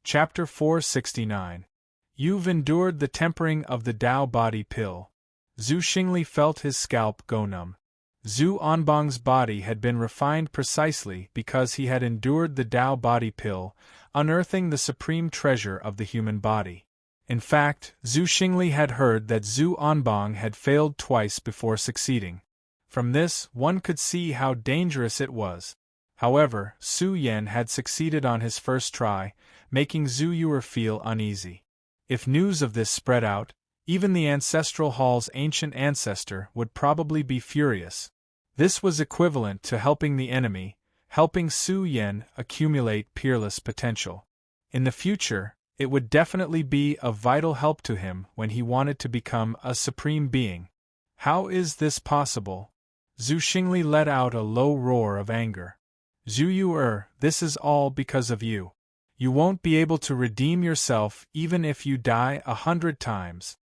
Chapter 469. You've endured the tempering of the Tao body pill. Zhu Xingli felt his scalp go numb. Zhu Anbang's body had been refined precisely because he had endured the Tao body pill, unearthing the supreme treasure of the human body. In fact, Zhu Xingli had heard that Zhu Anbang had failed twice before succeeding. From this, one could see how dangerous it was. However, Su Yan had succeeded on his first try, making Zhu Yuer feel uneasy. If news of this spread out, even the ancestral hall's ancient ancestor would probably be furious. This was equivalent to helping the enemy, helping Su Yan accumulate peerless potential. In the future, it would definitely be of vital help to him when he wanted to become a supreme being. How is this possible? Zhu Xingli let out a low roar of anger. Zhu Yuer, this is all because of you. You won't be able to redeem yourself even if you die 100 times.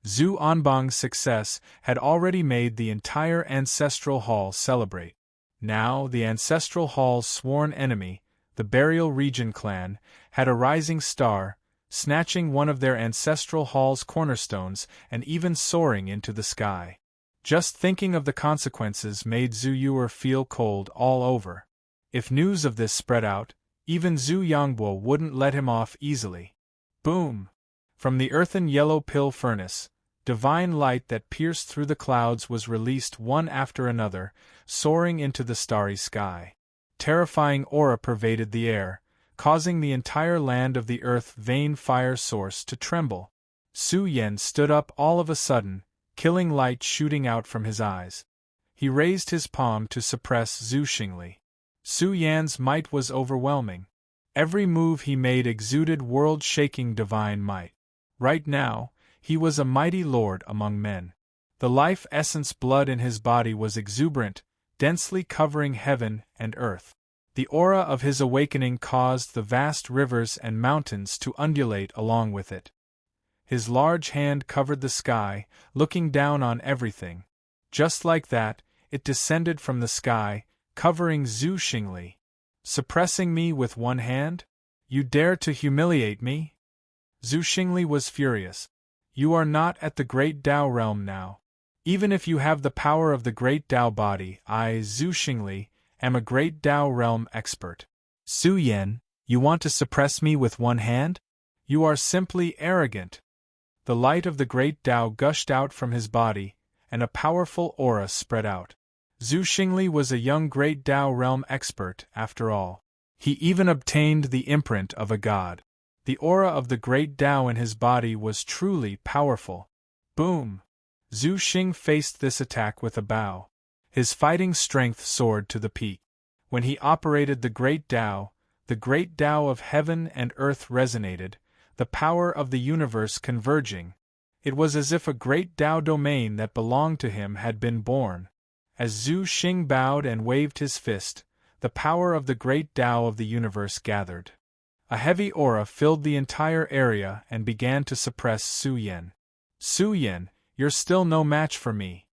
Zhu Anbang's success had already made the entire ancestral hall celebrate. Now the ancestral hall's sworn enemy, the Burial Region clan, had a rising star, snatching one of their ancestral hall's cornerstones and even soaring into the sky. Just thinking of the consequences made Zhu Yuer feel cold all over. If news of this spread out, even Zhu Yangbo wouldn't let him off easily. Boom! From the earthen yellow pill furnace, divine light that pierced through the clouds was released one after another, soaring into the starry sky. Terrifying aura pervaded the air, causing the entire land of the earth vein fire source to tremble. Su Yan stood up all of a sudden, killing light shooting out from his eyes. He raised his palm to suppress Zhu Xingli. Su Yan's might was overwhelming. Every move he made exuded world-shaking divine might. Right now, he was a mighty lord among men. The life essence blood in his body was exuberant, densely covering heaven and earth. The aura of his awakening caused the vast rivers and mountains to undulate along with it. His large hand covered the sky, looking down on everything. Just like that, it descended from the sky, covering Zhu Xingli. Suppressing me with one hand? You dare to humiliate me? Zhu Xingli was furious. You are not at the great Tao realm now. Even if you have the power of the great Tao body, I, Zhu Xingli, am a great Tao realm expert. Su Yan, you want to suppress me with one hand? You are simply arrogant. The light of the great Tao gushed out from his body, and a powerful aura spread out. Zhu Xingli was a young great Tao realm expert, after all. He even obtained the imprint of a god. The aura of the great Tao in his body was truly powerful. Boom! Zhu Xing faced this attack with a bow. His fighting strength soared to the peak. When he operated the great Tao of heaven and earth resonated, the power of the universe converging. It was as if a great Tao domain that belonged to him had been born. As Zhu Xing bowed and waved his fist, the power of the great Tao of the universe gathered. A heavy aura filled the entire area and began to suppress Su Yan. Su Yan, you're still no match for me.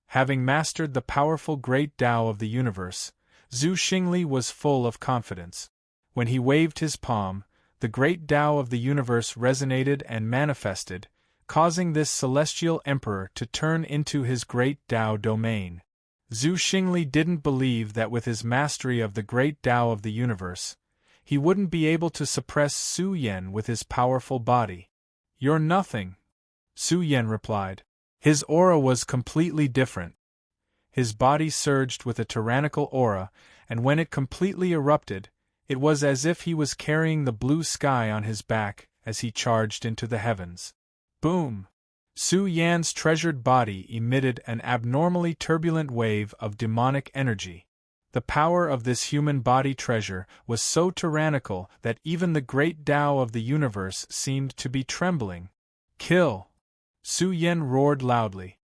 Having mastered the powerful great Tao of the universe, Zhu Xingli was full of confidence. When he waved his palm, the great Tao of the universe resonated and manifested, causing this celestial emperor to turn into his great Tao domain. Zhu Xingli didn't believe that with his mastery of the great Tao of the universe, he wouldn't be able to suppress Su Yan with his powerful body. You're nothing, Su Yan replied. His aura was completely different. His body surged with a tyrannical aura, and when it completely erupted, it was as if he was carrying the blue sky on his back as he charged into the heavens. Boom! Su Yan's treasured body emitted an abnormally turbulent wave of demonic energy. The power of this human body treasure was so tyrannical that even the great Tao of the universe seemed to be trembling. Kill! Su Yan roared loudly.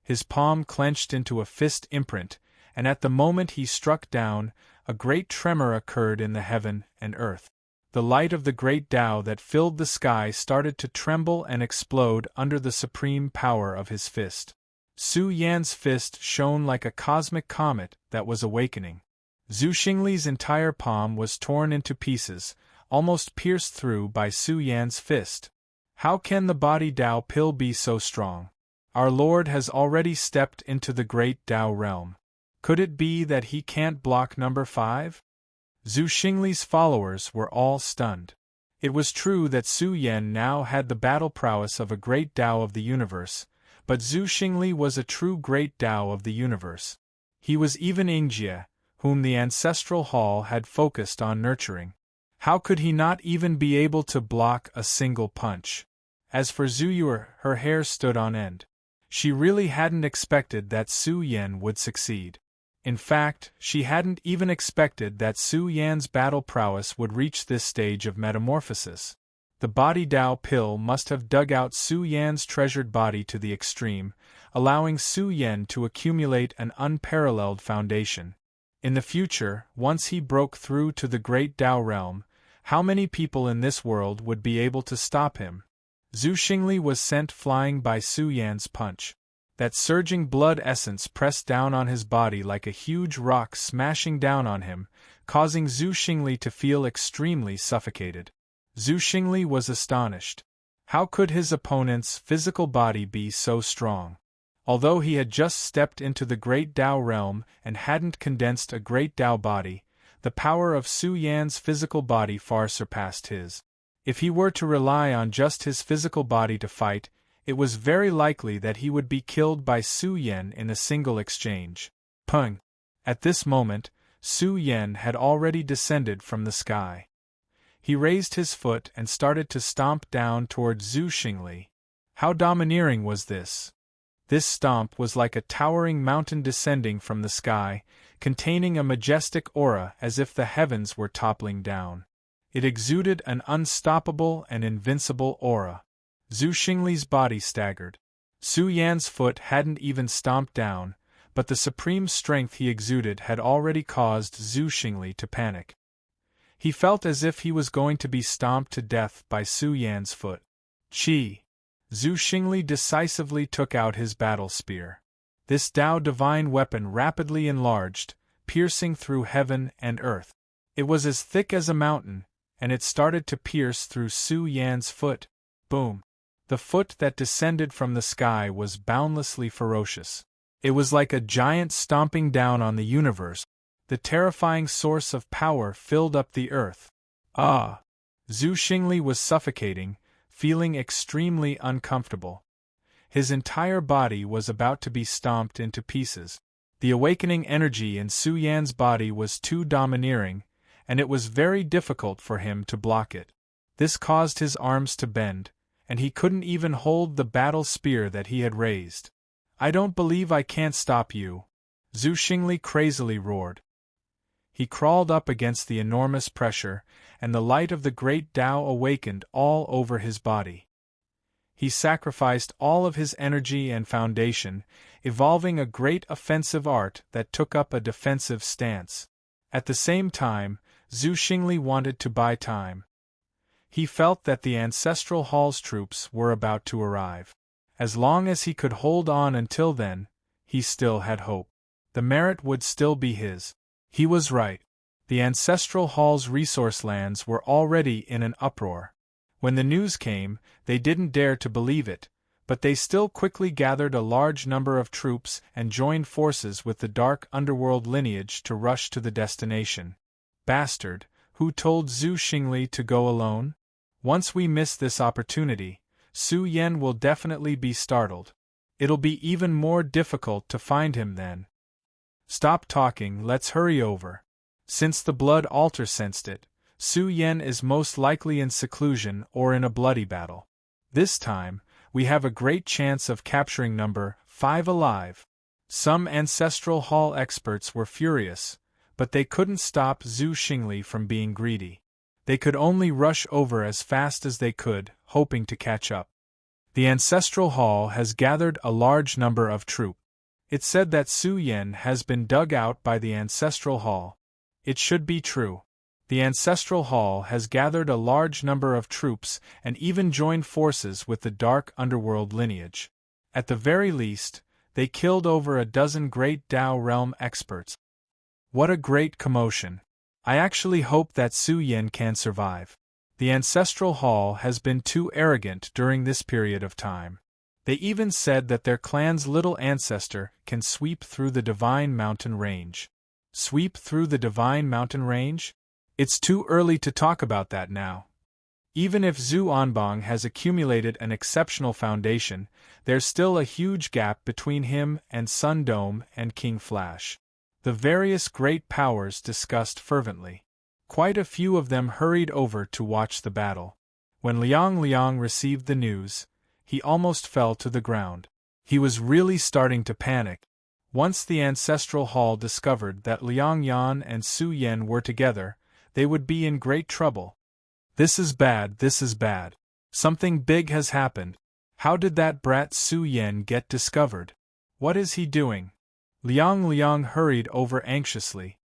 His palm clenched into a fist imprint, and at the moment he struck down, a great tremor occurred in the heaven and earth. The light of the great Tao that filled the sky started to tremble and explode under the supreme power of his fist. Su Yan's fist shone like a cosmic comet that was awakening. Zhu Xingli's entire palm was torn into pieces, almost pierced through by Su Yan's fist. How can the body Tao pill be so strong? Our Lord has already stepped into the great Tao realm. Could it be that he can't block number 5? Zhu Xingli's followers were all stunned. It was true that Su Yan now had the battle prowess of a great Tao of the universe, but Zhu Xingli was a true great Tao of the universe. He was even Yingjie, whom the ancestral hall had focused on nurturing. How could he not even be able to block a single punch? As for Zhu Yue, her hair stood on end. She really hadn't expected that Su Yan would succeed. In fact, she hadn't even expected that Su Yan's battle prowess would reach this stage of metamorphosis. The body Tao pill must have dug out Su Yan's treasured body to the extreme, allowing Su Yan to accumulate an unparalleled foundation. In the future, once he broke through to the great Tao realm, how many people in this world would be able to stop him? Zhu Xingli was sent flying by Su Yan's punch. That surging blood essence pressed down on his body like a huge rock, smashing down on him, causing Zhu Xingli to feel extremely suffocated. Zhu Xingli was astonished. How could his opponent's physical body be so strong? Although he had just stepped into the great Tao realm and hadn't condensed a great Tao body, the power of Su Yan's physical body far surpassed his. If he were to rely on just his physical body to fight, it was very likely that he would be killed by Su Yan in a single exchange. Pung! At this moment, Su Yan had already descended from the sky. He raised his foot and started to stomp down toward Zhu Xingli. How domineering was this? This stomp was like a towering mountain descending from the sky, containing a majestic aura as if the heavens were toppling down. It exuded an unstoppable and invincible aura. Zhu Xingli's body staggered. Su Yan's foot hadn't even stomped down, but the supreme strength he exuded had already caused Zhu Xingli to panic. He felt as if he was going to be stomped to death by Su Yan's foot. Qi! Zhu Xingli decisively took out his battle spear. This Tao divine weapon rapidly enlarged, piercing through heaven and earth. It was as thick as a mountain, and it started to pierce through Su Yan's foot. Boom! The foot that descended from the sky was boundlessly ferocious. It was like a giant stomping down on the universe. The terrifying source of power filled up the earth. Ah! Zhu Xingli was suffocating, feeling extremely uncomfortable. His entire body was about to be stomped into pieces. The awakening energy in Su Yan's body was too domineering, and it was very difficult for him to block it. This caused his arms to bend, and he couldn't even hold the battle spear that he had raised. I don't believe I can't stop you! Zhu Xingli crazily roared. He crawled up against the enormous pressure, and the light of the great Tao awakened all over his body. He sacrificed all of his energy and foundation, evolving a great offensive art that took up a defensive stance. At the same time, Zhu Xingli wanted to buy time. He felt that the ancestral hall's troops were about to arrive. As long as he could hold on until then, he still had hope. The merit would still be his. He was right. The ancestral hall's resource lands were already in an uproar. When the news came, they didn't dare to believe it, but they still quickly gathered a large number of troops and joined forces with the dark underworld lineage to rush to the destination. Bastard, who told Zhu Xingli to go alone? Once we miss this opportunity, Su Yan will definitely be startled. It'll be even more difficult to find him then. Stop talking, let's hurry over. Since the blood altar sensed it, Su Yan is most likely in seclusion or in a bloody battle. This time, we have a great chance of capturing number 5 alive. Some ancestral hall experts were furious, but they couldn't stop Zhu Xingli from being greedy. They could only rush over as fast as they could, hoping to catch up. The ancestral hall has gathered a large number of troops. It's said that Su Yan has been dug out by the ancestral hall. It should be true. The ancestral hall has gathered a large number of troops and even joined forces with the dark underworld lineage. At the very least, they killed over a dozen great Tao realm experts. What a great commotion! I actually hope that Su Yan can survive. The ancestral hall has been too arrogant during this period of time. They even said that their clan's little ancestor can sweep through the divine mountain range. Sweep through the divine mountain range? It's too early to talk about that now. Even if Zhu Anbang has accumulated an exceptional foundation, there's still a huge gap between him and Sun Dome and King Flash. The various great powers discussed fervently. Quite a few of them hurried over to watch the battle. When Liang received the news, he almost fell to the ground. He was really starting to panic. Once the ancestral hall discovered that Liang Yan and Su Yan were together, they would be in great trouble. This is bad, this is bad. Something big has happened. How did that brat Su Yan get discovered? What is he doing? Liang hurried over anxiously.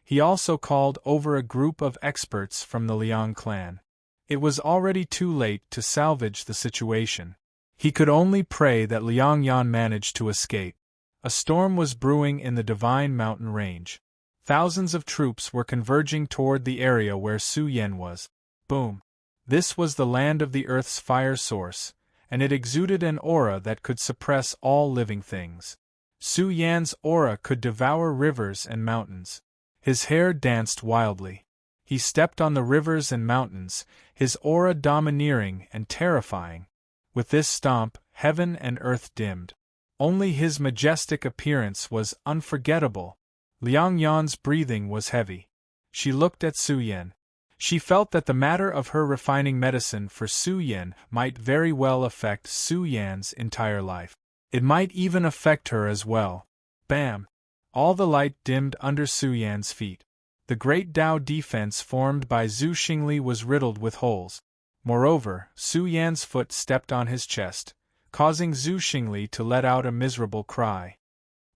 He also called over a group of experts from the Liang clan. It was already too late to salvage the situation. He could only pray that Liang Yan managed to escape. A storm was brewing in the Divine Mountain Range. Thousands of troops were converging toward the area where Su Yan was. Boom! This was the land of the Earth's fire source, and it exuded an aura that could suppress all living things. Su Yan's aura could devour rivers and mountains. His hair danced wildly. He stepped on the rivers and mountains, his aura domineering and terrifying. With this stomp, heaven and earth dimmed. Only his majestic appearance was unforgettable. Liang Yan's breathing was heavy. She looked at Su Yan. She felt that the matter of her refining medicine for Su Yan might very well affect Su Yan's entire life. It might even affect her as well. Bam! All the light dimmed under Su Yan's feet. The great Tao defense formed by Zhu Xingli was riddled with holes. Moreover, Su Yan's foot stepped on his chest, causing Zhu Xingli to let out a miserable cry.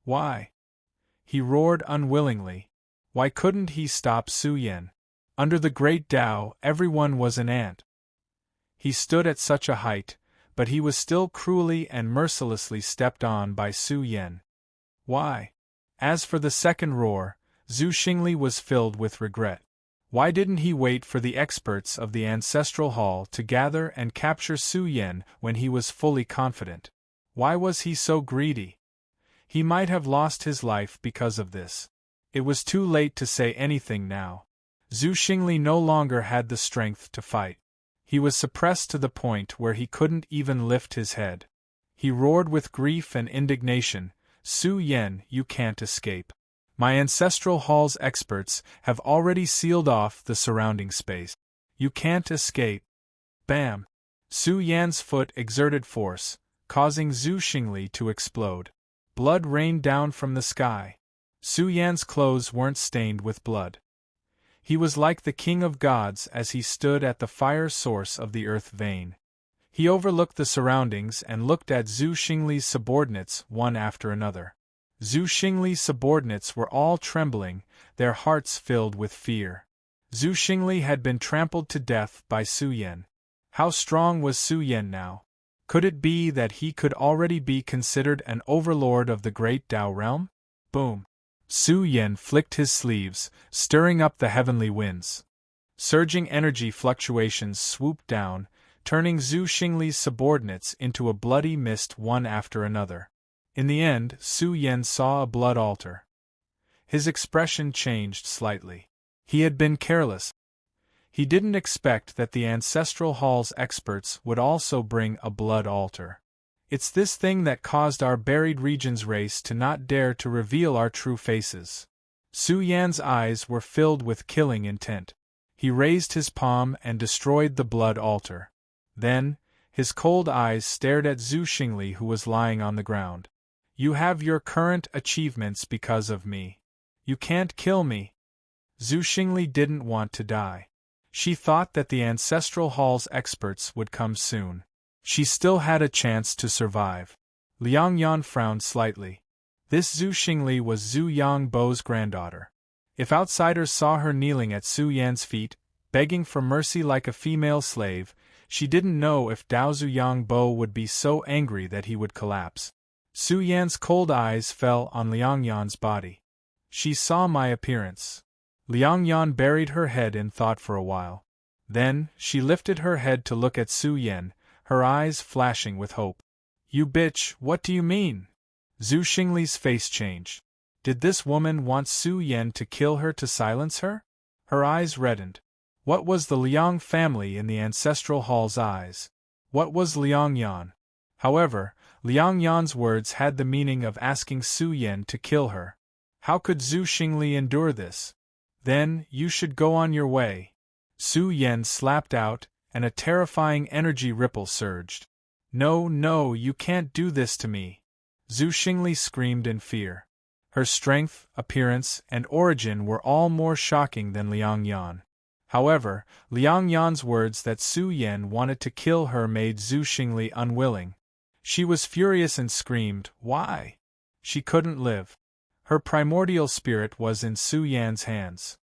Why? He roared unwillingly. Why couldn't he stop Su Yan? Under the great Tao, everyone was an ant. He stood at such a height, but he was still cruelly and mercilessly stepped on by Su Yan. Why? As for the second roar, Zhu Xingli was filled with regret. Why didn't he wait for the experts of the Ancestral Hall to gather and capture Su Yan when he was fully confident? Why was he so greedy? He might have lost his life because of this. It was too late to say anything now. Zhu Xingli no longer had the strength to fight. He was suppressed to the point where he couldn't even lift his head. He roared with grief and indignation, Su Yan, you can't escape. My Ancestral Hall's experts have already sealed off the surrounding space. You can't escape. Bam! Su Yan's foot exerted force, causing Zhu Xingli to explode. Blood rained down from the sky. Su Yan's clothes weren't stained with blood. He was like the king of gods as he stood at the fire source of the earth vein. He overlooked the surroundings and looked at Zhu Xingli's subordinates one after another. Zhu Xingli's subordinates were all trembling, their hearts filled with fear. Zhu Xingli had been trampled to death by Su Yan. How strong was Su Yan now? Could it be that he could already be considered an overlord of the great Tao realm? Boom! Su Yan flicked his sleeves, stirring up the heavenly winds. Surging energy fluctuations swooped down, turning Zhu Xingli's subordinates into a bloody mist one after another. In the end, Su Yan saw a blood altar. His expression changed slightly. He had been careless. He didn't expect that the Ancestral Hall's experts would also bring a blood altar. It's this thing that caused our buried region's race to not dare to reveal our true faces. Su Yan's eyes were filled with killing intent. He raised his palm and destroyed the blood altar. Then, his cold eyes stared at Zhu Xingli, who was lying on the ground. You have your current achievements because of me. You can't kill me. Zhu Xingli didn't want to die. She thought that the Ancestral Hall's experts would come soon. She still had a chance to survive. Liang Yan frowned slightly. This Zhu Xingli was Zhu Yangbo's granddaughter. If outsiders saw her kneeling at Su Yan's feet, begging for mercy like a female slave, she didn't know if Dao Zhu Yangbo would be so angry that he would collapse. Su Yan's cold eyes fell on Liang Yan's body. She saw my appearance. Liang Yan buried her head in thought for a while. Then, she lifted her head to look at Su Yan, her eyes flashing with hope. You bitch, what do you mean? Zhu Xingli's face changed. Did this woman want Su Yan to kill her to silence her? Her eyes reddened. What was the Liang family in the ancestral hall's eyes? What was Liang Yan? However, Liang Yan's words had the meaning of asking Su Yan to kill her. How could Zhu Xingli endure this? Then, you should go on your way. Su Yan slapped out, and a terrifying energy ripple surged. No, no, you can't do this to me. Zhu Xingli screamed in fear. Her strength, appearance, and origin were all more shocking than Liang Yan. However, Liang Yan's words that Su Yan wanted to kill her made Zhu Xingli unwilling. She was furious and screamed, "Why?" She couldn't live. Her primordial spirit was in Su Yan's hands.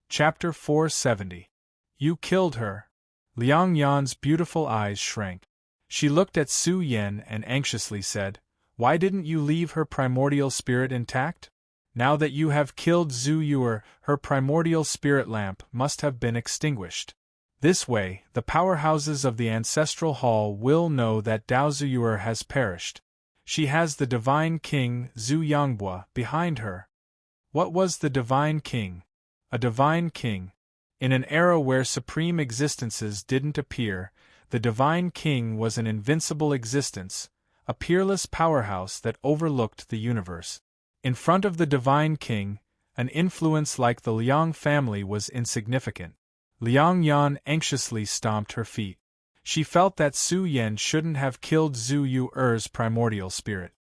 Chapter 470. You killed her. Liang Yan's beautiful eyes shrank. She looked at Su Yan and anxiously said, "Why didn't you leave her primordial spirit intact? Now that you have killed Zhu Yuer, her primordial spirit lamp must have been extinguished. This way, the powerhouses of the ancestral hall will know that Dao Zuyuer has perished. She has the divine king, Zhu Yangbua, behind her." What was the divine king? A divine king. In an era where supreme existences didn't appear, the divine king was an invincible existence, a peerless powerhouse that overlooked the universe. In front of the divine king, an influence like the Liang family was insignificant. Liang Yan anxiously stomped her feet. She felt that Su Yan shouldn't have killed Zhu Yuer's primordial spirit.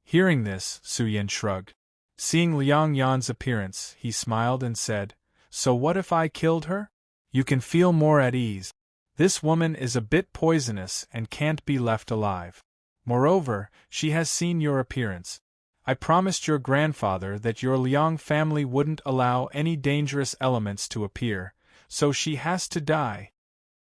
Hearing this, Su Yan shrugged. Seeing Liang Yan's appearance, he smiled and said, "So what if I killed her? You can feel more at ease. This woman is a bit poisonous and can't be left alive. Moreover, she has seen your appearance. I promised your grandfather that your Liang family wouldn't allow any dangerous elements to appear, so she has to die."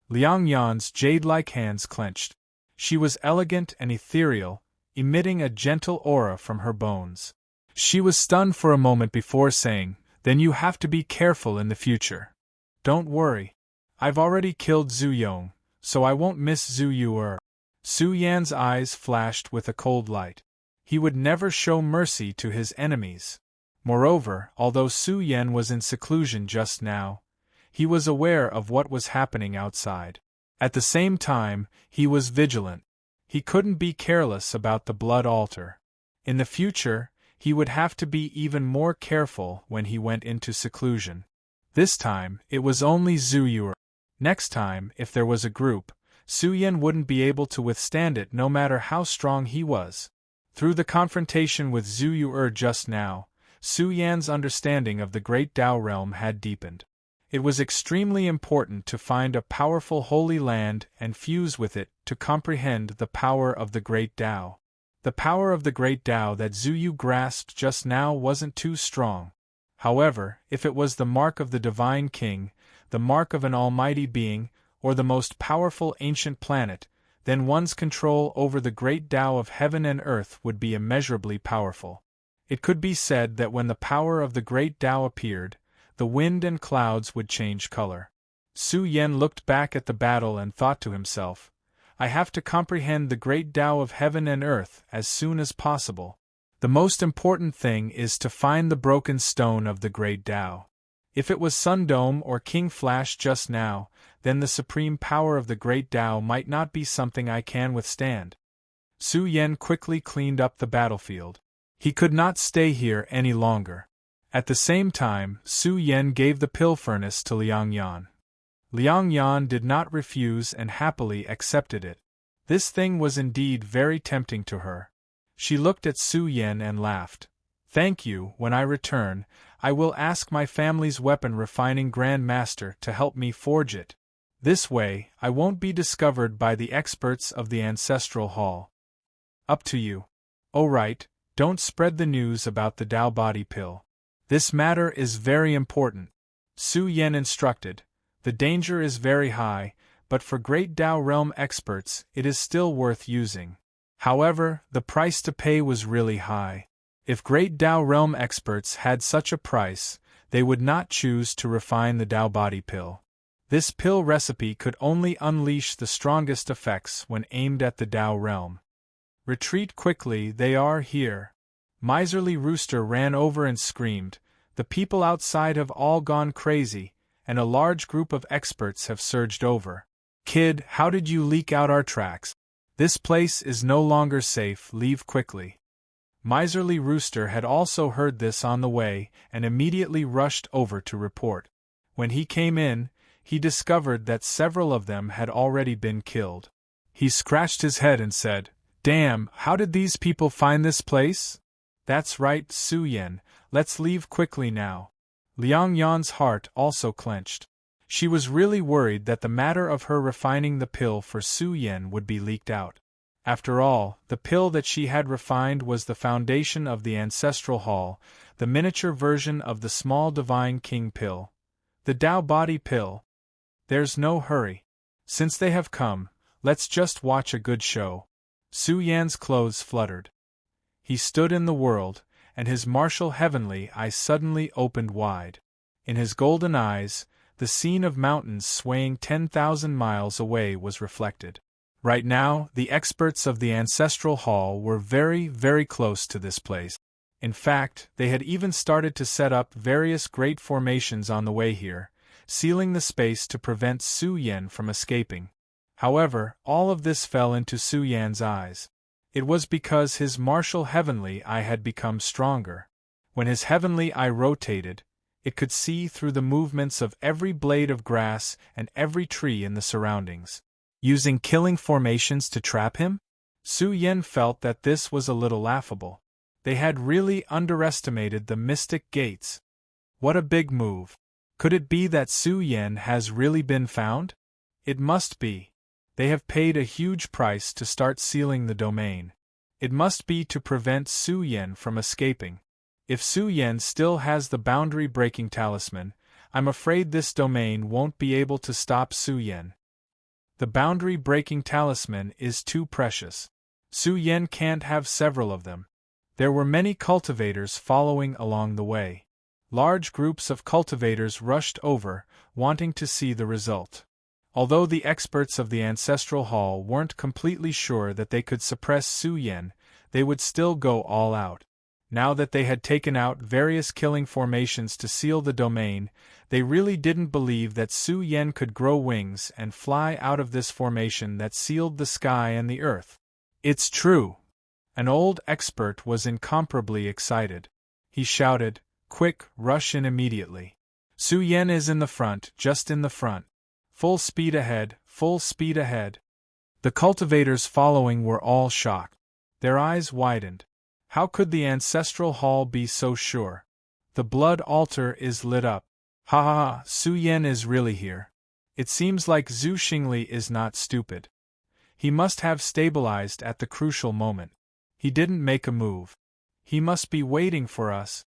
Liang Yan's jade-like hands clenched. She was elegant and ethereal, emitting a gentle aura from her bones. She was stunned for a moment before saying, "Then you have to be careful in the future. Don't worry. I've already killed Zhu Yong, so I won't miss Zhu Yuer." Su Yan's eyes flashed with a cold light. He would never show mercy to his enemies. Moreover, although Su Yan was in seclusion just now, he was aware of what was happening outside. At the same time, he was vigilant. He couldn't be careless about the blood altar. In the future, he would have to be even more careful when he went into seclusion. This time, it was only Zhu Yuer. Next time, if there was a group, Su Yan wouldn't be able to withstand it no matter how strong he was. Through the confrontation with Zhu Yuer just now, Su Yan's understanding of the Great Dao realm had deepened. It was extremely important to find a powerful holy land and fuse with it to comprehend the power of the Great Dao. The power of the Great Dao that Zhu Yu grasped just now wasn't too strong. However, if it was the mark of the Divine King, the mark of an almighty being, or the most powerful ancient planet, then one's control over the Great Dao of heaven and earth would be immeasurably powerful. It could be said that when the power of the Great Dao appeared, the wind and clouds would change color. Su Yan looked back at the battle and thought to himself, "I have to comprehend the Great Dao of heaven and earth as soon as possible. The most important thing is to find the broken stone of the Great Dao. If it was Sundome or King Flash just now, then the supreme power of the Great Dao might not be something I can withstand." Su Yan quickly cleaned up the battlefield. He could not stay here any longer. At the same time, Su Yan gave the pill furnace to Liang Yan. Liang Yan did not refuse and happily accepted it. This thing was indeed very tempting to her. She looked at Su Yan and laughed. "Thank you. When I return, I will ask my family's weapon refining Grand Master to help me forge it. This way, I won't be discovered by the experts of the Ancestral Hall." "Up to you. Oh right, don't spread the news about the Dao body pill. This matter is very important," Su Yan instructed. "The danger is very high, but for Great Dao realm experts, it is still worth using. However, the price to pay was really high. If Great Dao realm experts had such a price, they would not choose to refine the Tao body pill. This pill recipe could only unleash the strongest effects when aimed at the Tao realm. Retreat quickly, they are here. Miserly Rooster ran over and screamed, the people outside have all gone crazy, and a large group of experts have surged over. Kid, how did you leak out our tracks? This place is no longer safe, leave quickly. Miserly Rooster had also heard this on the way and immediately rushed over to report. When he came in, he discovered that several of them had already been killed. He scratched his head and said, "Damn, how did these people find this place?" "That's right, Su Yan, let's leave quickly now." Liang Yan's heart also clenched. She was really worried that the matter of her refining the pill for Su Yan would be leaked out. After all, the pill that she had refined was the foundation of the Ancestral Hall, the miniature version of the small Divine King pill. The Tao body pill. There's no hurry. Since they have come, let's just watch a good show. Su Yan's clothes fluttered. He stood in the world, and his martial heavenly eyes suddenly opened wide. In his golden eyes, the scene of mountains swaying 10,000 miles away was reflected. Right now, the experts of the Ancestral Hall were very, very close to this place. In fact, they had even started to set up various great formations on the way here, sealing the space to prevent Su Yan from escaping. However, all of this fell into Su Yan's eyes. It was because his martial heavenly eye had become stronger. When his heavenly eye rotated, it could see through the movements of every blade of grass and every tree in the surroundings. Using killing formations to trap him? Su Yan felt that this was a little laughable. They had really underestimated the mystic gates. What a big move. Could it be that Su Yan has really been found? It must be. They have paid a huge price to start sealing the domain. It must be to prevent Su Yan from escaping. If Su Yan still has the boundary-breaking talisman, I'm afraid this domain won't be able to stop Su Yan. The boundary-breaking talisman is too precious. Su Yan can't have several of them. There were many cultivators following along the way. Large groups of cultivators rushed over, wanting to see the result. Although the experts of the Ancestral Hall weren't completely sure that they could suppress Su Yan, they would still go all out. Now that they had taken out various killing formations to seal the domain, they really didn't believe that Su Yan could grow wings and fly out of this formation that sealed the sky and the earth. It's true! An old expert was incomparably excited. He shouted, "Quick, rush in immediately. Su Yan is in the front, just in the front. Full speed ahead, full speed ahead." The cultivators following were all shocked. Their eyes widened. How could the Ancestral Hall be so sure? The blood altar is lit up. Ha ha ha, Su Yan is really here. It seems like Zhu Xingli is not stupid. He must have stabilized at the crucial moment. He didn't make a move. He must be waiting for us.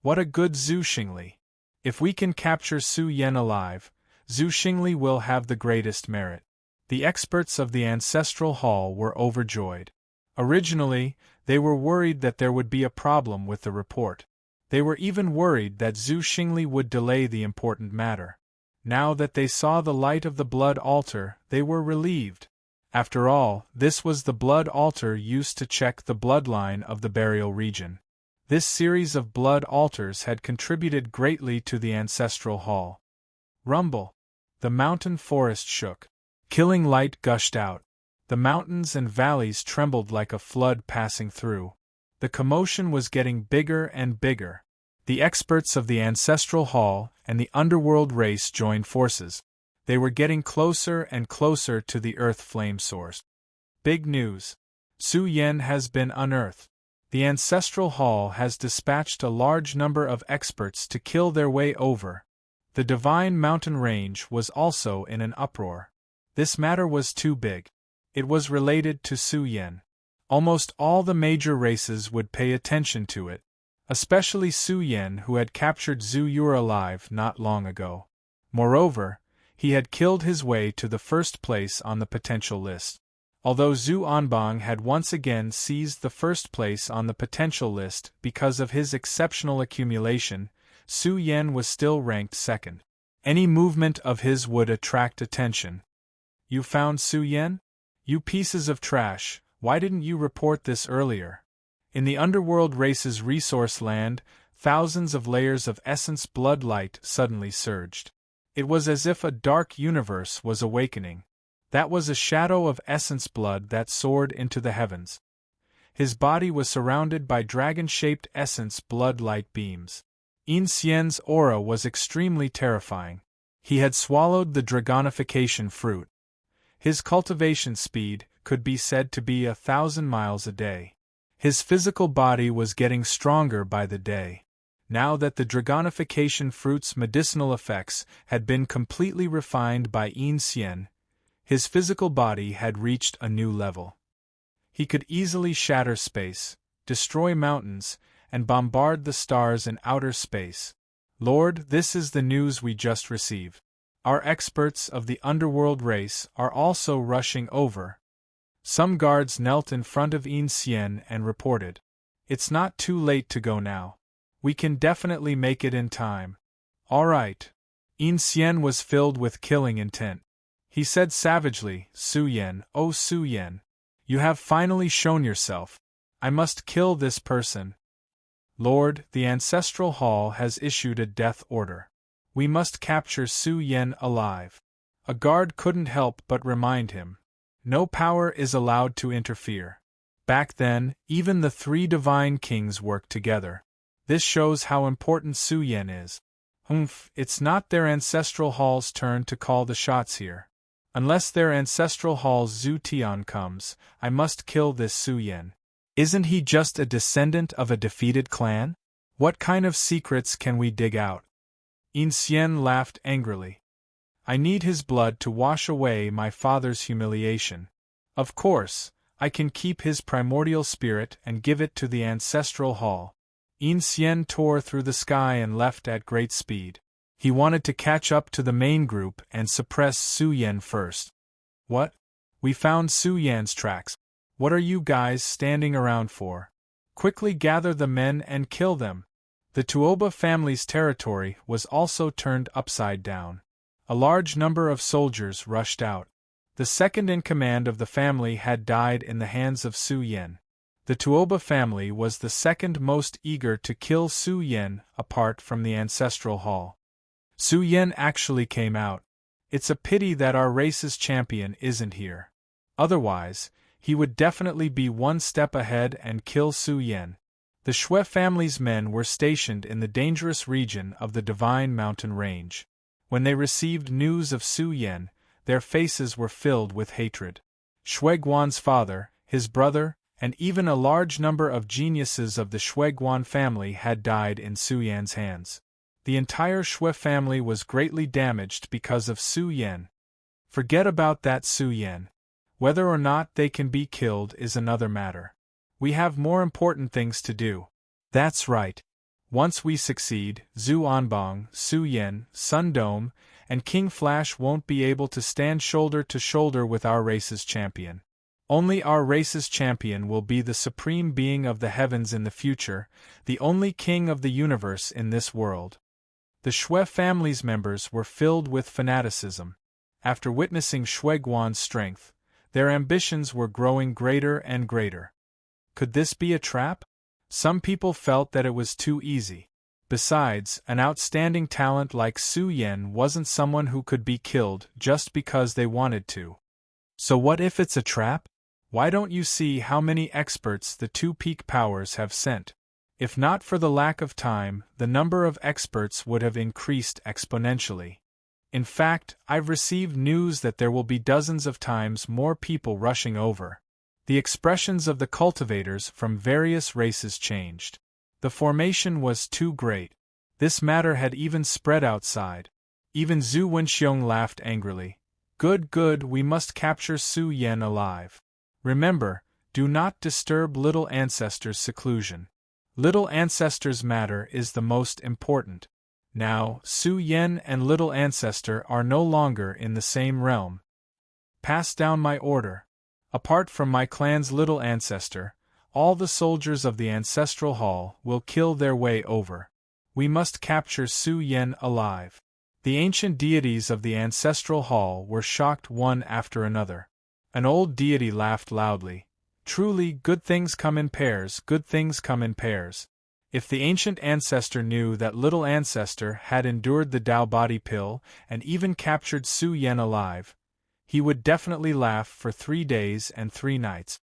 What a good Zhu Xingli. If we can capture Su Yan alive, Zhu Xingli will have the greatest merit. The experts of the Ancestral Hall were overjoyed. Originally, they were worried that there would be a problem with the report. They were even worried that Zhu Xingli would delay the important matter. Now that they saw the light of the blood altar, they were relieved. After all, this was the blood altar used to check the bloodline of the burial region. This series of blood altars had contributed greatly to the Ancestral Hall. Rumble! The mountain forest shook. Killing light gushed out. The mountains and valleys trembled like a flood passing through. The commotion was getting bigger and bigger. The experts of the Ancestral Hall and the underworld race joined forces. They were getting closer and closer to the earth flame source. Big news! Su Yan has been unearthed. The Ancestral Hall has dispatched a large number of experts to kill their way over. The Divine Mountain Range was also in an uproar. This matter was too big. It was related to Su Yan. Almost all the major races would pay attention to it, especially Su Yan, who had captured Zhu Yur alive not long ago. Moreover, he had killed his way to the first place on the potential list. Although Zhu Anbang had once again seized the first place on the potential list because of his exceptional accumulation, Su Yan was still ranked second. Any movement of his would attract attention. You found Su Yan? You pieces of trash, why didn't you report this earlier? In the underworld race's resource land, thousands of layers of essence blood light suddenly surged. It was as if a dark universe was awakening. That was a shadow of essence blood that soared into the heavens. His body was surrounded by dragon-shaped essence blood light beams. In Xian's aura was extremely terrifying. He had swallowed the dragonification fruit. His cultivation speed could be said to be 1,000 miles a day. His physical body was getting stronger by the day. Now that the dragonification fruit's medicinal effects had been completely refined by Yin Xian, his physical body had reached a new level. He could easily shatter space, destroy mountains, and bombard the stars in outer space. Lord, this is the news we just received. Our experts of the underworld race are also rushing over. Some guards knelt in front of Yin Xian and reported. It's not too late to go now. We can definitely make it in time. All right. Yin Xian was filled with killing intent. He said savagely, Su Yan, oh Su Yan, you have finally shown yourself. I must kill this person. Lord, the Ancestral Hall has issued a death order. We must capture Su Yan alive. A guard couldn't help but remind him. No power is allowed to interfere. Back then, even the 3 divine kings worked together. This shows how important Su Yan is. It's not their Ancestral Hall's turn to call the shots here. Unless their Ancestral Hall's Zhu Tian comes, I must kill this Su Yan. Isn't he just a descendant of a defeated clan? What kind of secrets can we dig out? Yin Xian laughed angrily. I need his blood to wash away my father's humiliation. Of course, I can keep his primordial spirit and give it to the Ancestral Hall. Yin Xian tore through the sky and left at great speed. He wanted to catch up to the main group and suppress Su Yan first. What? We found Su Yan's tracks. What are you guys standing around for? Quickly gather the men and kill them. The Tuoba family's territory was also turned upside down. A large number of soldiers rushed out. The second in command of the family had died in the hands of Su Yan. The Tuoba family was the second most eager to kill Su Yan apart from the Ancestral Hall. Su Yan actually came out. It's a pity that our race's champion isn't here. Otherwise, he would definitely be one step ahead and kill Su Yan. The Shui family's men were stationed in the dangerous region of the Divine Mountain Range. When they received news of Su Yan, their faces were filled with hatred. Shui Guan's father, his brother, and even a large number of geniuses of the Shui Guan family had died in Su Yan's hands. The entire Shui family was greatly damaged because of Su Yan. Forget about that Su Yan. Whether or not they can be killed is another matter. We have more important things to do. That's right. Once we succeed, Zhu Anbang, Su Yan, Sun Dome, and King Flash won't be able to stand shoulder to shoulder with our race's champion. Only our race's champion will be the supreme being of the heavens in the future, the only king of the universe in this world. The Shui family's members were filled with fanaticism. After witnessing Shui Guan's strength, their ambitions were growing greater and greater. Could this be a trap? Some people felt that it was too easy. Besides, an outstanding talent like Su Yan wasn't someone who could be killed just because they wanted to. So what if it's a trap? Why don't you see how many experts the 2 peak powers have sent? If not for the lack of time, the number of experts would have increased exponentially. In fact, I've received news that there will be dozens of times more people rushing over. The expressions of the cultivators from various races changed. The formation was too great. This matter had even spread outside. Even Zhu Wenxiong laughed angrily. Good, we must capture Su Yan alive. Remember, do not disturb Little Ancestor's seclusion. Little Ancestor's matter is the most important. Now, Su Yan and Little Ancestor are no longer in the same realm. Pass down my order. Apart from my clan's Little Ancestor, all the soldiers of the Ancestral Hall will kill their way over. We must capture Su Yen alive. The ancient deities of the ancestral hall were shocked one after another. An old deity laughed loudly. Truly, good things come in pairs, good things come in pairs. If the ancient ancestor knew that little ancestor had endured the Tao body pill and even captured Su Yen alive, he would definitely laugh for 3 days and 3 nights.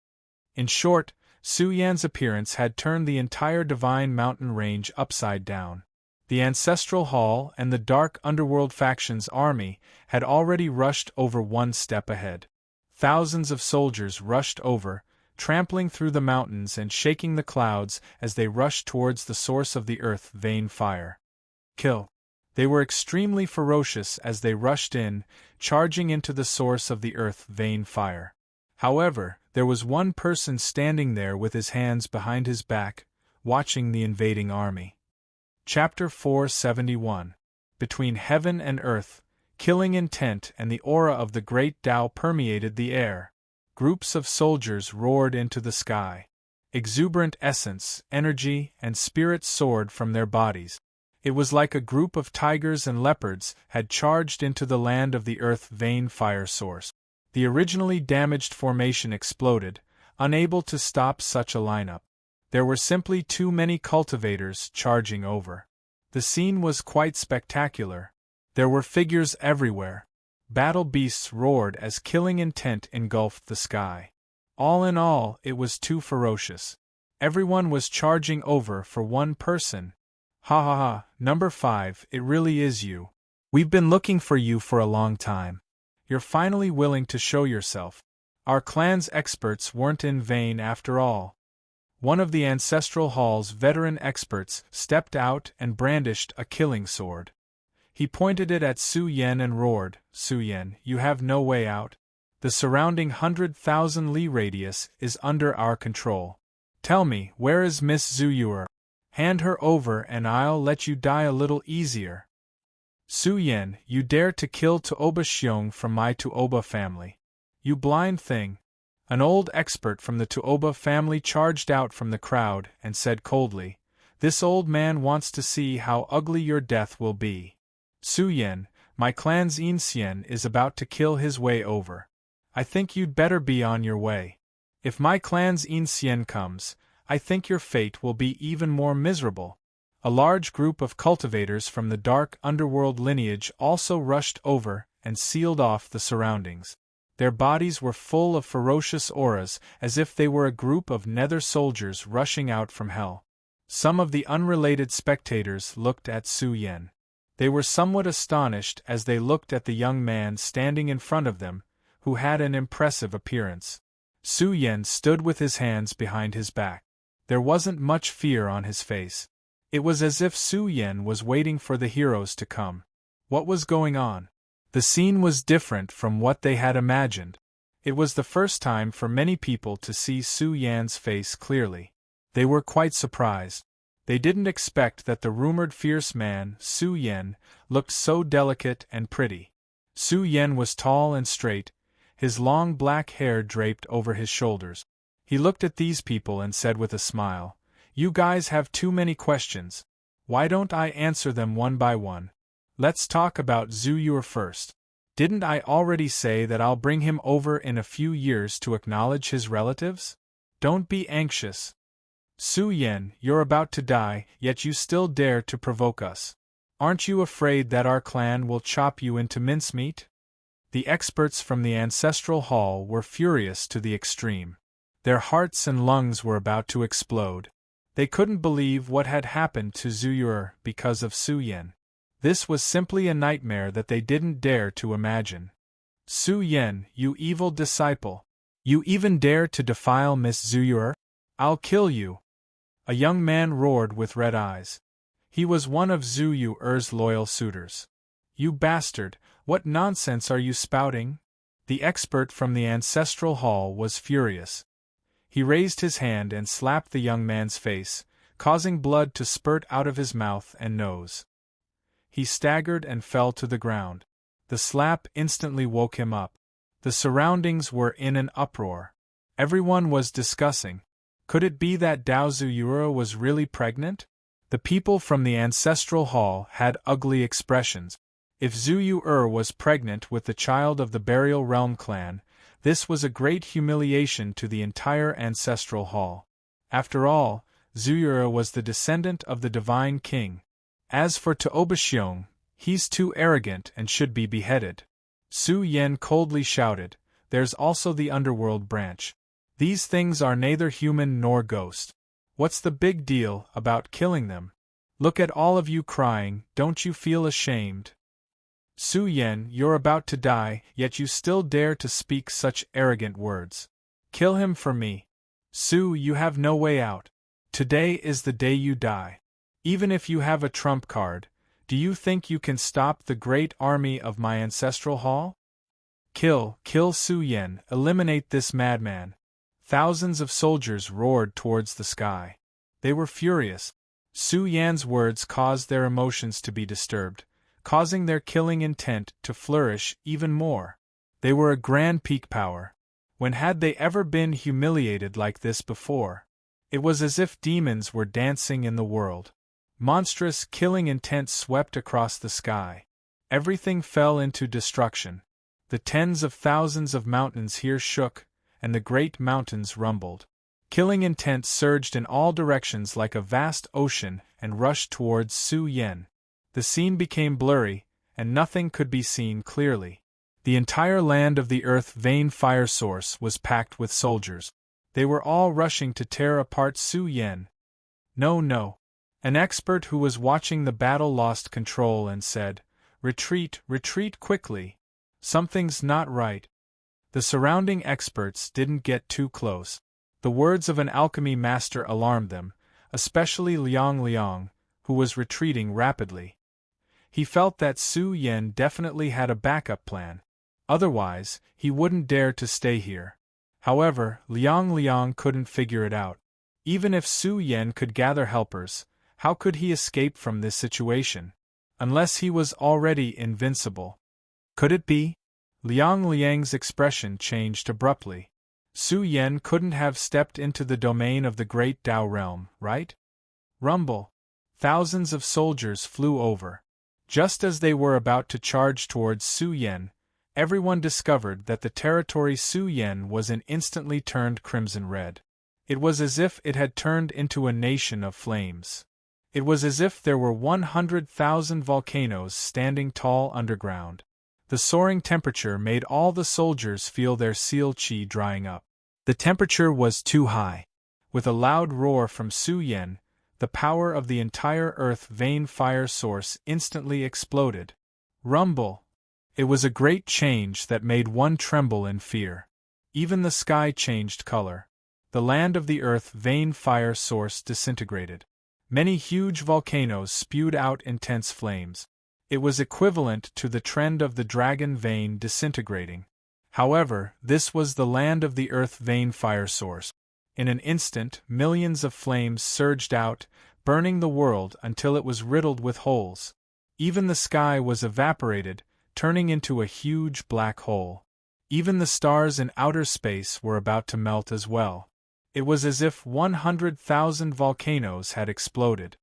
In short, Su Yan's appearance had turned the entire divine mountain range upside down. The ancestral hall and the dark underworld faction's army had already rushed over one step ahead. Thousands of soldiers rushed over, trampling through the mountains and shaking the clouds as they rushed towards the source of the earth vein fire. Kill. They were extremely ferocious as they rushed in, charging into the source of the earth vein fire. However, there was one person standing there with his hands behind his back, watching the invading army. Chapter 471. Between heaven and earth, killing intent and the aura of the great Tao permeated the air. Groups of soldiers roared into the sky. Exuberant essence, energy, and spirit soared from their bodies. It was like a group of tigers and leopards had charged into the land of the earth vein fire source. The originally damaged formation exploded, unable to stop such a lineup. There were simply too many cultivators charging over. The scene was quite spectacular. There were figures everywhere. Battle beasts roared as killing intent engulfed the sky. All in all, it was too ferocious. Everyone was charging over for one person. Ha ha ha, number 5, it really is you. We've been looking for you for a long time. You're finally willing to show yourself. Our clan's experts weren't in vain after all. One of the ancestral hall's veteran experts stepped out and brandished a killing sword. He pointed it at Su Yen and roared, "Su Yen, you have no way out. The surrounding 100,000 li radius is under our control. Tell me, where is Miss Zuyuer? Hand her over and I'll let you die a little easier. Su Yen, you dare to kill Tuoba Xiong from my Tuoba family. You blind thing." An old expert from the Tuoba family charged out from the crowd and said coldly, "This old man wants to see how ugly your death will be. Su Yen, my clan's Yin is about to kill his way over. I think you'd better be on your way. If my clan's Yin comes, I think your fate will be even more miserable." A large group of cultivators from the dark underworld lineage also rushed over and sealed off the surroundings. Their bodies were full of ferocious auras, as if they were a group of nether soldiers rushing out from hell. Some of the unrelated spectators looked at Su Yen. They were somewhat astonished as they looked at the young man standing in front of them, who had an impressive appearance. Su Yen stood with his hands behind his back. There wasn't much fear on his face. It was as if Su Yen was waiting for the heroes to come. What was going on? The scene was different from what they had imagined. It was the first time for many people to see Su Yan's face clearly. They were quite surprised. They didn't expect that the rumored fierce man, Su Yen, looked so delicate and pretty. Su Yen was tall and straight, his long black hair draped over his shoulders. He looked at these people and said with a smile, "You guys have too many questions. Why don't I answer them one by one? Let's talk about Zuyuer first. Didn't I already say that I'll bring him over in a few years to acknowledge his relatives? Don't be anxious. Su Yen, you're about to die, yet you still dare to provoke us. Aren't you afraid that our clan will chop you into mincemeat?" The experts from the ancestral hall were furious to the extreme. Their hearts and lungs were about to explode. They couldn't believe what had happened to Zuyuer because of Su Yen. This was simply a nightmare that they didn't dare to imagine. "Su Yen, you evil disciple! You even dare to defile Miss Zuyuer? I'll kill you!" A young man roared with red eyes. He was one of Zuyuer's loyal suitors. "You bastard, what nonsense are you spouting?" The expert from the ancestral hall was furious. He raised his hand and slapped the young man's face, causing blood to spurt out of his mouth and nose. He staggered and fell to the ground. The slap instantly woke him up. The surroundings were in an uproar. Everyone was discussing. Could it be that Dao Zuyuer was really pregnant? The people from the ancestral hall had ugly expressions. If Zhu was pregnant with the child of the Burial Realm clan, this was a great humiliation to the entire ancestral hall. After all, Zhu was the descendant of the divine king. As for Tuobaxiong, he's too arrogant and should be beheaded. Su Yan coldly shouted, "There's also the underworld branch. These things are neither human nor ghost. What's the big deal about killing them? Look at all of you crying, don't you feel ashamed? Su Yan, you're about to die, yet you still dare to speak such arrogant words. Kill him for me. Su, you have no way out. Today is the day you die. Even if you have a trump card, do you think you can stop the great army of my ancestral hall? Kill Su Yan, eliminate this madman." Thousands of soldiers roared towards the sky. They were furious. Su Yan's words caused their emotions to be disturbed, causing their killing intent to flourish even more. They were a grand peak power. When had they ever been humiliated like this before? It was as if demons were dancing in the world. Monstrous killing intent swept across the sky. Everything fell into destruction. The tens of thousands of mountains here shook, and the great mountains rumbled. Killing intent surged in all directions like a vast ocean and rushed towards Su Yan. The scene became blurry, and nothing could be seen clearly. The entire land of the earth vein fire source was packed with soldiers. They were all rushing to tear apart Su Yan. No. An expert who was watching the battle lost control and said, "Retreat, retreat quickly. Something's not right." The surrounding experts didn't get too close. The words of an alchemy master alarmed them, especially Liang, who was retreating rapidly. He felt that Su Yan definitely had a backup plan. Otherwise, he wouldn't dare to stay here. However, Liang couldn't figure it out. Even if Su Yan could gather helpers, how could he escape from this situation? Unless he was already invincible. Could it be? Liang's expression changed abruptly. Su Yan couldn't have stepped into the domain of the great Dao realm, right? Rumble. Thousands of soldiers flew over. Just as they were about to charge towards Su Yan, everyone discovered that the territory Su Yan was in instantly turned crimson red. It was as if it had turned into a nation of flames. It was as if there were 100,000 volcanoes standing tall underground. The soaring temperature made all the soldiers feel their seal chi drying up. The temperature was too high. With a loud roar from Su Yan, the power of the entire earth vein fire source instantly exploded. Rumble! It was a great change that made one tremble in fear. Even the sky changed color. The land of the earth vein fire source disintegrated. Many huge volcanoes spewed out intense flames. It was equivalent to the trend of the dragon vein disintegrating. However, this was the land of the earth vein fire source. In an instant, millions of flames surged out, burning the world until it was riddled with holes. Even the sky was evaporated, turning into a huge black hole. Even the stars in outer space were about to melt as well. It was as if 100,000 volcanoes had exploded.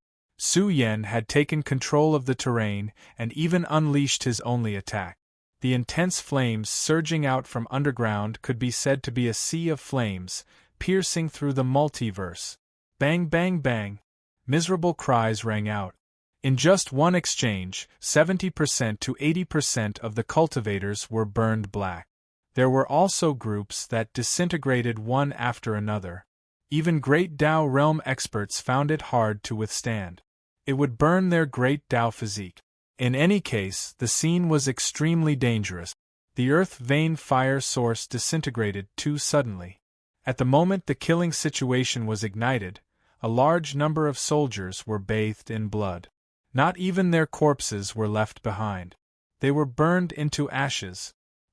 Su Yan had taken control of the terrain and even unleashed his only attack. The intense flames surging out from underground could be said to be a sea of flames, piercing through the multiverse. Bang, bang, bang! Miserable cries rang out. In just one exchange, 70% to 80% of the cultivators were burned black. There were also groups that disintegrated one after another. Even great Dao realm experts found it hard to withstand. It would burn their great Dao physique. In any case, the scene was extremely dangerous. The earth vein fire source disintegrated too suddenly. At the moment the killing situation was ignited, a large number of soldiers were bathed in blood. Not even their corpses were left behind. They were burned into ashes.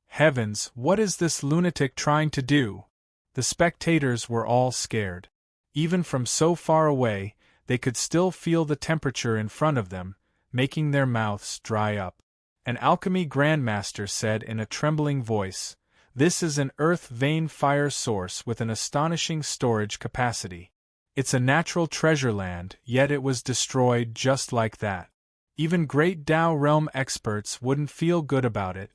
Heavens, what is this lunatic trying to do? The spectators were all scared. Even from so far away, they could still feel the temperature in front of them, making their mouths dry up. An alchemy grandmaster said in a trembling voice, "This is an earth vein fire source with an astonishing storage capacity. It's a natural treasure land, yet it was destroyed just like that. Even great Tao realm experts wouldn't feel good about it.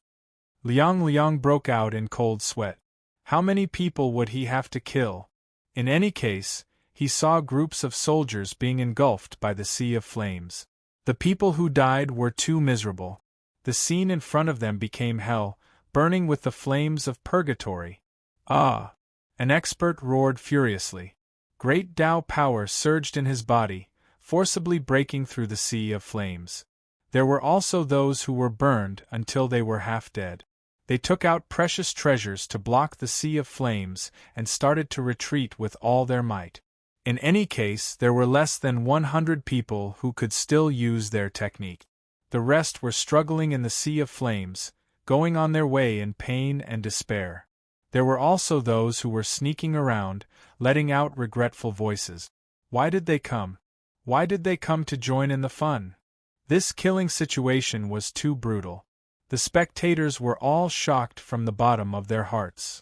Liang broke out in cold sweat. How many people would he have to kill? In any case, he saw groups of soldiers being engulfed by the sea of flames. The people who died were too miserable. The scene in front of them became hell, burning with the flames of purgatory. Ah! An expert roared furiously. Great Tao power surged in his body, forcibly breaking through the sea of flames. There were also those who were burned until they were half dead. They took out precious treasures to block the sea of flames and started to retreat with all their might. In any case, there were less than 100 people who could still use their technique. The rest were struggling in the sea of flames, going on their way in pain and despair. There were also those who were sneaking around, letting out regretful voices. Why did they come? Why did they come to join in the fun? This killing situation was too brutal. The spectators were all shocked from the bottom of their hearts.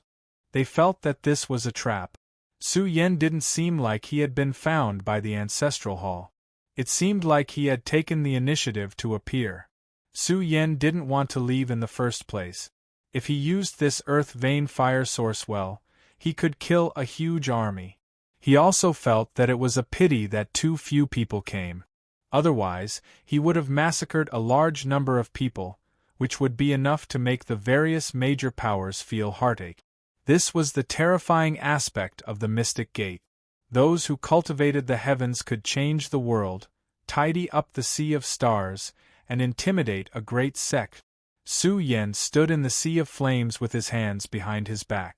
They felt that this was a trap. Su Yen didn't seem like he had been found by the ancestral hall. It seemed like he had taken the initiative to appear. Su Yen didn't want to leave in the first place. If he used this earth vein fire source well, he could kill a huge army. He also felt that it was a pity that too few people came. Otherwise, he would have massacred a large number of people, which would be enough to make the various major powers feel heartache. This was the terrifying aspect of the Mystic Gate. Those who cultivated the heavens could change the world, tidy up the sea of stars, and intimidate a great sect. Su Yen stood in the sea of flames with his hands behind his back.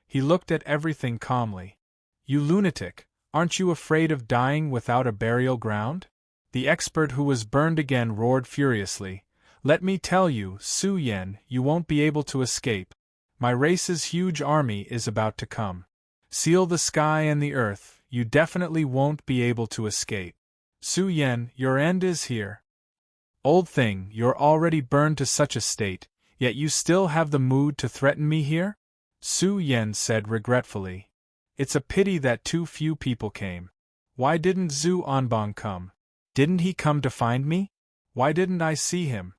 He looked at everything calmly. You lunatic, aren't you afraid of dying without a burial ground? The expert who was burned again roared furiously. Let me tell you, Su Yen, you won't be able to escape. My race's huge army is about to come. Seal the sky and the earth, you definitely won't be able to escape. Su Yen, your end is here. Old thing, you're already burned to such a state, yet you still have the mood to threaten me here? Su Yen said regretfully. It's a pity that too few people came. Why didn't Zhu Anbang come? Didn't he come to find me? Why didn't I see him?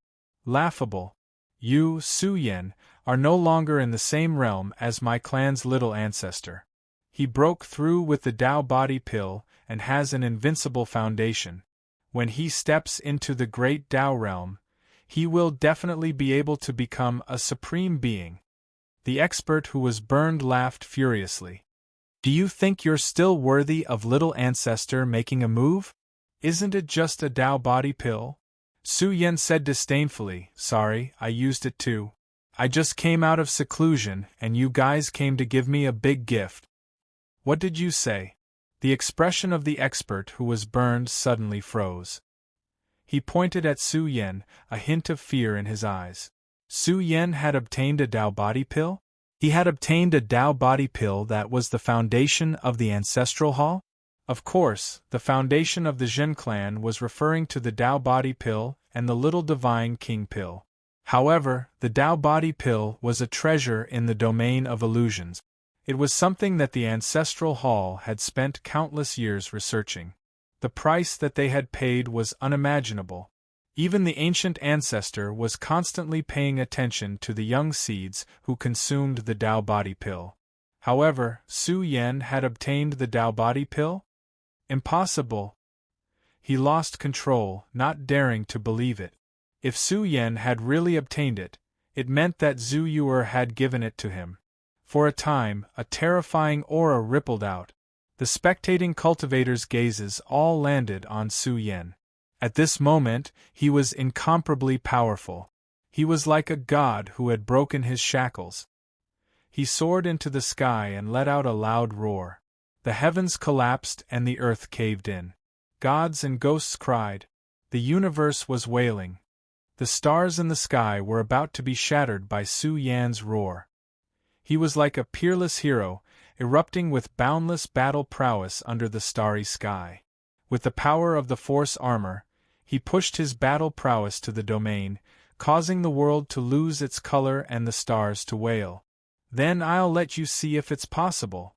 Laughable. You, Su Yen, are no longer in the same realm as my clan's little ancestor. He broke through with the Tao body pill and has an invincible foundation. When he steps into the great Tao realm, he will definitely be able to become a supreme being. The expert who was burned laughed furiously. Do you think you're still worthy of little ancestor making a move? Isn't it just a Tao body pill? Su Yen said disdainfully, sorry, I used it too. I just came out of seclusion and you guys came to give me a big gift. What did you say? The expression of the expert who was burned suddenly froze. He pointed at Su Yen, a hint of fear in his eyes. Su Yen had obtained a Tao body pill? He had obtained a Tao body pill that was the foundation of the ancestral hall? Of course, the foundation of the Zhen clan was referring to the Tao body pill and the little divine king pill. However, the Tao body pill was a treasure in the domain of illusions. It was something that the ancestral hall had spent countless years researching. The price that they had paid was unimaginable. Even the ancient ancestor was constantly paying attention to the young seeds who consumed the Tao body pill. However, Su Yen had obtained the Tao body pill? Impossible. He lost control, not daring to believe it. If Su Yen had really obtained it, it meant that Zhu Yuer had given it to him. For a time, a terrifying aura rippled out. The spectating cultivators' gazes all landed on Su Yen. At this moment, he was incomparably powerful. He was like a god who had broken his shackles. He soared into the sky and let out a loud roar. The heavens collapsed and the earth caved in. Gods and ghosts cried. The universe was wailing. The stars in the sky were about to be shattered by Su Yan's roar. He was like a peerless hero, erupting with boundless battle prowess under the starry sky. With the power of the Force armor, he pushed his battle prowess to the domain, causing the world to lose its color and the stars to wail. Then I'll let you see if it's possible.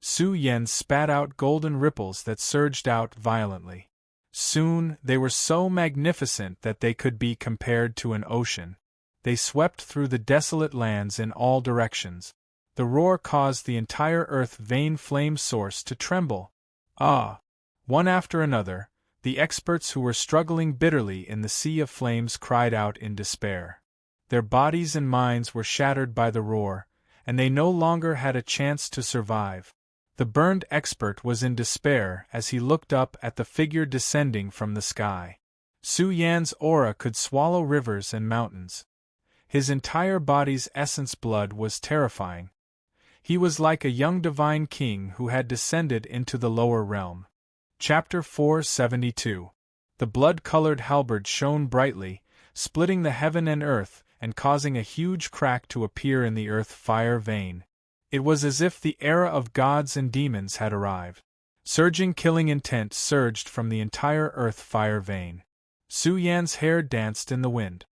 Su Yan spat out golden ripples that surged out violently. Soon, they were so magnificent that they could be compared to an ocean. They swept through the desolate lands in all directions. The roar caused the entire earth vein flame source to tremble. Ah! One after another, the experts who were struggling bitterly in the sea of flames cried out in despair. Their bodies and minds were shattered by the roar, and they no longer had a chance to survive. The burned expert was in despair as he looked up at the figure descending from the sky. Su Yan's aura could swallow rivers and mountains. His entire body's essence blood was terrifying. He was like a young divine king who had descended into the lower realm. Chapter 472. The blood-colored halberd shone brightly, splitting the heaven and earth, and causing a huge crack to appear in the earth-fire vein. It was as if the era of gods and demons had arrived. Surging killing intent surged from the entire earth-fire vein. Su Yan's hair danced in the wind.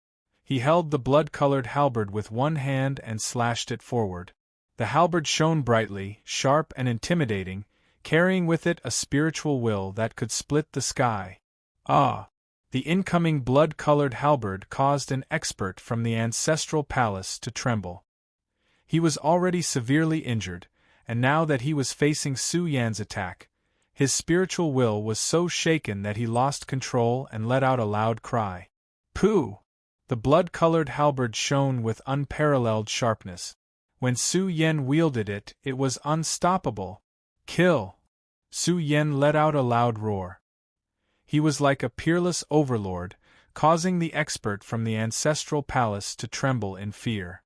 He held the blood-colored halberd with one hand and slashed it forward. The halberd shone brightly, sharp and intimidating, carrying with it a spiritual will that could split the sky. Ah! The incoming blood-colored halberd caused an expert from the ancestral palace to tremble. He was already severely injured, and now that he was facing Su Yan's attack, his spiritual will was so shaken that he lost control and let out a loud cry. Pooh! The blood-colored halberd shone with unparalleled sharpness. When Su Yan wielded it, it was unstoppable. Kill! Su Yan let out a loud roar. He was like a peerless overlord, causing the expert from the ancestral palace to tremble in fear.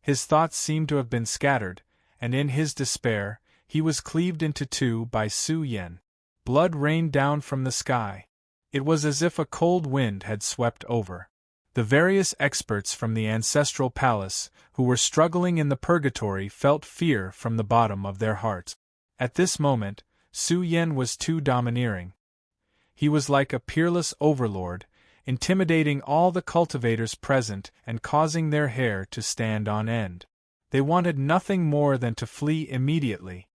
His thoughts seemed to have been scattered, and in his despair, he was cleaved into two by Su Yan. Blood rained down from the sky. It was as if a cold wind had swept over. The various experts from the ancestral palace, who were struggling in the purgatory, felt fear from the bottom of their hearts. At this moment, Su Yan was too domineering. He was like a peerless overlord, intimidating all the cultivators present and causing their hair to stand on end. They wanted nothing more than to flee immediately.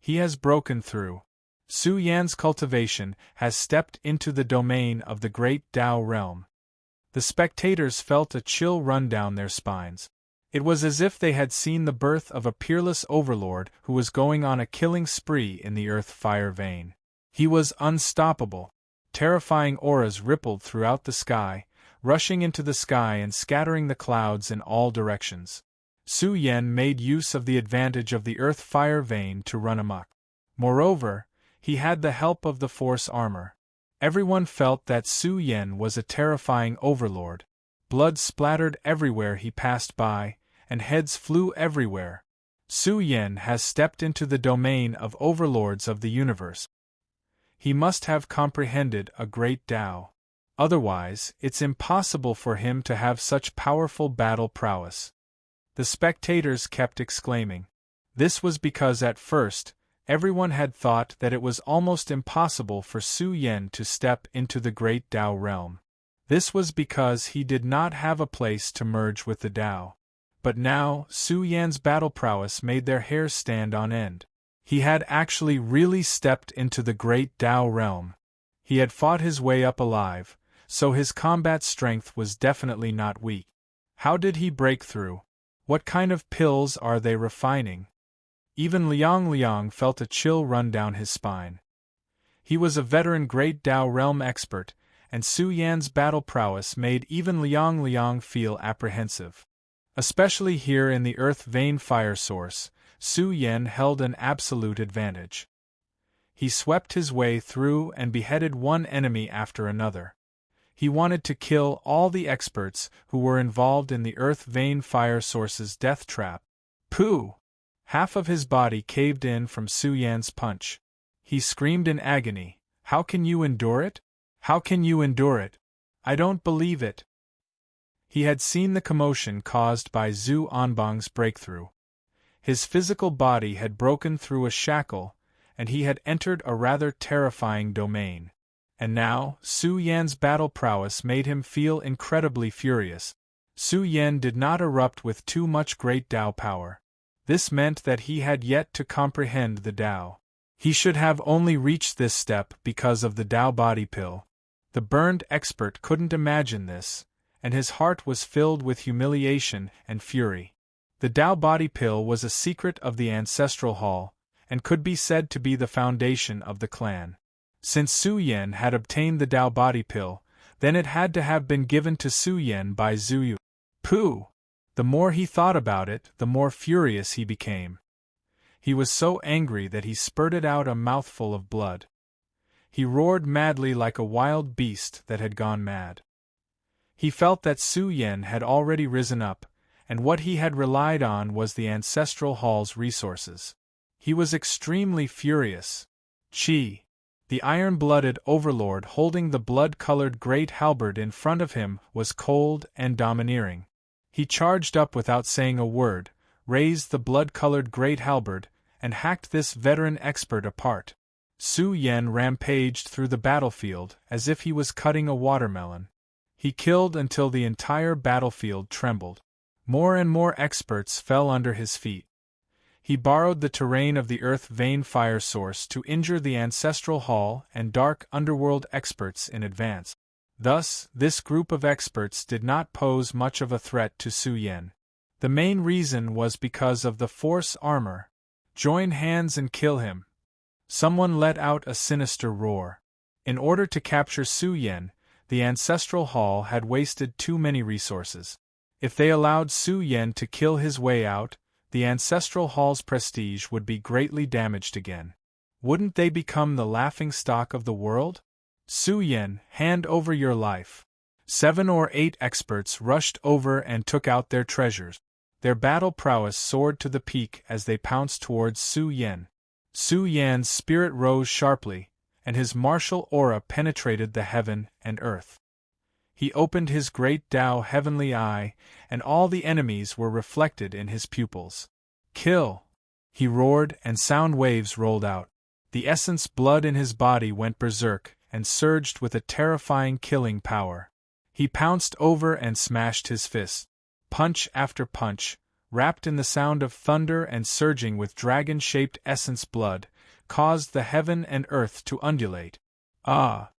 He has broken through. Su Yan's cultivation has stepped into the domain of the great Tao realm. The spectators felt a chill run down their spines. It was as if they had seen the birth of a peerless overlord who was going on a killing spree in the earth-fire vein. He was unstoppable. Terrifying auras rippled throughout the sky, rushing into the sky and scattering the clouds in all directions. Su Yan made use of the advantage of the earth-fire vein to run amok. Moreover, he had the help of the force armor. Everyone felt that Su Yan was a terrifying overlord. Blood splattered everywhere he passed by, and heads flew everywhere. Su Yan has stepped into the domain of overlords of the universe. He must have comprehended a great Tao. Otherwise, it's impossible for him to have such powerful battle prowess. The spectators kept exclaiming. This was because at first, everyone had thought that it was almost impossible for Su Yan to step into the great Tao realm. This was because he did not have a place to merge with the Tao. But now, Su Yan's battle prowess made their hair stand on end. He had actually really stepped into the great Tao realm. He had fought his way up alive, so his combat strength was definitely not weak. How did he break through? What kind of pills are they refining? Even Liang felt a chill run down his spine. He was a veteran great Tao realm expert, and Su Yan's battle prowess made even Liang feel apprehensive. Especially here in the earth vein fire source, Su Yan held an absolute advantage. He swept his way through and beheaded one enemy after another. He wanted to kill all the experts who were involved in the earth vein fire source's death trap. Pooh! Half of his body caved in from Su Yan's punch. He screamed in agony, "How can you endure it? How can you endure it? I don't believe it." He had seen the commotion caused by Zhu Anbang's breakthrough. His physical body had broken through a shackle, and he had entered a rather terrifying domain. And now, Su Yan's battle prowess made him feel incredibly furious. Su Yan did not erupt with too much great Tao power. This meant that he had yet to comprehend the Tao. He should have only reached this step because of the Tao body pill. The burned expert couldn't imagine this, and his heart was filled with humiliation and fury. The Tao body pill was a secret of the ancestral hall, and could be said to be the foundation of the clan. Since Su Yan had obtained the Tao body pill, then it had to have been given to Su Yan by Zhu Yu. Pooh! The more he thought about it, the more furious he became. He was so angry that he spurted out a mouthful of blood. He roared madly like a wild beast that had gone mad. He felt that Su Yan had already risen up, and what he had relied on was the ancestral hall's resources. He was extremely furious. Chi! The iron-blooded overlord holding the blood-colored great halberd in front of him was cold and domineering. He charged up without saying a word, raised the blood-colored great halberd, and hacked this veteran expert apart. Su Yan rampaged through the battlefield as if he was cutting a watermelon. He killed until the entire battlefield trembled. More and more experts fell under his feet. He borrowed the terrain of the earth vein fire source to injure the ancestral hall and dark underworld experts in advance. Thus, this group of experts did not pose much of a threat to Su Yan. The main reason was because of the force armor. Join hands and kill him. Someone let out a sinister roar. In order to capture Su Yan, the ancestral hall had wasted too many resources. If they allowed Su Yan to kill his way out, the ancestral hall's prestige would be greatly damaged again. Wouldn't they become the laughingstock of the world? Su Yan, hand over your life. 7 or 8 experts rushed over and took out their treasures. Their battle prowess soared to the peak as they pounced towards Su Yan. Su Yan's spirit rose sharply, and his martial aura penetrated the heaven and earth. He opened his great Tao heavenly eye, and all the enemies were reflected in his pupils. Kill! He roared, and sound waves rolled out. The essence blood in his body went berserk, and surged with a terrifying killing power. He pounced over and smashed his fist. Punch after punch, wrapped in the sound of thunder and surging with dragon-shaped essence blood, caused the heaven and earth to undulate. Ah!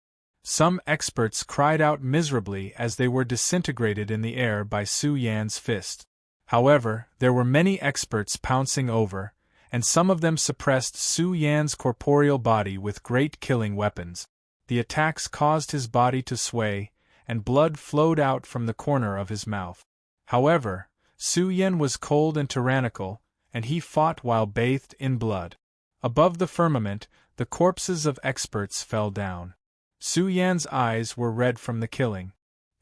Some experts cried out miserably as they were disintegrated in the air by Su Yan's fist. However, there were many experts pouncing over, and some of them suppressed Su Yan's corporeal body with great killing weapons. The attacks caused his body to sway, and blood flowed out from the corner of his mouth. However, Su Yan was cold and tyrannical, and he fought while bathed in blood. Above the firmament, the corpses of experts fell down. Su Yan's eyes were red from the killing.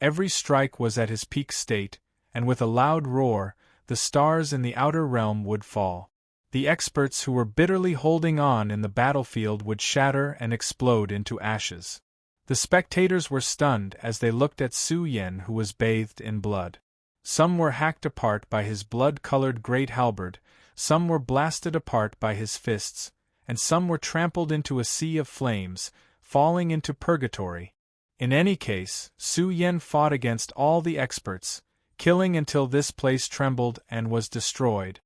Every strike was at his peak state, and with a loud roar, the stars in the outer realm would fall. The experts who were bitterly holding on in the battlefield would shatter and explode into ashes. The spectators were stunned as they looked at Su Yan, who was bathed in blood. Some were hacked apart by his blood-colored great halberd, some were blasted apart by his fists, and some were trampled into a sea of flames, falling into purgatory. In any case, Su Yan fought against all the experts, killing until this place trembled and was destroyed.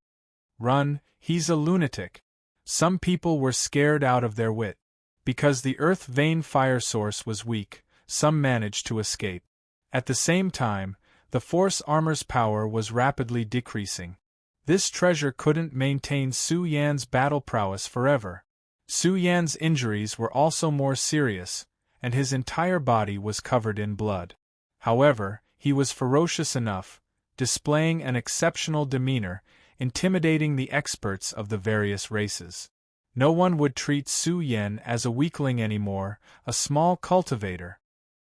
Run, he's a lunatic. Some people were scared out of their wit. Because the earth vein fire source was weak, some managed to escape. At the same time, the force armor's power was rapidly decreasing. This treasure couldn't maintain Su Yan's battle prowess forever. Su Yan's injuries were also more serious, and his entire body was covered in blood. However, he was ferocious enough, displaying an exceptional demeanor, intimidating the experts of the various races. No one would treat Su Yan as a weakling anymore, a small cultivator.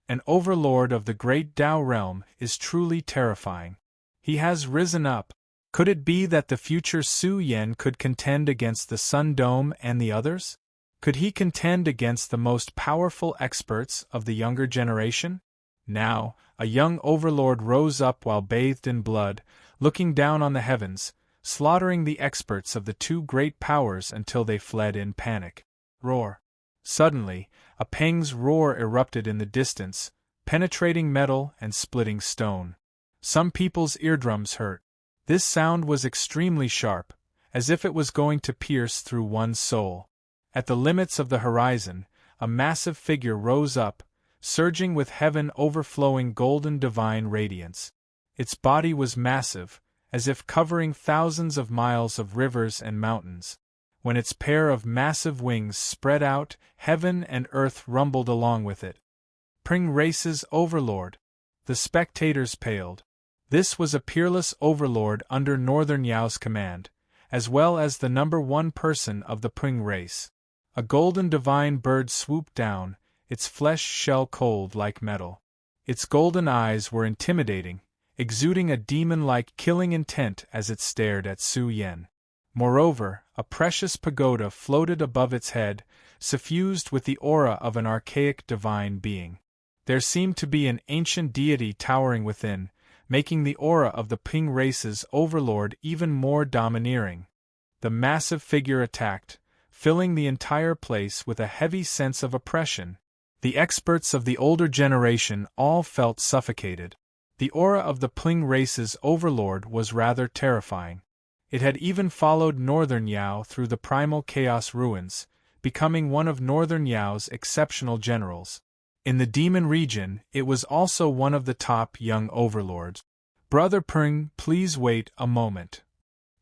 An overlord of the great Tao realm is truly terrifying. He has risen up. Could it be that the future Su Yan could contend against the Sun Dome and the others? Could he contend against the most powerful experts of the younger generation? Now, a young overlord rose up while bathed in blood, looking down on the heavens, slaughtering the experts of the two great powers until they fled in panic. Roar! Suddenly, a Peng's roar erupted in the distance, penetrating metal and splitting stone. Some people's eardrums hurt. This sound was extremely sharp, as if it was going to pierce through one's soul. At the limits of the horizon, a massive figure rose up, surging with heaven overflowing golden divine radiance. Its body was massive, as if covering thousands of miles of rivers and mountains. When its pair of massive wings spread out, heaven and earth rumbled along with it. Pring Race's Overlord. The spectators paled. This was a peerless overlord under Northern Yao's command, as well as the #1 person of the Pring race. A golden divine bird swooped down, its flesh shell cold like metal. Its golden eyes were intimidating, exuding a demon-like killing intent as it stared at Su Yan. Moreover, a precious pagoda floated above its head, suffused with the aura of an archaic divine being. There seemed to be an ancient deity towering within, making the aura of the Ping race's overlord even more domineering. The massive figure attacked, filling the entire place with a heavy sense of oppression. The experts of the older generation all felt suffocated. The aura of the Ping race's overlord was rather terrifying. It had even followed Northern Yao through the primal chaos ruins, becoming one of Northern Yao's exceptional generals. In the demon region, it was also one of the top young overlords. Brother Pring, please wait a moment.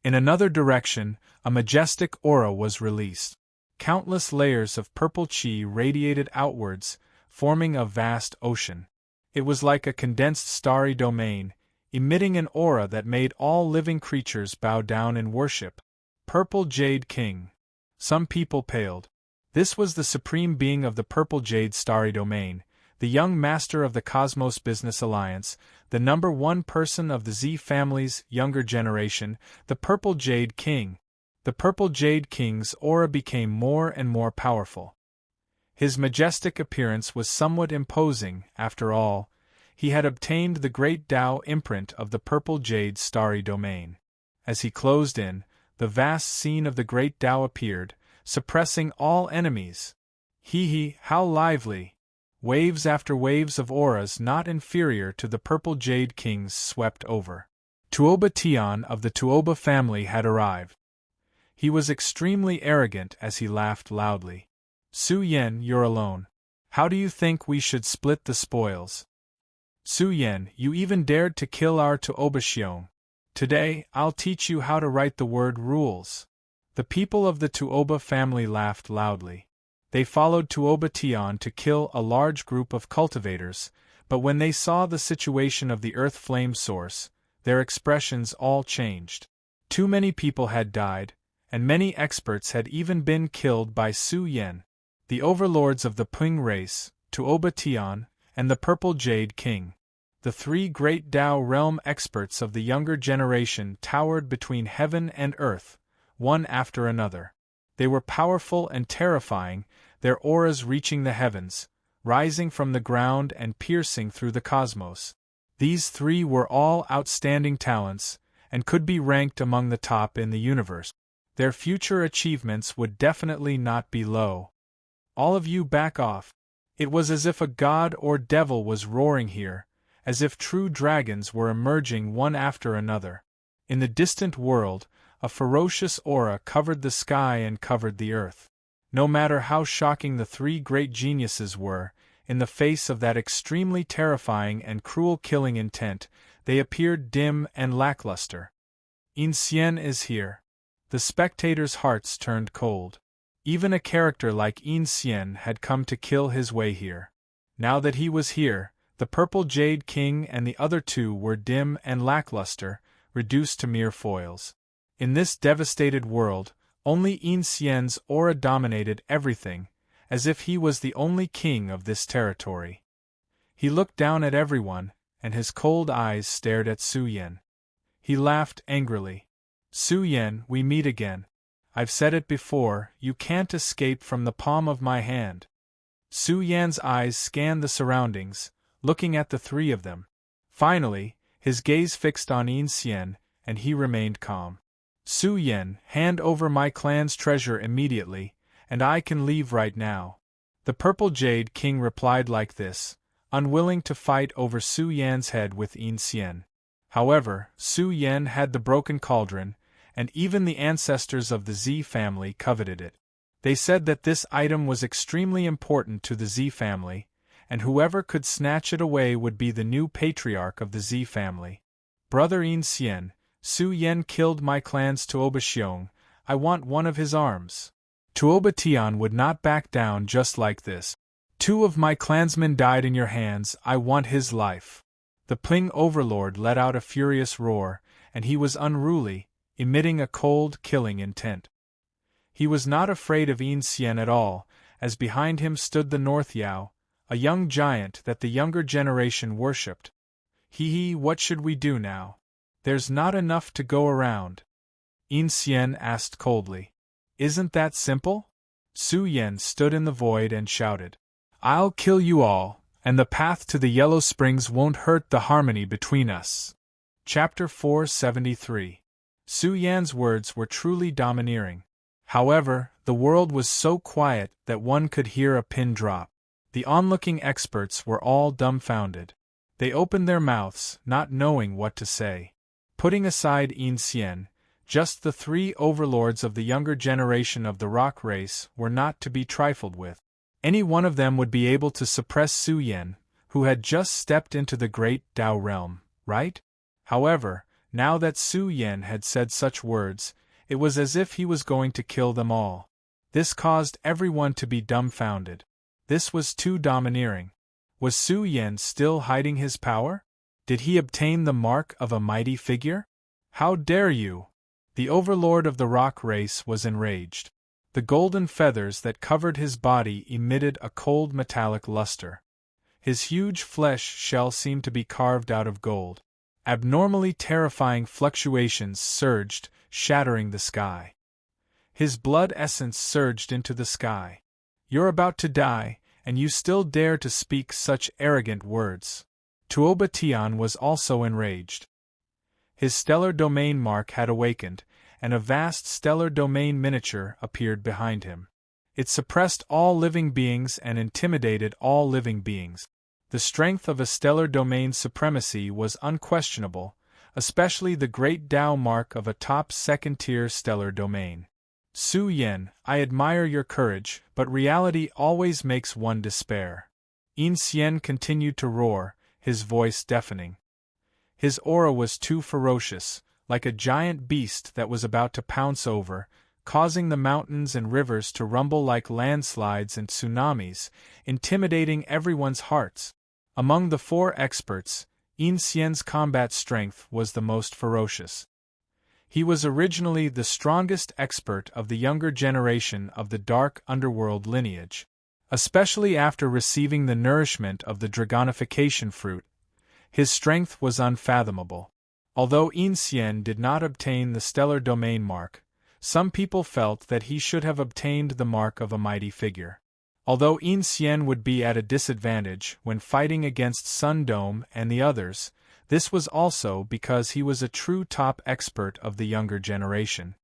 In another direction, a majestic aura was released. Countless layers of purple chi radiated outwards, forming a vast ocean. It was like a condensed starry domain, emitting an aura that made all living creatures bow down in worship. Purple Jade King. Some people paled. This was the supreme being of the Purple Jade Starry Domain, the young master of the Cosmos Business Alliance, the #1 person of the Z family's younger generation, the Purple Jade King. The Purple Jade King's aura became more and more powerful. His majestic appearance was somewhat imposing, after all. He had obtained the great Tao imprint of the Purple Jade Starry Domain. As he closed in, the vast scene of the great Tao appeared, suppressing all enemies. Hee, how lively! Waves after waves of auras not inferior to the Purple Jade King's swept over. Tuoba Tian of the Tuoba family had arrived. He was extremely arrogant as he laughed loudly. Su Yan, you're alone. How do you think we should split the spoils? Su Yan, you even dared to kill our Tuoba Xiong. Today, I'll teach you how to write the word rules. The people of the Tuoba family laughed loudly. They followed Tuoba Tian to kill a large group of cultivators, but when they saw the situation of the earth flame source, their expressions all changed. Too many people had died, and many experts had even been killed by Su Yan. The overlords of the Ping race, Tuoba Tian, and the Purple Jade King. The three great Tao realm experts of the younger generation towered between heaven and earth, one after another. They were powerful and terrifying, their auras reaching the heavens, rising from the ground and piercing through the cosmos. These three were all outstanding talents, and could be ranked among the top in the universe. Their future achievements would definitely not be low. All of you back off. It was as if a god or devil was roaring here, as if true dragons were emerging one after another. In the distant world, a ferocious aura covered the sky and covered the earth. No matter how shocking the three great geniuses were, in the face of that extremely terrifying and cruel killing intent, they appeared dim and lackluster. Yin is here. The spectators' hearts turned cold. Even a character like Yin had come to kill his way here. Now that he was here, the Purple Jade King and the other two were dim and lackluster, reduced to mere foils. In this devastated world, only Yin aura dominated everything, as if he was the only king of this territory. He looked down at everyone, and his cold eyes stared at Su Yan. He laughed angrily. Su Yan, we meet again. I've said it before, you can't escape from the palm of my hand. Su Yan's eyes scanned the surroundings, looking at the three of them. Finally, his gaze fixed on Yin, and he remained calm. Su Yan, hand over my clan's treasure immediately, and I can leave right now. The Purple Jade King replied like this, unwilling to fight over Su Yan's head with Yin. However, Su Yan had the broken cauldron, and even the ancestors of the Z family coveted it. They said that this item was extremely important to the Z family, and whoever could snatch it away would be the new patriarch of the Z family. Brother In Xian, Su Yen killed my clan's Tuoba Xiong, I want one of his arms. Tuoba Tian would not back down just like this. 2 of my clansmen died in your hands, I want his life. The Pling Overlord let out a furious roar, and he was unruly, emitting a cold, killing intent. He was not afraid of In Xian at all, as behind him stood the North Yao, a young giant that the younger generation worshipped. Hee, what should we do now? There's not enough to go around. In Xian asked coldly. Isn't that simple? Su Yen stood in the void and shouted. I'll kill you all, and the path to the Yellow Springs won't hurt the harmony between us. Chapter 473. Su Yan's words were truly domineering. However, the world was so quiet that one could hear a pin drop. The onlooking experts were all dumbfounded. They opened their mouths, not knowing what to say. Putting aside In Xian, just the 3 overlords of the younger generation of the rock race were not to be trifled with. Any one of them would be able to suppress Su Yen, who had just stepped into the great Tao realm, right? However, now that Su Yen had said such words, it was as if he was going to kill them all. This caused everyone to be dumbfounded. This was too domineering. Was Su Yen still hiding his power? Did he obtain the mark of a mighty figure? How dare you! The overlord of the rock race was enraged. The golden feathers that covered his body emitted a cold metallic luster. His huge flesh shell seemed to be carved out of gold. Abnormally terrifying fluctuations surged, shattering the sky. His blood essence surged into the sky. You're about to die, and you still dare to speak such arrogant words. Tuoba Tian was also enraged. His stellar domain mark had awakened, and a vast stellar domain miniature appeared behind him. It suppressed all living beings and intimidated all living beings. The strength of a stellar domain supremacy was unquestionable, especially the great Tao mark of a top second-tier stellar domain. Su Yen, I admire your courage, but reality always makes one despair. In Xian continued to roar, his voice deafening. His aura was too ferocious, like a giant beast that was about to pounce over, causing the mountains and rivers to rumble like landslides and tsunamis, intimidating everyone's hearts. Among the 4 experts, In Xian's combat strength was the most ferocious. He was originally the strongest expert of the younger generation of the dark underworld lineage. Especially after receiving the nourishment of the dragonification fruit, his strength was unfathomable. Although In Xian did not obtain the stellar domain mark, some people felt that he should have obtained the mark of a mighty figure. Although In Xian would be at a disadvantage when fighting against Sun Dome and the others, this was also because he was a true top expert of the younger generation.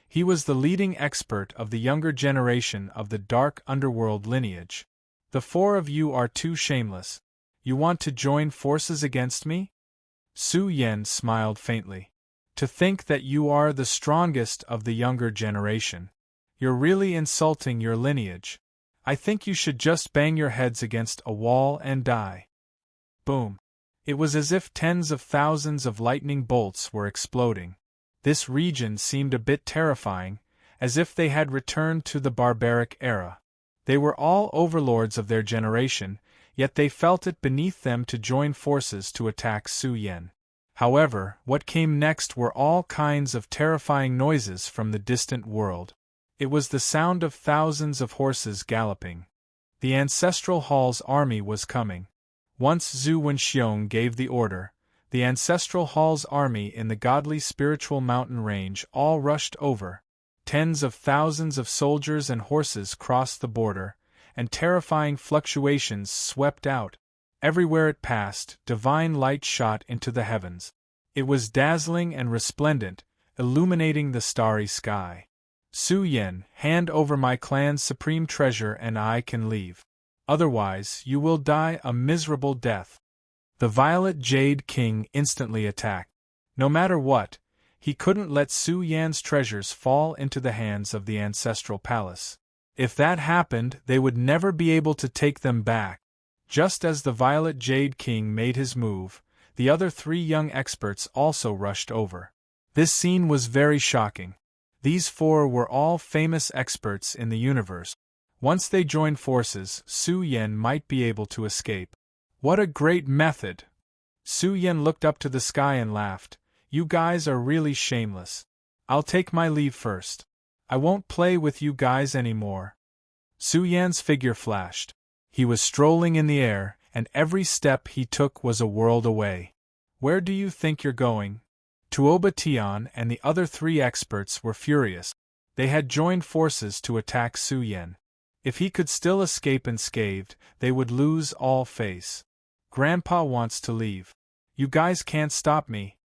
He was the leading expert of the younger generation of the dark underworld lineage. The 4 of you are too shameless. You want to join forces against me? Su Yen smiled faintly. To think that you are the strongest of the younger generation. You're really insulting your lineage. I think you should just bang your heads against a wall and die. Boom. It was as if tens of thousands of lightning bolts were exploding. This region seemed a bit terrifying, as if they had returned to the barbaric era. They were all overlords of their generation, yet they felt it beneath them to join forces to attack Su Yen. However, what came next were all kinds of terrifying noises from the distant world. It was the sound of thousands of horses galloping. The ancestral hall's army was coming. Once Zhu Wenxiong gave the order, the ancestral hall's army in the godly spiritual mountain range all rushed over. Tens of thousands of soldiers and horses crossed the border, and terrifying fluctuations swept out. Everywhere it passed, divine light shot into the heavens. It was dazzling and resplendent, illuminating the starry sky. Su Yen, hand over my clan's supreme treasure and I can leave. Otherwise, you will die a miserable death. The Violet Jade King instantly attacked. No matter what, He couldn't let Su Yan's treasures fall into the hands of the ancestral palace. If that happened, they would never be able to take them back. Just as the Violet Jade King made his move, the other 3 young experts also rushed over. This scene was very shocking. These 4 were all famous experts in the universe. Once they joined forces, Su Yan might be able to escape. What a great method! Su Yan looked up to the sky and laughed. You guys are really shameless. I'll take my leave first. I won't play with you guys anymore. Su Yan's figure flashed. He was strolling in the air, and every step he took was a world away. Where do you think you're going? Tuoba Tian and the other 3 experts were furious. They had joined forces to attack Su Yan. If he could still escape unscathed, they would lose all face. Grandpa wants to leave. You guys can't stop me.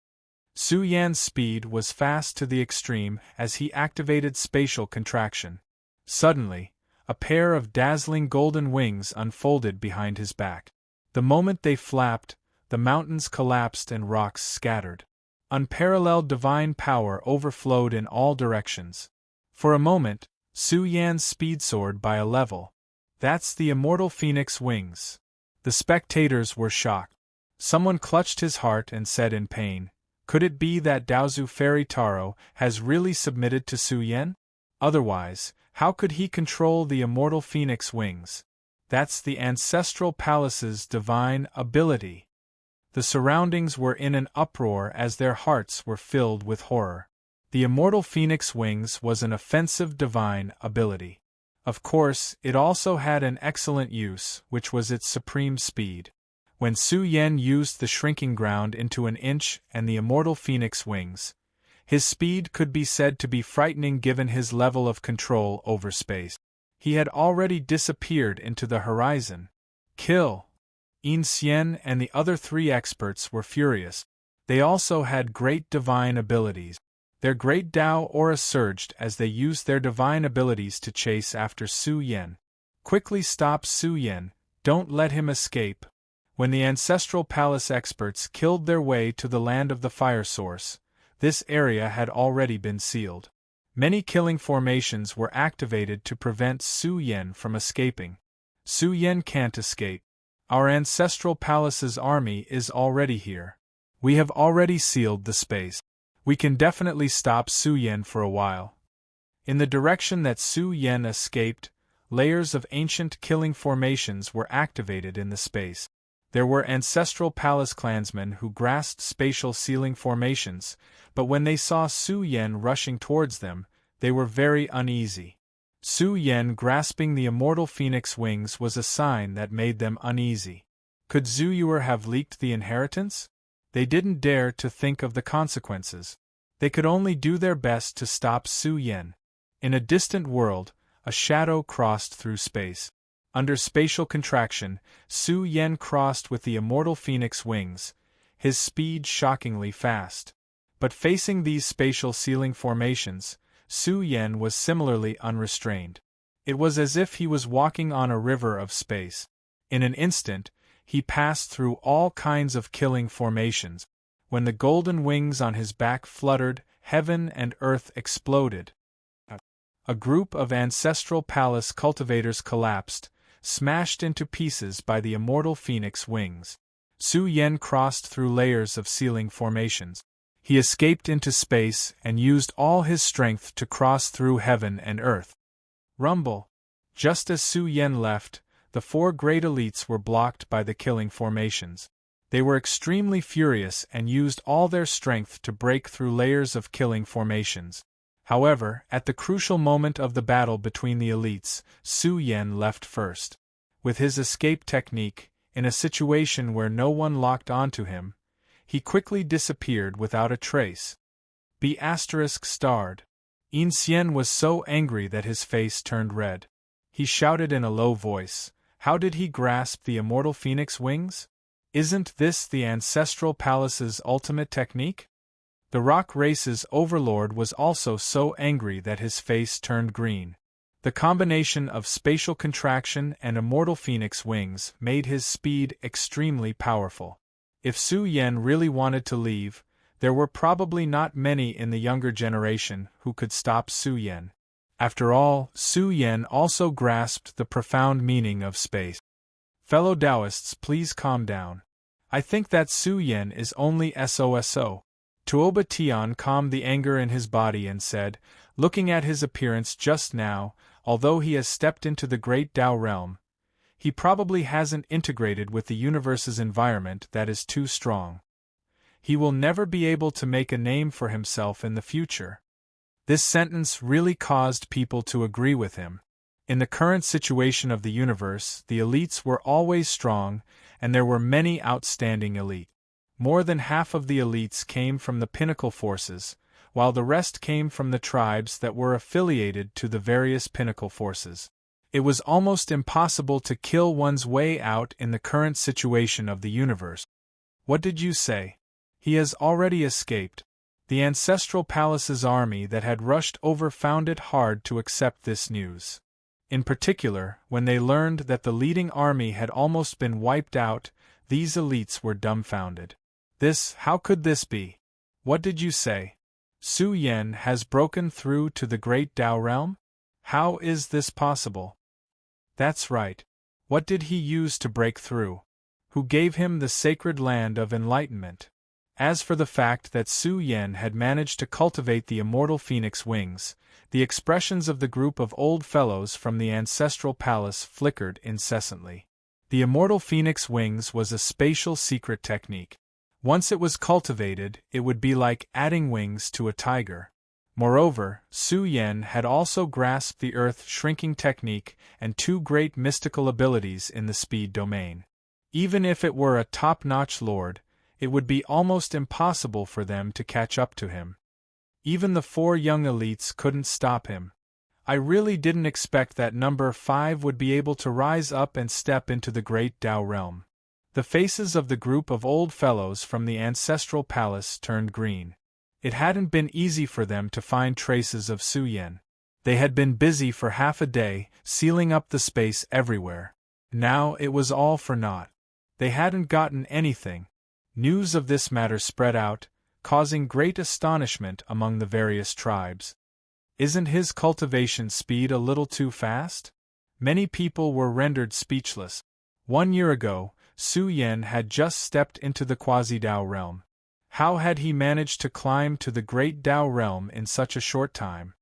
Su Yan's speed was fast to the extreme as he activated spatial contraction. Suddenly, a pair of dazzling golden wings unfolded behind his back. The moment they flapped, the mountains collapsed and rocks scattered. Unparalleled divine power overflowed in all directions. For a moment, Su Yan's speed soared by a level. That's the immortal phoenix wings. The spectators were shocked. Someone clutched his heart and said in pain, could it be that Daozu Fairy Taro has really submitted to Su Yan? Otherwise, how could he control the immortal phoenix wings? That's the ancestral palace's divine ability. The surroundings were in an uproar as their hearts were filled with horror. The immortal phoenix wings was an offensive divine ability. Of course, it also had an excellent use, which was its supreme speed. When Su Yan used the shrinking ground into an inch and the immortal phoenix wings, his speed could be said to be frightening given his level of control over space. He had already disappeared into the horizon. Kill! Yin Xian and the other 3 experts were furious. They also had great divine abilities. Their great Dao aura surged as they used their divine abilities to chase after Su Yan. Quickly stop Su Yan, don't let him escape. When the ancestral palace experts killed their way to the land of the fire source, this area had already been sealed. Many killing formations were activated to prevent Su Yan from escaping. Su Yan can't escape. Our ancestral palace's army is already here. We have already sealed the space. We can definitely stop Su Yan for a while. In the direction that Su Yan escaped, layers of ancient killing formations were activated in the space. There were ancestral palace clansmen who grasped spatial sealing formations, but when they saw Su Yan rushing towards them, they were very uneasy. Su Yan grasping the immortal phoenix wings was a sign that made them uneasy. Could Zhu Yuer have leaked the inheritance? They didn't dare to think of the consequences. They could only do their best to stop Su Yan. In a distant world, a shadow crossed through space. Under spatial contraction, Su Yan crossed with the immortal phoenix wings, his speed shockingly fast. But facing these spatial sealing formations, Su Yan was similarly unrestrained. It was as if he was walking on a river of space. In an instant, he passed through all kinds of killing formations. When the golden wings on his back fluttered, heaven and earth exploded. A group of ancestral palace cultivators collapsed, smashed into pieces by the immortal phoenix wings. Su Yan crossed through layers of sealing formations. He escaped into space and used all his strength to cross through heaven and earth. Rumble! Just as Su Yan left, the 4 great elites were blocked by the killing formations. They were extremely furious and used all their strength to break through layers of killing formations. However, at the crucial moment of the battle between the elites, Su Yan left first. With his escape technique, in a situation where no one locked onto him, he quickly disappeared without a trace. B*****. Yin Xian was so angry that his face turned red. He shouted in a low voice, "How did he grasp the immortal phoenix wings? Isn't this the ancestral palace's ultimate technique?" The rock race's overlord was also so angry that his face turned green. The combination of spatial contraction and immortal phoenix wings made his speed extremely powerful. If Su Yan really wanted to leave, There were probably not many in the younger generation who could stop Su Yan. After all, Su Yan also grasped the profound meaning of space. Fellow Taoists, please calm down. I think that Su Yan is only SOSO. Tuoba Tian calmed the anger in his body and said, looking at his appearance just now, although he has stepped into the great Tao realm, he probably hasn't integrated with the universe's environment that is too strong. He will never be able to make a name for himself in the future. This sentence really caused people to agree with him. In the current situation of the universe, the elites were always strong, and there were many outstanding elites. More than half of the elites came from the pinnacle forces, while the rest came from the tribes that were affiliated to the various pinnacle forces. It was almost impossible to kill one's way out in the current situation of the universe. What did you say? He has already escaped. The Ancestral Palace's army that had rushed over found it hard to accept this news. In particular, when they learned that the leading army had almost been wiped out, these elites were dumbfounded. How could this be? What did you say? Su Yan has broken through to the great Tao realm? How is this possible? That's right. What did he use to break through? Who gave him the sacred land of enlightenment? As for the fact that Su Yan had managed to cultivate the immortal phoenix wings, the expressions of the group of old fellows from the Ancestral Palace flickered incessantly. The immortal phoenix wings was a spatial secret technique. Once it was cultivated, it would be like adding wings to a tiger. Moreover, Su Yan had also grasped the earth-shrinking technique and two great mystical abilities in the speed domain. Even if it were a top-notch lord, it would be almost impossible for them to catch up to him. Even the 4 young elites couldn't stop him. I really didn't expect that number 5 would be able to rise up and step into the great Tao realm. The faces of the group of old fellows from the Ancestral Palace turned green. It hadn't been easy for them to find traces of Su Yan. They had been busy for half a day, sealing up the space everywhere. Now it was all for naught. They hadn't gotten anything. News of this matter spread out, causing great astonishment among the various tribes. Isn't his cultivation speed a little too fast? Many people were rendered speechless. 1 year ago, Su Yan had just stepped into the quasi-Tao realm. How had he managed to climb to the great Tao realm in such a short time?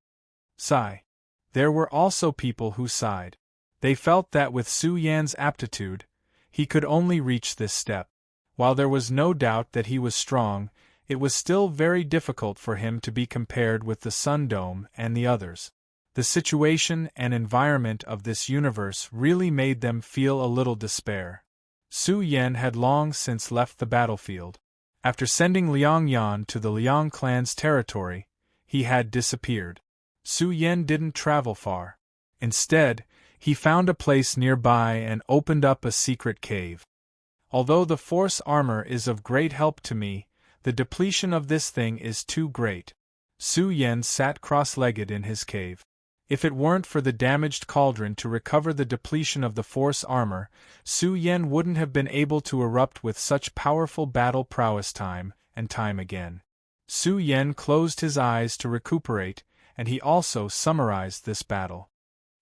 Sigh. There were also people who sighed. They felt that with Su Yan's aptitude, he could only reach this step. While there was no doubt that he was strong, it was still very difficult for him to be compared with the Sun Dome and the others. The situation and environment of this universe really made them feel a little despair. Su Yan had long since left the battlefield. After sending Liang Yan to the Liang clan's territory, he had disappeared. Su Yan didn't travel far. Instead, he found a place nearby and opened up a secret cave. Although the force armor is of great help to me, the depletion of this thing is too great. Su Yan sat cross-legged in his cave. If it weren't for the damaged cauldron to recover the depletion of the force armor, Su Yan wouldn't have been able to erupt with such powerful battle prowess time and time again. Su Yan closed his eyes to recuperate, and he also summarized this battle.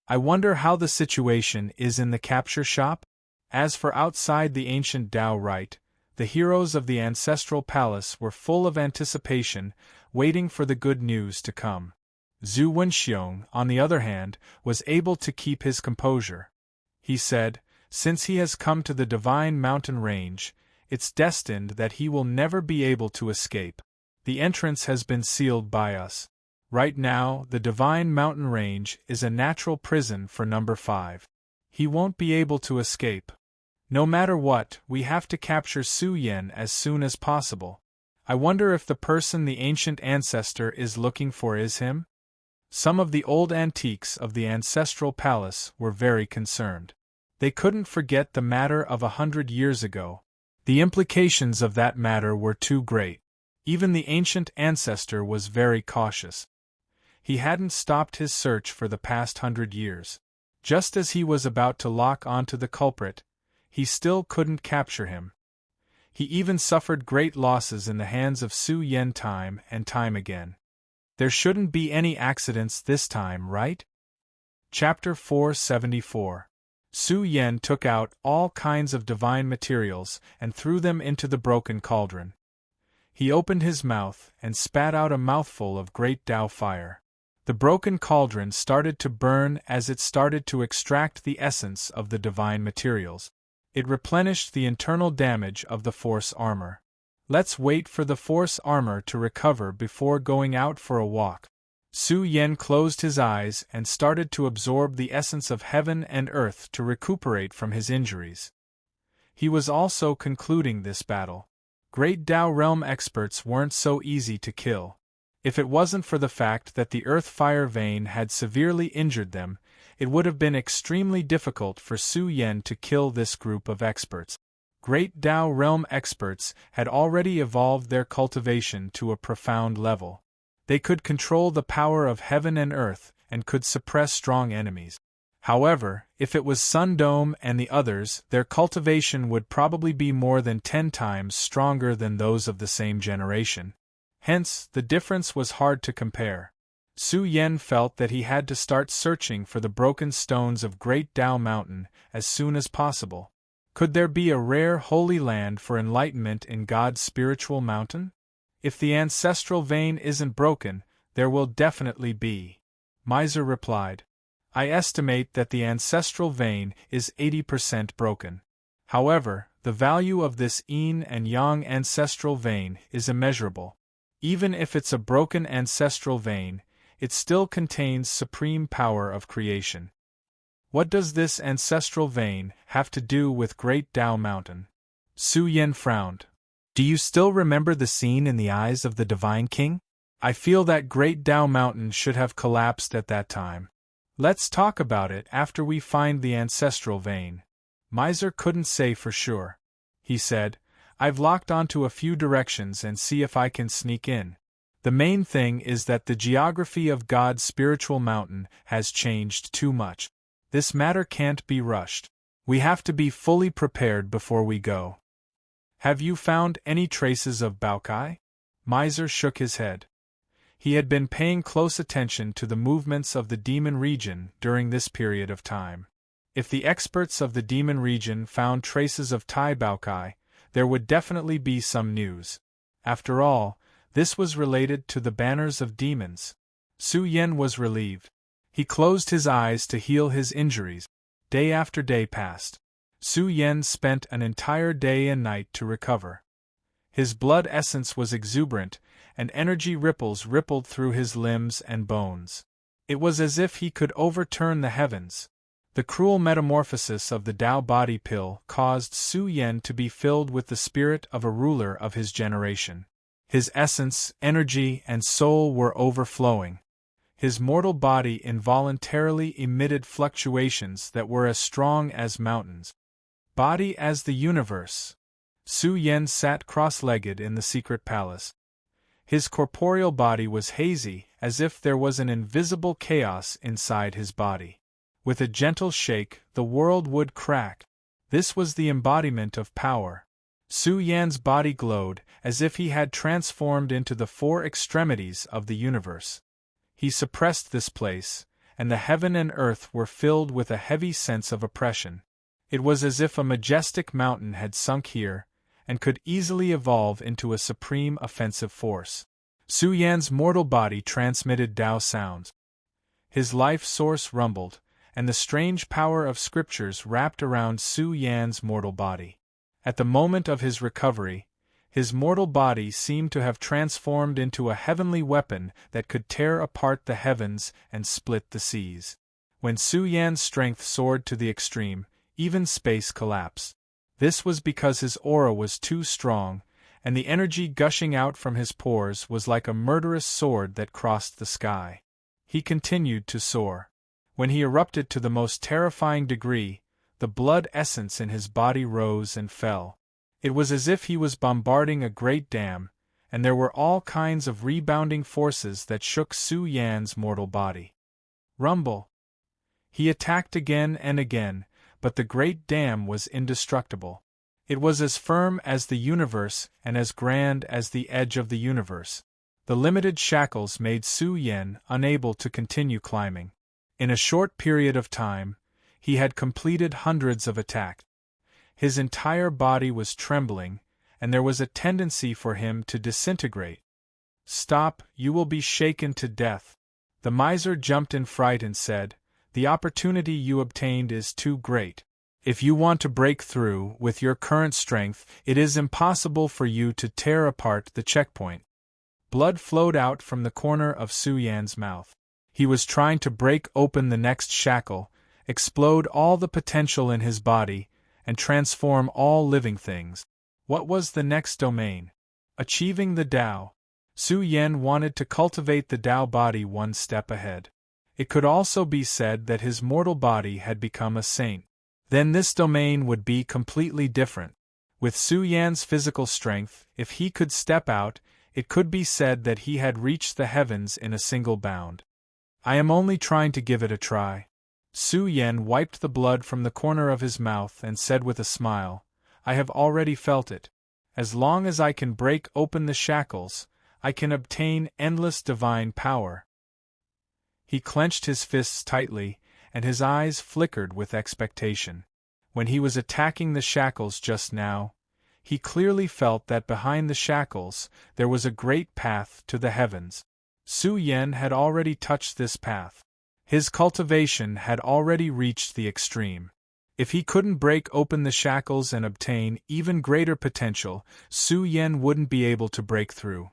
I wonder how the situation is in the capture shop? As for outside the ancient Tao Rite, the heroes of the Ancestral Palace were full of anticipation, waiting for the good news to come. Zhu Wenxiong, on the other hand, was able to keep his composure. He said, since he has come to the Divine Mountain Range, it's destined that he will never be able to escape. The entrance has been sealed by us. Right now, the Divine Mountain Range is a natural prison for number 5. He won't be able to escape. No matter what, we have to capture Su Yan as soon as possible. I wonder if the person the ancient ancestor is looking for is him? Some of the old antiques of the Ancestral Palace were very concerned. They couldn't forget the matter of 100 years ago. The implications of that matter were too great. Even the ancient ancestor was very cautious. He hadn't stopped his search for the past 100 years. Just as he was about to lock onto the culprit, he still couldn't capture him. He even suffered great losses in the hands of Su Yen time and time again. There shouldn't be any accidents this time, right? Chapter 474. Su Yen took out all kinds of divine materials and threw them into the broken cauldron. He opened his mouth and spat out a mouthful of great Tao fire. The broken cauldron started to burn as it started to extract the essence of the divine materials. It replenished the internal damage of the force armor. Let's wait for the force armor to recover before going out for a walk. Su Yen closed his eyes and started to absorb the essence of heaven and earth to recuperate from his injuries. He was also concluding this battle. Great Tao realm experts weren't so easy to kill. If it wasn't for the fact that the earth fire vein had severely injured them, it would have been extremely difficult for Su Yen to kill this group of experts. Great Tao realm experts had already evolved their cultivation to a profound level. They could control the power of heaven and earth and could suppress strong enemies. However, if it was Sun Dome and the others, their cultivation would probably be more than 10 times stronger than those of the same generation. Hence, the difference was hard to compare. Su Yen felt that he had to start searching for the broken stones of Great Tao Mountain as soon as possible. Could there be a rare holy land for enlightenment in God's spiritual mountain? If the ancestral vein isn't broken, there will definitely be. Miser replied. I estimate that the ancestral vein is 80% broken. However, the value of this yin and yang ancestral vein is immeasurable. Even if it's a broken ancestral vein, it still contains supreme power of creation. What does this ancestral vein have to do with Great Tao Mountain? Su Yen frowned. Do you still remember the scene in the eyes of the Divine King? I feel that Great Tao Mountain should have collapsed at that time. Let's talk about it after we find the ancestral vein. Miser couldn't say for sure. He said, I've locked onto a few directions and see if I can sneak in. The main thing is that the geography of God's spiritual mountain has changed too much. This matter can't be rushed. We have to be fully prepared before we go. Have you found any traces of Baokai? Miser shook his head. He had been paying close attention to the movements of the demon region during this period of time. If the experts of the demon region found traces of Tai Baokai, there would definitely be some news. After all, this was related to the banners of demons. Su Yen was relieved. He closed his eyes to heal his injuries. Day after day passed. Su Yen spent an entire day and night to recover. His blood essence was exuberant, and energy ripples rippled through his limbs and bones. It was as if he could overturn the heavens. The cruel metamorphosis of the Tao body pill caused Su Yen to be filled with the spirit of a ruler of his generation. His essence, energy, and soul were overflowing. His mortal body involuntarily emitted fluctuations that were as strong as mountains. Body as the universe. Su Yen sat cross-legged in the secret palace. His corporeal body was hazy, as if there was an invisible chaos inside his body. With a gentle shake, the world would crack. This was the embodiment of power. Su Yan's body glowed, as if he had transformed into the 4 extremities of the universe. He suppressed this place, and the heaven and earth were filled with a heavy sense of oppression. It was as if a majestic mountain had sunk here, and could easily evolve into a supreme offensive force. Su Yan's mortal body transmitted Tao sounds. His life source rumbled, and the strange power of scriptures wrapped around Su Yan's mortal body. At the moment of his recovery, his mortal body seemed to have transformed into a heavenly weapon that could tear apart the heavens and split the seas. When Su Yan's strength soared to the extreme, even space collapsed. This was because his aura was too strong, and the energy gushing out from his pores was like a murderous sword that crossed the sky. He continued to soar. When he erupted to the most terrifying degree, the blood essence in his body rose and fell. It was as if he was bombarding a great dam, and there were all kinds of rebounding forces that shook Su Yan's mortal body. Rumble! He attacked again and again, but the great dam was indestructible. It was as firm as the universe and as grand as the edge of the universe. The limited shackles made Su Yan unable to continue climbing. In a short period of time, he had completed hundreds of attacks. His entire body was trembling, and there was a tendency for him to disintegrate. "Stop, you will be shaken to death." The miser jumped in fright and said, "The opportunity you obtained is too great. If you want to break through with your current strength, it is impossible for you to tear apart the checkpoint." Blood flowed out from the corner of Su Yan's mouth. He was trying to break open the next shackle, explode all the potential in his body, and transform all living things. What was the next domain? Achieving the Tao. Su Yan wanted to cultivate the Tao body one step ahead. It could also be said that his mortal body had become a saint. Then this domain would be completely different. With Su Yan's physical strength, if he could step out, it could be said that he had reached the heavens in a single bound. "I am only trying to give it a try." Su Yan wiped the blood from the corner of his mouth and said with a smile, "I have already felt it. As long as I can break open the shackles, I can obtain endless divine power." He clenched his fists tightly, and his eyes flickered with expectation. When he was attacking the shackles just now, he clearly felt that behind the shackles there was a great path to the heavens. Su Yan had already touched this path. His cultivation had already reached the extreme. If he couldn't break open the shackles and obtain even greater potential, Su Yan wouldn't be able to break through.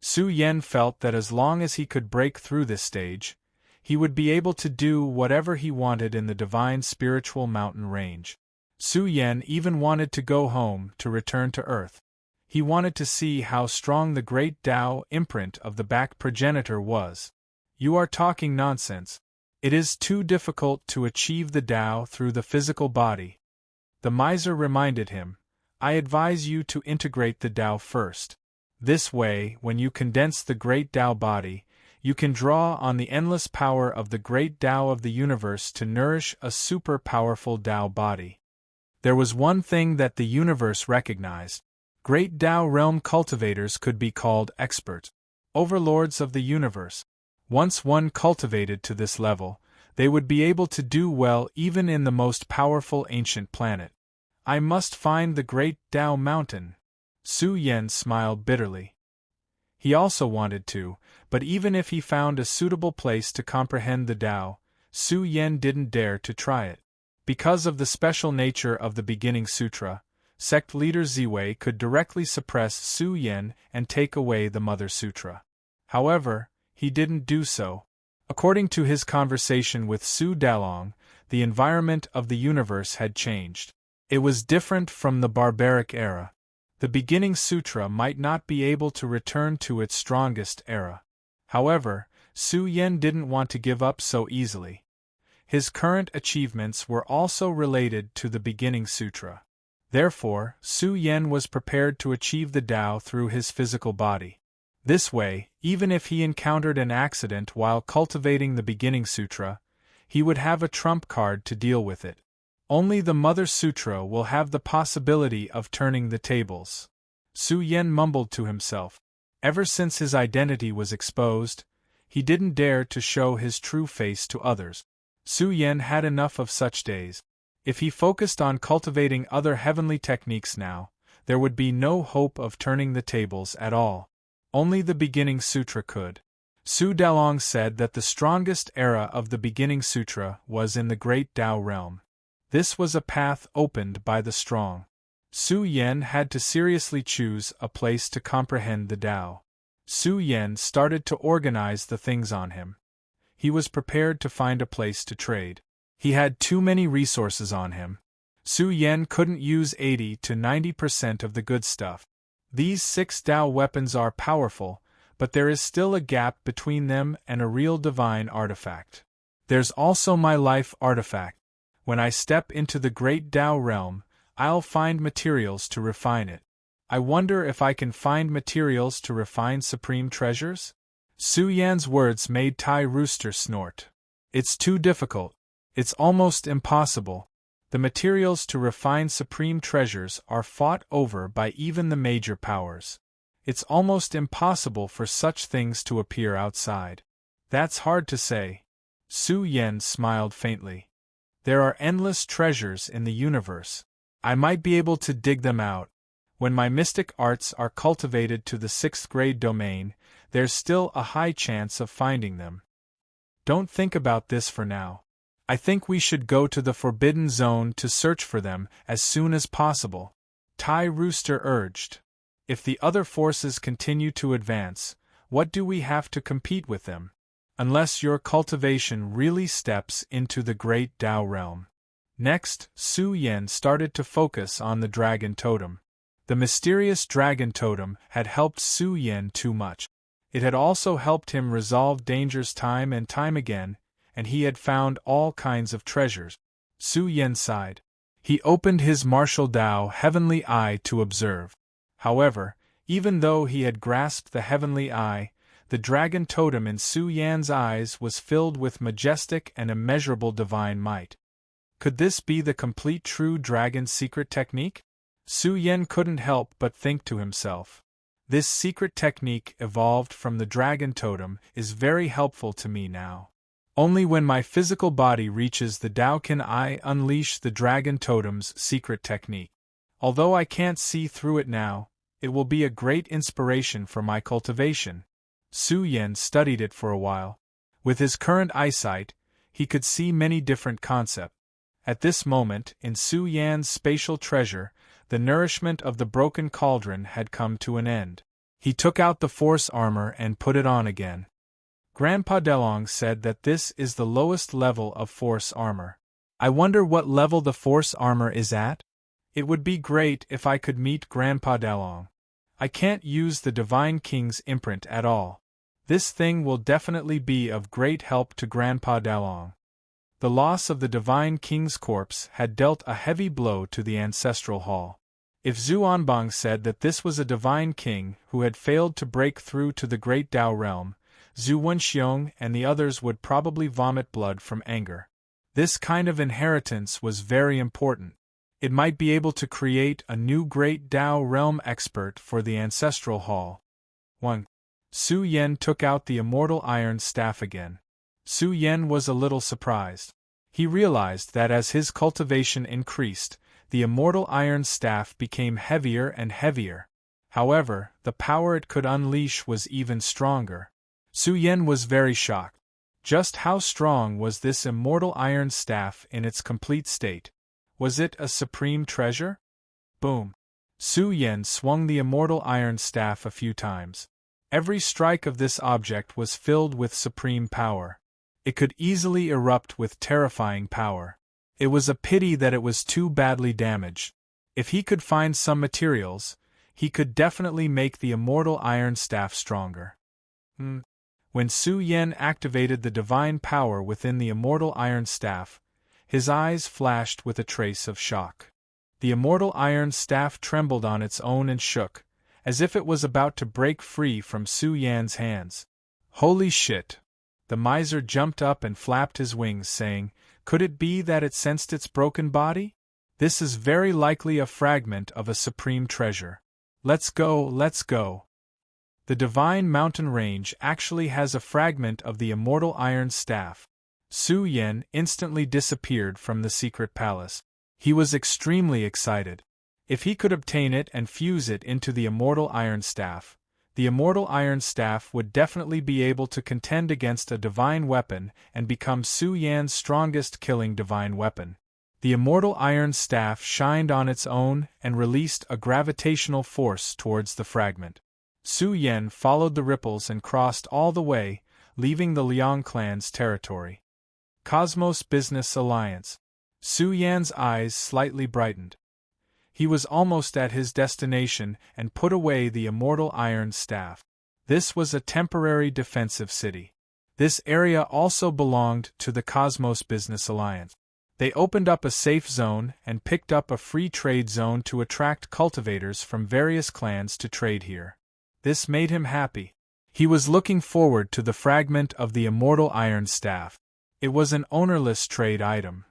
Su Yan felt that as long as he could break through this stage, he would be able to do whatever he wanted in the divine spiritual mountain range. Su Yan even wanted to go home to return to Earth. He wanted to see how strong the great Tao imprint of the back progenitor was. "You are talking nonsense. It is too difficult to achieve the Tao through the physical body." The miser reminded him, "I advise you to integrate the Tao first. This way, when you condense the great Tao body, you can draw on the endless power of the great Tao of the universe to nourish a super-powerful Tao body." There was one thing that the universe recognized. Great Tao realm cultivators could be called experts, overlords of the universe. Once one cultivated to this level, they would be able to do well even in the most powerful ancient planet. "I must find the great Tao mountain." Su Yan smiled bitterly. He also wanted to, but even if he found a suitable place to comprehend the Tao, Su Yan didn't dare to try it. Because of the special nature of the Beginning Sutra, sect leader Ziwei could directly suppress Su Yan and take away the Mother Sutra. However, he didn't do so. According to his conversation with Su Dalong, the environment of the universe had changed. It was different from the barbaric era. The Beginning Sutra might not be able to return to its strongest era. However, Su Yan didn't want to give up so easily. His current achievements were also related to the Beginning Sutra. Therefore, Su Yan was prepared to achieve the Tao through his physical body. This way, even if he encountered an accident while cultivating the Beginning Sutra, he would have a trump card to deal with it. Only the Mother Sutra will have the possibility of turning the tables. Su Yan mumbled to himself. Ever since his identity was exposed, he didn't dare to show his true face to others. Su Yan had enough of such days. If he focused on cultivating other heavenly techniques now, there would be no hope of turning the tables at all. Only the Beginning Sutra could. Su Dalong said that the strongest era of the Beginning Sutra was in the Great Tao realm. This was a path opened by the strong. Su Yan had to seriously choose a place to comprehend the Tao. Su Yan started to organize the things on him. He was prepared to find a place to trade. He had too many resources on him. Su Yan couldn't use 80 to 90% of the good stuff. These 6 Tao weapons are powerful, but there is still a gap between them and a real divine artifact. There's also my life artifact. When I step into the great Tao realm, I'll find materials to refine it. I wonder if I can find materials to refine supreme treasures? Su Yan's words made Tai Rooster snort. It's too difficult. It's almost impossible. The materials to refine supreme treasures are fought over by even the major powers. It's almost impossible for such things to appear outside. That's hard to say. Su Yen smiled faintly. There are endless treasures in the universe. I might be able to dig them out. When my mystic arts are cultivated to the 6th grade domain, there's still a high chance of finding them. Don't think about this for now. I think we should go to the Forbidden Zone to search for them as soon as possible, Tai Rooster urged. If the other forces continue to advance, what do we have to compete with them? Unless your cultivation really steps into the great Tao realm. Next, Su Yen started to focus on the dragon totem. The mysterious dragon totem had helped Su Yen too much. It had also helped him resolve dangers time and time again, and he had found all kinds of treasures. Su Yen sighed. He opened his martial Tao heavenly eye to observe. However, even though he had grasped the heavenly eye, the dragon totem in Su Yan's eyes was filled with majestic and immeasurable divine might. Could this be the complete true dragon's secret technique? Su Yen couldn't help but think to himself. This secret technique evolved from the dragon totem is very helpful to me now. Only when my physical body reaches the Tao can I unleash the dragon totem's secret technique. Although I can't see through it now, it will be a great inspiration for my cultivation. Su Yen studied it for a while. With his current eyesight, he could see many different concepts. At this moment, in Su Yan's spatial treasure, the nourishment of the broken cauldron had come to an end. He took out the force armor and put it on again. Grandpa Delong said that this is the lowest level of force armor. I wonder what level the force armor is at? It would be great if I could meet Grandpa Delong. I can't use the Divine King's imprint at all. This thing will definitely be of great help to Grandpa Delong. The loss of the Divine King's corpse had dealt a heavy blow to the ancestral hall. If Zhu Anbang said that this was a Divine King who had failed to break through to the Great Tao realm, Zhu Wenxiong and the others would probably vomit blood from anger. This kind of inheritance was very important. It might be able to create a new Great Tao realm expert for the ancestral hall. 1. Su Yen took out the immortal iron staff again. Su Yen was a little surprised. He realized that as his cultivation increased, the immortal iron staff became heavier and heavier. However, the power it could unleash was even stronger. Su Yen was very shocked. Just how strong was this immortal iron staff in its complete state? Was it a supreme treasure? Boom! Su Yen swung the immortal iron staff a few times. Every strike of this object was filled with supreme power. It could easily erupt with terrifying power. It was a pity that it was too badly damaged. If he could find some materials, he could definitely make the immortal iron staff stronger. When Su Yen activated the divine power within the immortal iron staff, his eyes flashed with a trace of shock. The immortal iron staff trembled on its own and shook, as if it was about to break free from Su Yan's hands. Holy shit! The miser jumped up and flapped his wings, saying, "Could it be that it sensed its broken body? This is very likely a fragment of a supreme treasure. Let's go, let's go." The Divine Mountain Range actually has a fragment of the immortal iron staff. Su Yen instantly disappeared from the secret palace. He was extremely excited. If he could obtain it and fuse it into the immortal iron staff, the immortal iron staff would definitely be able to contend against a divine weapon and become Su Yan's strongest killing divine weapon. The immortal iron staff shined on its own and released a gravitational force towards the fragment. Su Yen followed the ripples and crossed all the way, leaving the Liang clan's territory. Cosmos Business Alliance. Su Yan's eyes slightly brightened. He was almost at his destination and put away the immortal iron staff. This was a temporary defensive city. This area also belonged to the Cosmos Business Alliance. They opened up a safe zone and picked up a free trade zone to attract cultivators from various clans to trade here. This made him happy. He was looking forward to the fragment of the immortal iron staff. It was an ownerless trade item.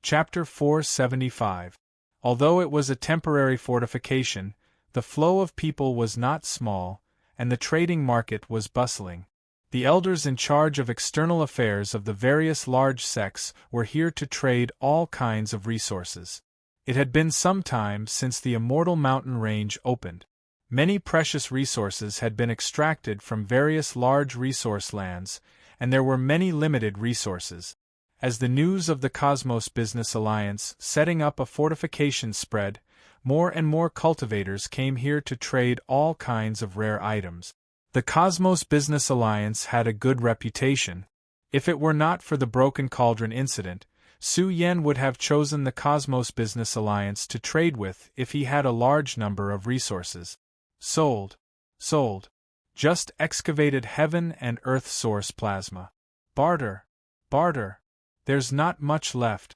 Chapter 475. Although it was a temporary fortification, the flow of people was not small, and the trading market was bustling. The elders in charge of external affairs of the various large sects were here to trade all kinds of resources. It had been some time since the immortal mountain range opened. Many precious resources had been extracted from various large resource lands, and there were many limited resources. As the news of the Cosmos Business Alliance setting up a fortification spread, more and more cultivators came here to trade all kinds of rare items. The Cosmos Business Alliance had a good reputation. If it were not for the Broken Cauldron incident, Su Yen would have chosen the Cosmos Business Alliance to trade with if he had a large number of resources. Sold. Sold. Just excavated heaven and earth source plasma. Barter. Barter. There's not much left.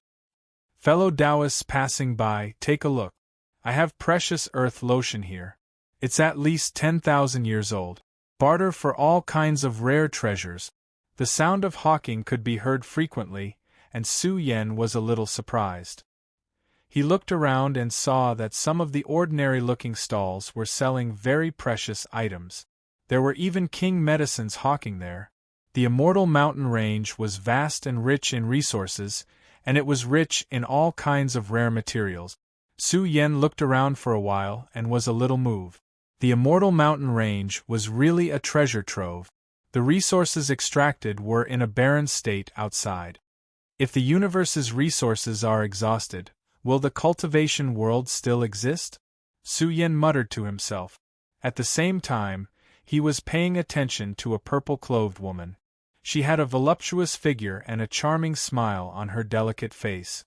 Fellow Taoists passing by, take a look. I have precious earth lotion here. It's at least 10,000 years old. Barter for all kinds of rare treasures. The sound of hawking could be heard frequently, and Su Yen was a little surprised. He looked around and saw that some of the ordinary-looking stalls were selling very precious items. There were even king medicines hawking there. The immortal mountain range was vast and rich in resources, and it was rich in all kinds of rare materials. Su Yen looked around for a while and was a little moved. The immortal mountain range was really a treasure trove. The resources extracted were in a barren state outside. If the universe's resources are exhausted, will the cultivation world still exist? Su Yen muttered to himself. At the same time, he was paying attention to a purple-clothed woman. She had a voluptuous figure and a charming smile on her delicate face.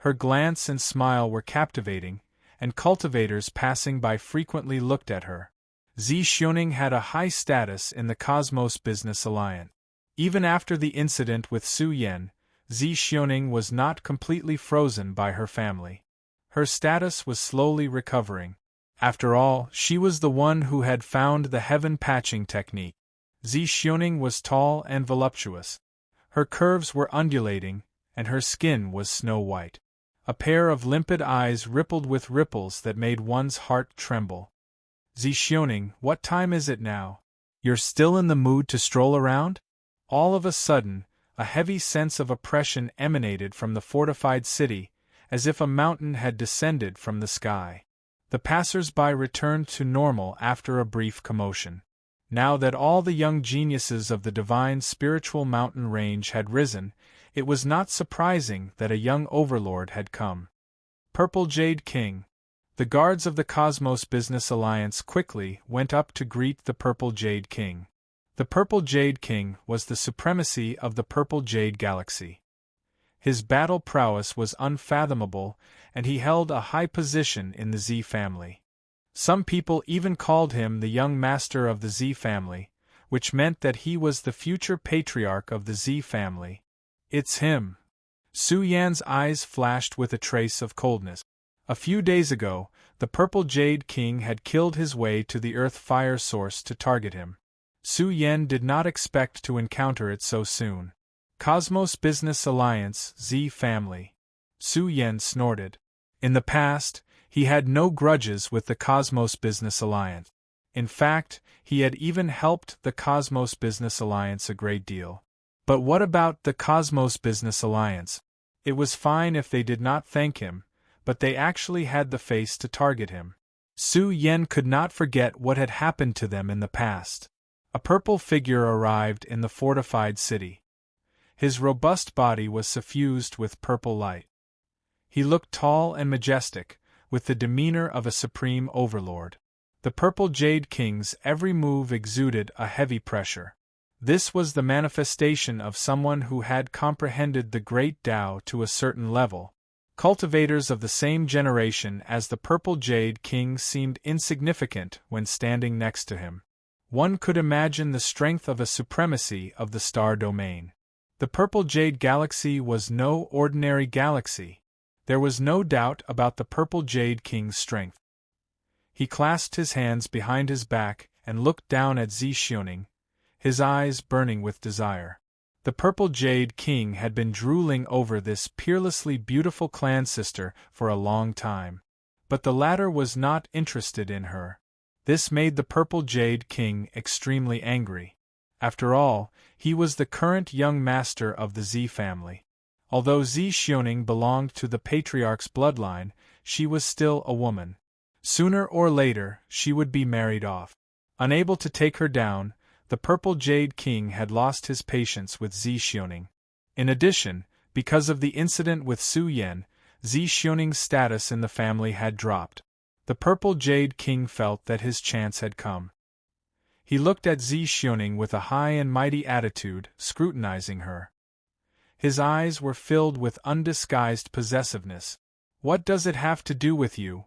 Her glance and smile were captivating, and cultivators passing by frequently looked at her. Zi Xiaoning had a high status in the Cosmos Business Alliance. Even after the incident with Su Yen, Zi Xiaoning was not completely frozen by her family. Her status was slowly recovering. After all, she was the one who had found the heaven patching technique. Zi Xiaoning was tall and voluptuous. Her curves were undulating, and her skin was snow-white. A pair of limpid eyes rippled with ripples that made one's heart tremble. Zi Xiaoning, what time is it now? You're still in the mood to stroll around? All of a sudden, a heavy sense of oppression emanated from the fortified city, as if a mountain had descended from the sky. The passers-by returned to normal after a brief commotion. Now that all the young geniuses of the divine spiritual mountain range had risen, it was not surprising that a young overlord had come. Purple Jade King. The guards of the Cosmos Business Alliance quickly went up to greet the Purple Jade King. The Purple Jade King was the supremacy of the Purple Jade Galaxy. His battle prowess was unfathomable, and he held a high position in the Z family. Some people even called him the young master of the Z family, which meant that he was the future patriarch of the Z family. It's him. Su Yan's eyes flashed with a trace of coldness. A few days ago, the Purple Jade King had killed his way to the Earth Fire Source to target him. Su Yen did not expect to encounter it so soon. Cosmos Business Alliance, Z family. Su Yen snorted. In the past, he had no grudges with the Cosmos Business Alliance. In fact, he had even helped the Cosmos Business Alliance a great deal. But what about the Cosmos Business Alliance? It was fine if they did not thank him, but they actually had the face to target him. Su Yen could not forget what had happened to them in the past. A purple figure arrived in the fortified city. His robust body was suffused with purple light. He looked tall and majestic, with the demeanor of a supreme overlord. The Purple Jade King's every move exuded a heavy pressure. This was the manifestation of someone who had comprehended the great Tao to a certain level. Cultivators of the same generation as the Purple Jade King seemed insignificant when standing next to him. One could imagine the strength of a supremacy of the star domain. The Purple Jade Galaxy was no ordinary galaxy. There was no doubt about the Purple Jade King's strength. He clasped his hands behind his back and looked down at Zi Xiaoning, his eyes burning with desire. The Purple Jade King had been drooling over this peerlessly beautiful clan sister for a long time. But the latter was not interested in her. This made the Purple Jade King extremely angry. After all, he was the current young master of the Z family. Although Zi Xiaoning belonged to the patriarch's bloodline, she was still a woman. Sooner or later, she would be married off. Unable to take her down, the Purple Jade King had lost his patience with Zi Xiaoning. In addition, because of the incident with Su Yan, Zi Xiaoning's status in the family had dropped. The Purple Jade King felt that his chance had come. He looked at Zi Xiaoning with a high and mighty attitude, scrutinizing her. His eyes were filled with undisguised possessiveness. "What does it have to do with you?"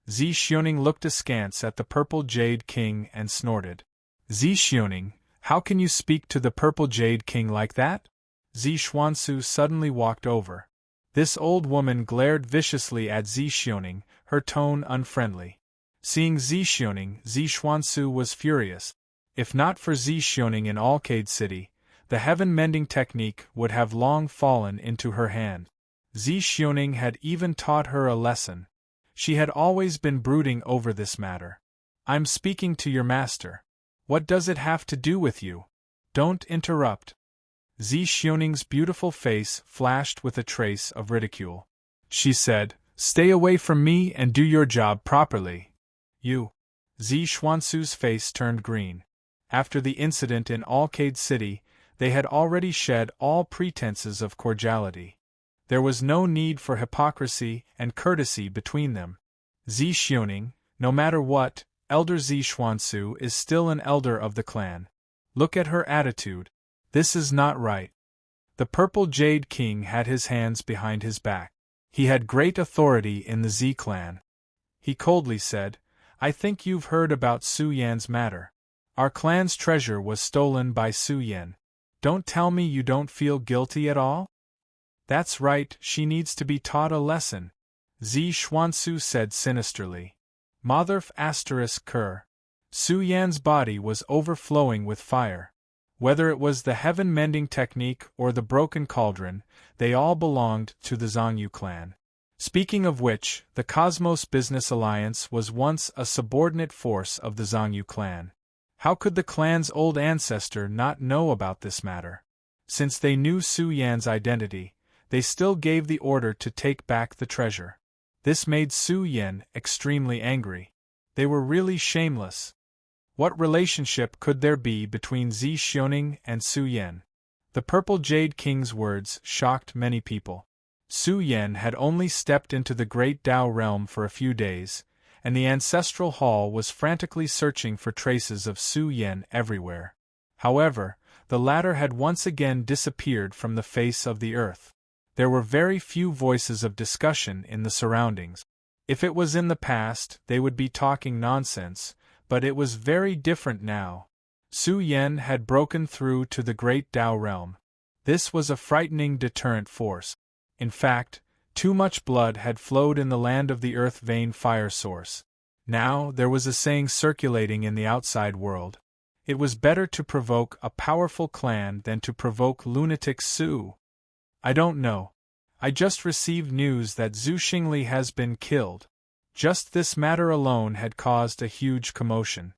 Zi Xiaoning looked askance at the Purple Jade King and snorted. "Zi Xiaoning, how can you speak to the Purple Jade King like that?" Zi Xuansu suddenly walked over. This old woman glared viciously at Zi Xiaoning, her tone unfriendly. Seeing Zi Xiaoning, Zi Xuansu was furious. If not for Zi Xiaoning in Alcade City, the heaven-mending technique would have long fallen into her hand. Zi Xiaoning had even taught her a lesson. She had always been brooding over this matter. "I'm speaking to your master. What does it have to do with you? Don't interrupt." Zi Xiaoning's beautiful face flashed with a trace of ridicule. She said, "Stay away from me and do your job properly." "You." Zi Xuansu's face turned green. After the incident in Alcade City, they had already shed all pretenses of cordiality. There was no need for hypocrisy and courtesy between them. Zi Xiaoning, no matter what, Elder Zi Xuansu is still an elder of the clan. Look at her attitude. This is not right. The Purple Jade King had his hands behind his back. He had great authority in the Z clan. He coldly said, "I think you've heard about Su Yan's matter. Our clan's treasure was stolen by Su Yan. Don't tell me you don't feel guilty at all?" "That's right, she needs to be taught a lesson," Zi Xuansu said sinisterly. Motherf *Ker. Su Yan's body was overflowing with fire. Whether it was the heaven-mending technique or the broken cauldron, they all belonged to the Zhongyu clan. Speaking of which, the Cosmos Business Alliance was once a subordinate force of the Zhongyu clan. How could the clan's old ancestor not know about this matter? Since they knew Su Yan's identity, they still gave the order to take back the treasure. This made Su Yan extremely angry. They were really shameless. What relationship could there be between Zi Xiaoning and Su Yan? The Purple Jade King's words shocked many people. Su Yan had only stepped into the Great Tao realm for a few days, and the Ancestral Hall was frantically searching for traces of Su Yan everywhere. However, the latter had once again disappeared from the face of the earth. There were very few voices of discussion in the surroundings. If it was in the past, they would be talking nonsense, but it was very different now. Su Yan had broken through to the Great Tao realm. This was a frightening deterrent force. In fact, too much blood had flowed in the land of the earth vein fire source. Now, there was a saying circulating in the outside world. It was better to provoke a powerful clan than to provoke lunatic Su. I don't know. I just received news that Zhu Xingli has been killed. Just this matter alone had caused a huge commotion.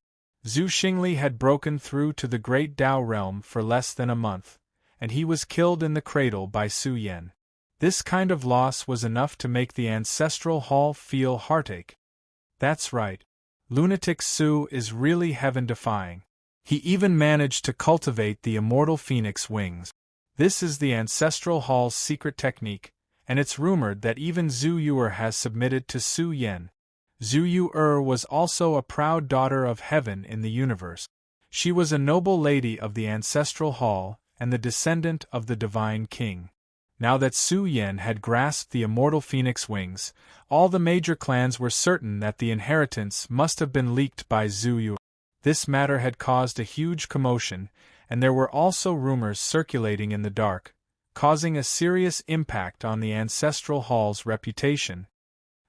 Zhu Xingli had broken through to the Great Tao realm for less than a month, and he was killed in the cradle by Su Yan. This kind of loss was enough to make the Ancestral Hall feel heartache. That's right. Lunatic Su is really heaven-defying. He even managed to cultivate the immortal phoenix wings. This is the Ancestral Hall's secret technique, and it's rumored that even Zhu Yuer has submitted to Su Yan. Zhu Yuer was also a proud daughter of heaven in the universe. She was a noble lady of the Ancestral Hall and the descendant of the Divine King. Now that Su Yan had grasped the immortal phoenix wings, all the major clans were certain that the inheritance must have been leaked by Zhu Yuer. This matter had caused a huge commotion, and there were also rumors circulating in the dark, causing a serious impact on the Ancestral Hall's reputation.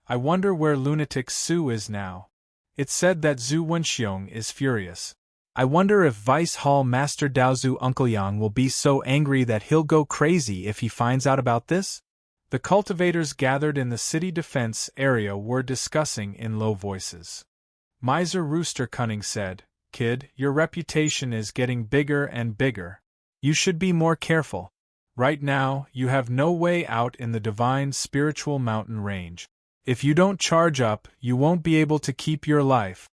I wonder where Lunatic Su is now. It's said that Zhu Wenxiong is furious. I wonder if Vice Hall Master Daozu Uncle Yang will be so angry that he'll go crazy if he finds out about this? The cultivators gathered in the city defense area were discussing in low voices. Miser Rooster Cunning said, "Kid, your reputation is getting bigger and bigger. You should be more careful. Right now, you have no way out in the divine spiritual mountain range. If you don't charge up, you won't be able to keep your life.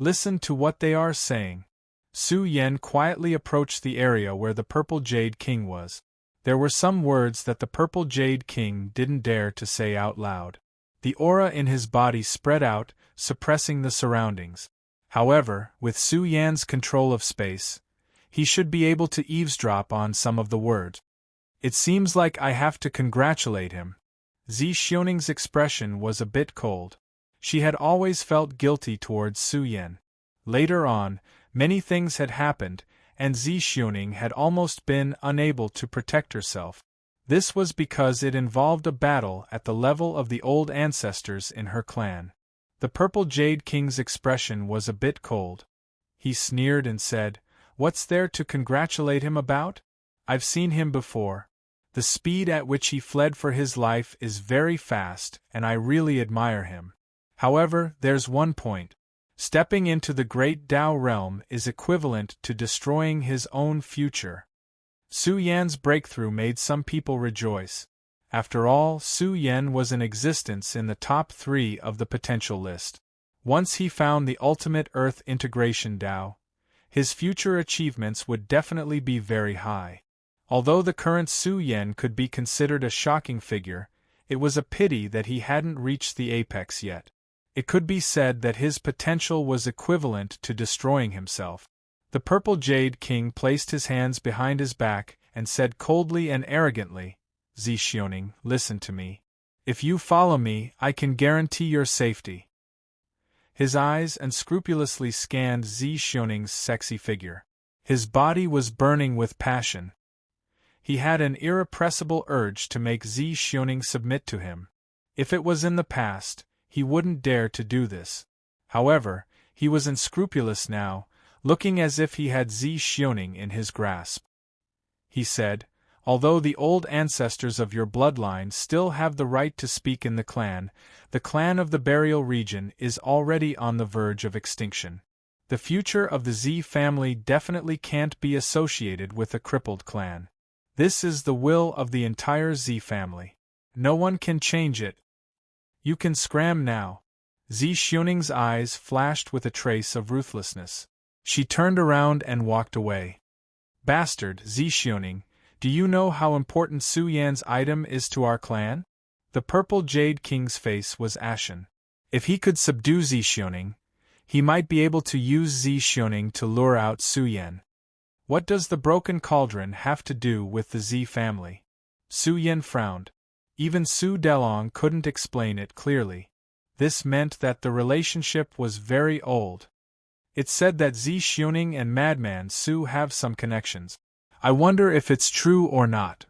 Listen to what they are saying." Su Yen quietly approached the area where the Purple Jade King was. There were some words that the Purple Jade King didn't dare to say out loud. The aura in his body spread out, suppressing the surroundings. However, with Su Yan's control of space, he should be able to eavesdrop on some of the words. "It seems like I have to congratulate him." Zi Xioning's expression was a bit cold. She had always felt guilty towards Su Yan. Later on, many things had happened, and Zi Xioning had almost been unable to protect herself. This was because it involved a battle at the level of the old ancestors in her clan. The Purple Jade King's expression was a bit cold. He sneered and said, "What's there to congratulate him about? I've seen him before. The speed at which he fled for his life is very fast, and I really admire him. However, there's one point. Stepping into the Great Tao realm is equivalent to destroying his own future." Su Yan's breakthrough made some people rejoice. After all, Su Yan was in existence in the top 3 of the potential list. Once he found the ultimate Earth integration Tao, his future achievements would definitely be very high. Although the current Su Yan could be considered a shocking figure, it was a pity that he hadn't reached the apex yet. It could be said that his potential was equivalent to destroying himself. The Purple Jade King placed his hands behind his back and said coldly and arrogantly, "Zi Xioning, listen to me. If you follow me, I can guarantee your safety." His eyes unscrupulously scanned Zi Xioning's sexy figure. His body was burning with passion. He had an irrepressible urge to make Zi Xioning submit to him. If it was in the past, he wouldn't dare to do this. However, he was unscrupulous now, looking as if he had Zi Xioning in his grasp. He said, "Although the old ancestors of your bloodline still have the right to speak in the clan of the burial region is already on the verge of extinction. The future of the Zi family definitely can't be associated with a crippled clan. This is the will of the entire Zi family. No one can change it. You can scram now." Zi Xioning's eyes flashed with a trace of ruthlessness. She turned around and walked away. "Bastard, Zi Xioning, do you know how important Su Yan's item is to our clan?" The Purple Jade King's face was ashen. If he could subdue Zi Xioning, he might be able to use Zi Xioning to lure out Su Yan. What does the broken cauldron have to do with the Zi family? Su Yan frowned. Even Su Delong couldn't explain it clearly. This meant that the relationship was very old. It said that Zi Xioning and Madman Su have some connections. I wonder if it's true or not.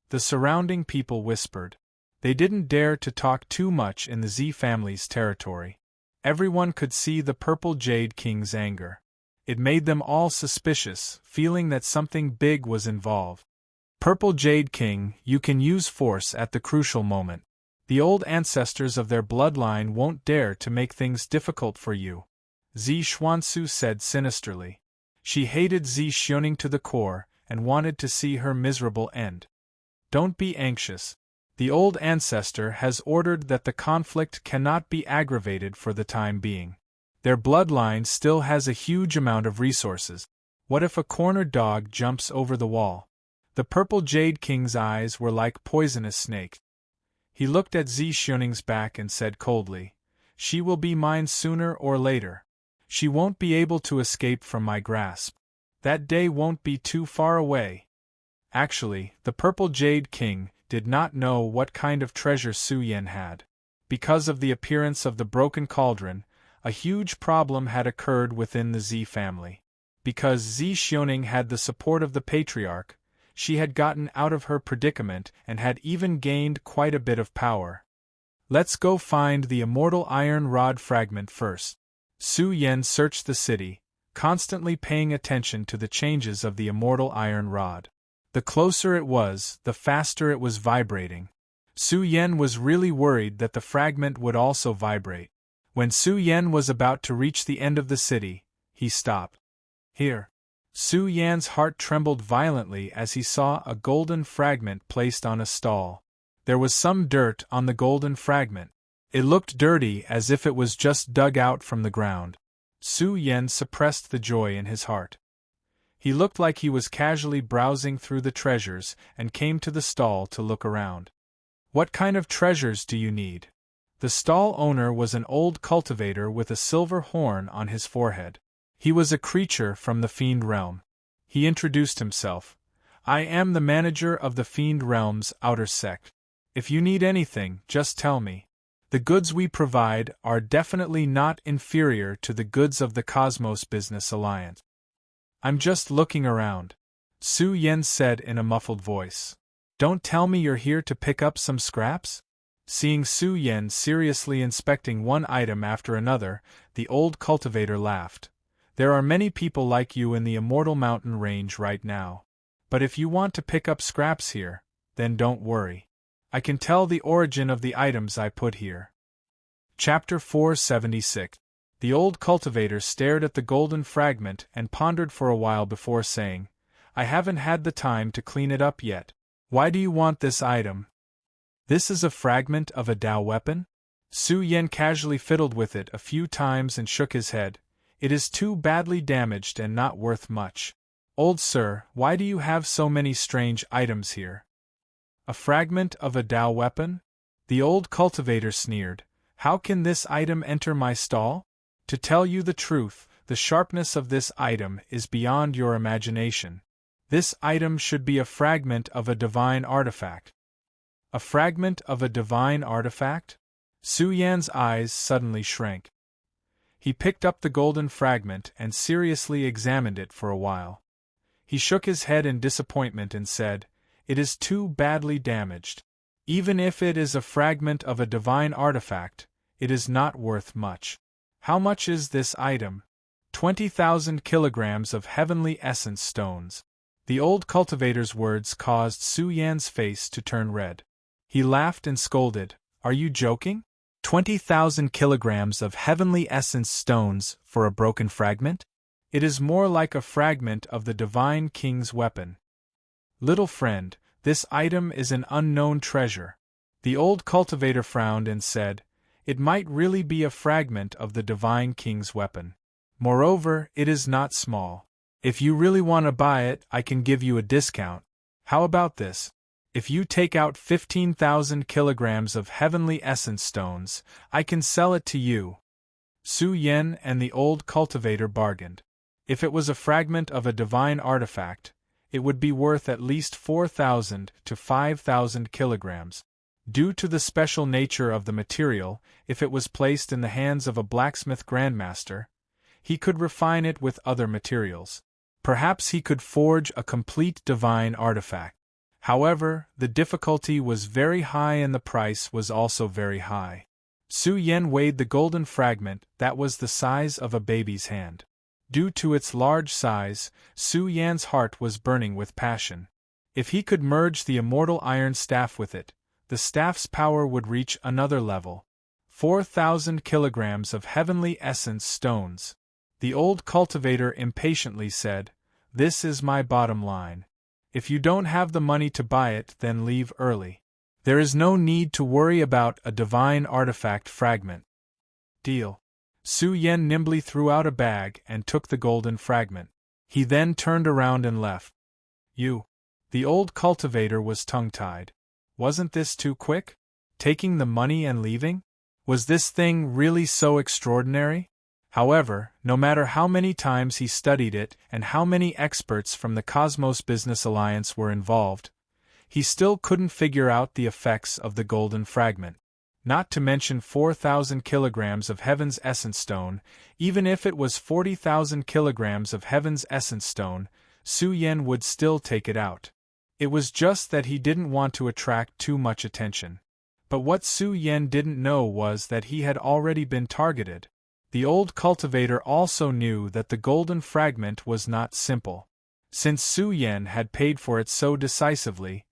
The surrounding people whispered. They didn't dare to talk too much in the Zi family's territory. Everyone could see the Purple Jade King's anger. It made them all suspicious, feeling that something big was involved. "Purple Jade King, you can use force at the crucial moment. The old ancestors of their bloodline won't dare to make things difficult for you," Zi Xuansu said sinisterly. She hated Zi Xioning to the core and wanted to see her miserable end. "Don't be anxious. The old ancestor has ordered that the conflict cannot be aggravated for the time being. Their bloodline still has a huge amount of resources. What if a cornered dog jumps over the wall?" The Purple Jade King's eyes were like poisonous snakes. He looked at Zi Xioning's back and said coldly, "She will be mine sooner or later. She won't be able to escape from my grasp. That day won't be too far away." Actually, the Purple Jade King did not know what kind of treasure Su Yan had. Because of the appearance of the broken cauldron, a huge problem had occurred within the Zi family. Because Zi Xioning had the support of the Patriarch, she had gotten out of her predicament and had even gained quite a bit of power. "Let's go find the immortal iron rod fragment first." Su Yan searched the city, constantly paying attention to the changes of the immortal iron rod. The closer it was, the faster it was vibrating. Su Yen was really worried that the fragment would also vibrate. When Su Yen was about to reach the end of the city, he stopped. Here. Su Yan's heart trembled violently as he saw a golden fragment placed on a stall. There was some dirt on the golden fragment. It looked dirty, as if it was just dug out from the ground. Su Yen suppressed the joy in his heart. He looked like he was casually browsing through the treasures and came to the stall to look around. What kind of treasures do you need? The stall owner was an old cultivator with a silver horn on his forehead. He was a creature from the Fiend Realm. He introduced himself. I am the manager of the Fiend Realm's outer sect. If you need anything, just tell me. The goods we provide are definitely not inferior to the goods of the Cosmos Business Alliance. I'm just looking around, Su Yen said in a muffled voice. Don't tell me you're here to pick up some scraps? Seeing Su Yen seriously inspecting one item after another, the old cultivator laughed. There are many people like you in the Immortal Mountain Range right now. But if you want to pick up scraps here, then don't worry. I can tell the origin of the items I put here. Chapter 476. The old cultivator stared at the golden fragment and pondered for a while before saying, I haven't had the time to clean it up yet. Why do you want this item? This is a fragment of a Dao weapon? Su Yen casually fiddled with it a few times and shook his head. It is too badly damaged and not worth much. Old sir, why do you have so many strange items here? A fragment of a Dao weapon? The old cultivator sneered. How can this item enter my stall? To tell you the truth, the sharpness of this item is beyond your imagination. This item should be a fragment of a divine artifact. A fragment of a divine artifact? Su Yan's eyes suddenly shrank. He picked up the golden fragment and seriously examined it for a while. He shook his head in disappointment and said, It is too badly damaged. Even if it is a fragment of a divine artifact, it is not worth much. How much is this item? 20,000 kilograms of heavenly essence stones. The old cultivator's words caused Su Yan's face to turn red. He laughed and scolded, Are you joking? 20,000 kilograms of heavenly essence stones for a broken fragment? It is more like a fragment of the Divine King's weapon. Little friend, this item is an unknown treasure. The old cultivator frowned and said, It might really be a fragment of the Divine King's weapon. Moreover, it is not small. If you really want to buy it, I can give you a discount. How about this? If you take out 15,000 kilograms of heavenly essence stones, I can sell it to you. Su Yen and the old cultivator bargained. If it was a fragment of a divine artifact, it would be worth at least 4,000 to 5,000 kilograms. Due to the special nature of the material, if it was placed in the hands of a blacksmith grandmaster, he could refine it with other materials. Perhaps he could forge a complete divine artifact. However, the difficulty was very high and the price was also very high. Su Yen weighed the golden fragment that was the size of a baby's hand. Due to its large size, Su Yan's heart was burning with passion. If he could merge the immortal iron staff with it, the staff's power would reach another level. 4,000 kilograms of heavenly essence stones. The old cultivator impatiently said, This is my bottom line. If you don't have the money to buy it, then leave early. There is no need to worry about a divine artifact fragment. Deal. Su Yen nimbly threw out a bag and took the golden fragment. He then turned around and left. You. The old cultivator was tongue-tied. Wasn't this too quick? Taking the money and leaving? Was this thing really so extraordinary? However, no matter how many times he studied it and how many experts from the Cosmos Business Alliance were involved, he still couldn't figure out the effects of the golden fragment. Not to mention 4,000 kilograms of Heaven's Essence Stone. Even if it was 40,000 kilograms of Heaven's Essence Stone, Su Yen would still take it out. It was just that he didn't want to attract too much attention. But what Su Yen didn't know was that he had already been targeted. The old cultivator also knew that the golden fragment was not simple. Since Su Yan had paid for it so decisively,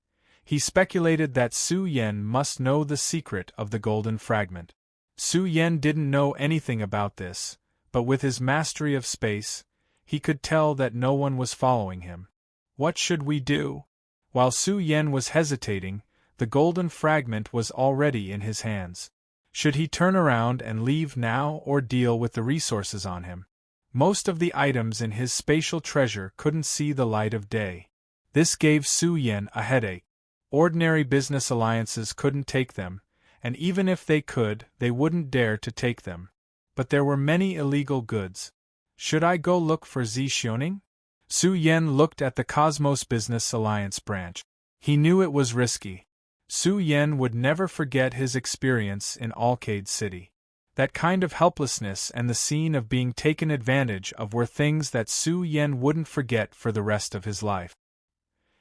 he speculated that Su Yan must know the secret of the golden fragment. Su Yan didn't know anything about this, but with his mastery of space, he could tell that no one was following him. What should we do? While Su Yan was hesitating, the golden fragment was already in his hands. Should he turn around and leave now or deal with the resources on him? Most of the items in his spatial treasure couldn't see the light of day. This gave Su Yan a headache. Ordinary business alliances couldn't take them, and even if they could, they wouldn't dare to take them. But there were many illegal goods. Should I go look for Zixioning? Su Yan looked at the Cosmos Business Alliance branch. He knew it was risky. Su Yan would never forget his experience in Alcade City. That kind of helplessness and the scene of being taken advantage of were things that Su Yan wouldn't forget for the rest of his life.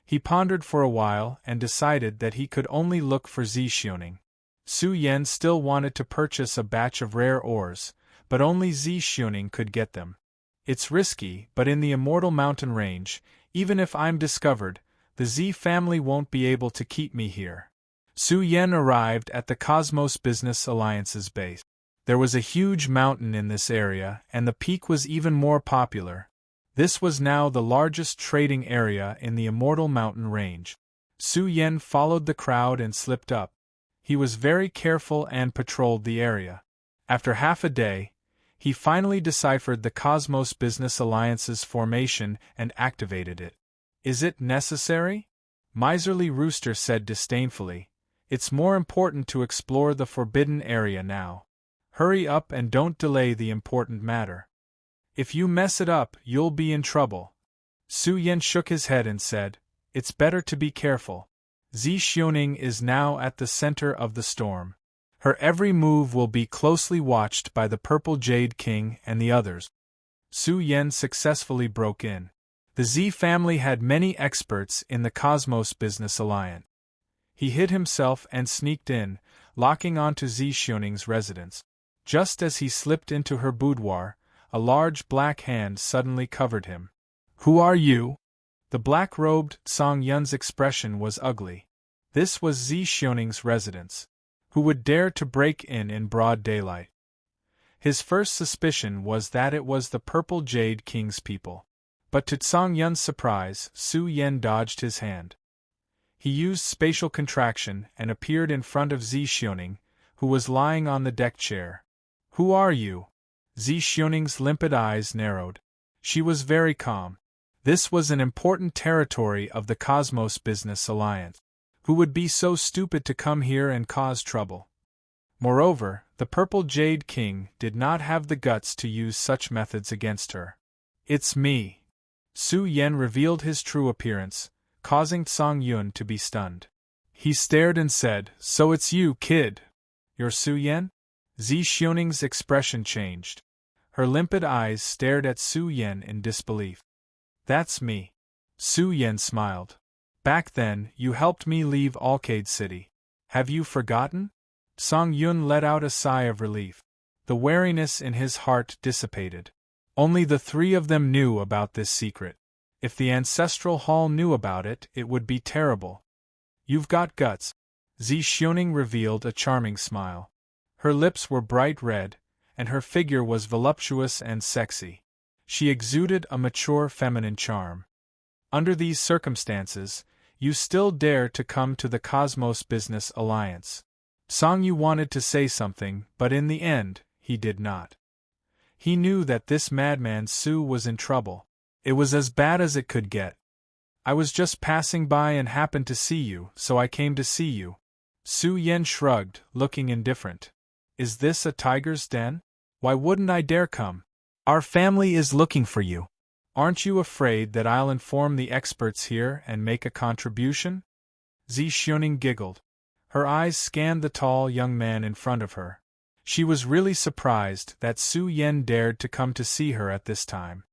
He pondered for a while and decided that he could only look for Zixioning. Su Yan still wanted to purchase a batch of rare ores, but only Zixioning could get them. It's risky, but in the Immortal Mountain Range, even if I'm discovered, the Z family won't be able to keep me here. Su Yan arrived at the Cosmos Business Alliance's base. There was a huge mountain in this area, and the peak was even more popular. This was now the largest trading area in the Immortal Mountain Range. Su Yan followed the crowd and slipped up. He was very careful and patrolled the area. After half a day, he finally deciphered the Cosmos Business Alliance's formation and activated it. Is it necessary? Miserly Rooster said disdainfully. It's more important to explore the forbidden area now. Hurry up and don't delay the important matter. If you mess it up, you'll be in trouble. Su Yan shook his head and said, It's better to be careful. Zixioning is now at the center of the storm. Her every move will be closely watched by the Purple Jade King and the others. Su Yan successfully broke in. The Z family had many experts in the Cosmos Business Alliance. He hid himself and sneaked in, locking onto Zixioning's residence. Just as he slipped into her boudoir, a large black hand suddenly covered him. Who are you? The black-robed Song Yun's expression was ugly. This was Zixioning's residence. Who would dare to break in broad daylight? His first suspicion was that it was the Purple Jade King's people. But to Song Yun's surprise, Su Yan dodged his hand. He used spatial contraction and appeared in front of Zixioning, who was lying on the deck chair. Who are you? Zixioning's limpid eyes narrowed. She was very calm. This was an important territory of the Cosmos Business Alliance. Who would be so stupid to come here and cause trouble? Moreover, the Purple Jade King did not have the guts to use such methods against her. It's me. Su Yan revealed his true appearance, causing Song Yun to be stunned. He stared and said, So it's you, kid. You're Su Yan? Zixioning's expression changed. Her limpid eyes stared at Su Yan in disbelief. That's me. Su Yan smiled. Back then, you helped me leave Alcade City. Have you forgotten? Song Yun let out a sigh of relief. The wariness in his heart dissipated. Only the three of them knew about this secret. If the Ancestral Hall knew about it, it would be terrible. You've got guts. Zixioning revealed a charming smile. Her lips were bright red, and her figure was voluptuous and sexy. She exuded a mature feminine charm. Under these circumstances, you still dare to come to the Cosmos Business Alliance. Song Yu wanted to say something, but in the end, he did not. He knew that this madman Su was in trouble. It was as bad as it could get. I was just passing by and happened to see you, so I came to see you. Su Yan shrugged, looking indifferent. Is this a tiger's den? Why wouldn't I dare come? Our family is looking for you. Aren't you afraid that I'll inform the experts here and make a contribution? Zixioning giggled. Her eyes scanned the tall young man in front of her. She was really surprised that Su Yan dared to come to see her at this time.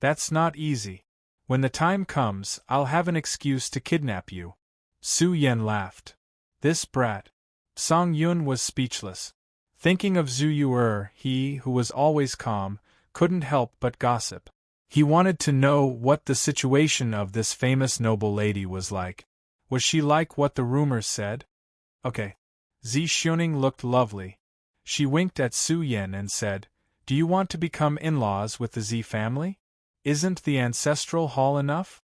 That's not easy. When the time comes, I'll have an excuse to kidnap you. Su Yan laughed. This brat. Song Yun was speechless. Thinking of Zhu Yuer, he, who was always calm, couldn't help but gossip. He wanted to know what the situation of this famous noble lady was like. Was she like what the rumors said? Okay. Zi Xuning looked lovely. She winked at Su Yan and said, "Do you want to become in-laws with the Zi family? Isn't the ancestral hall enough?"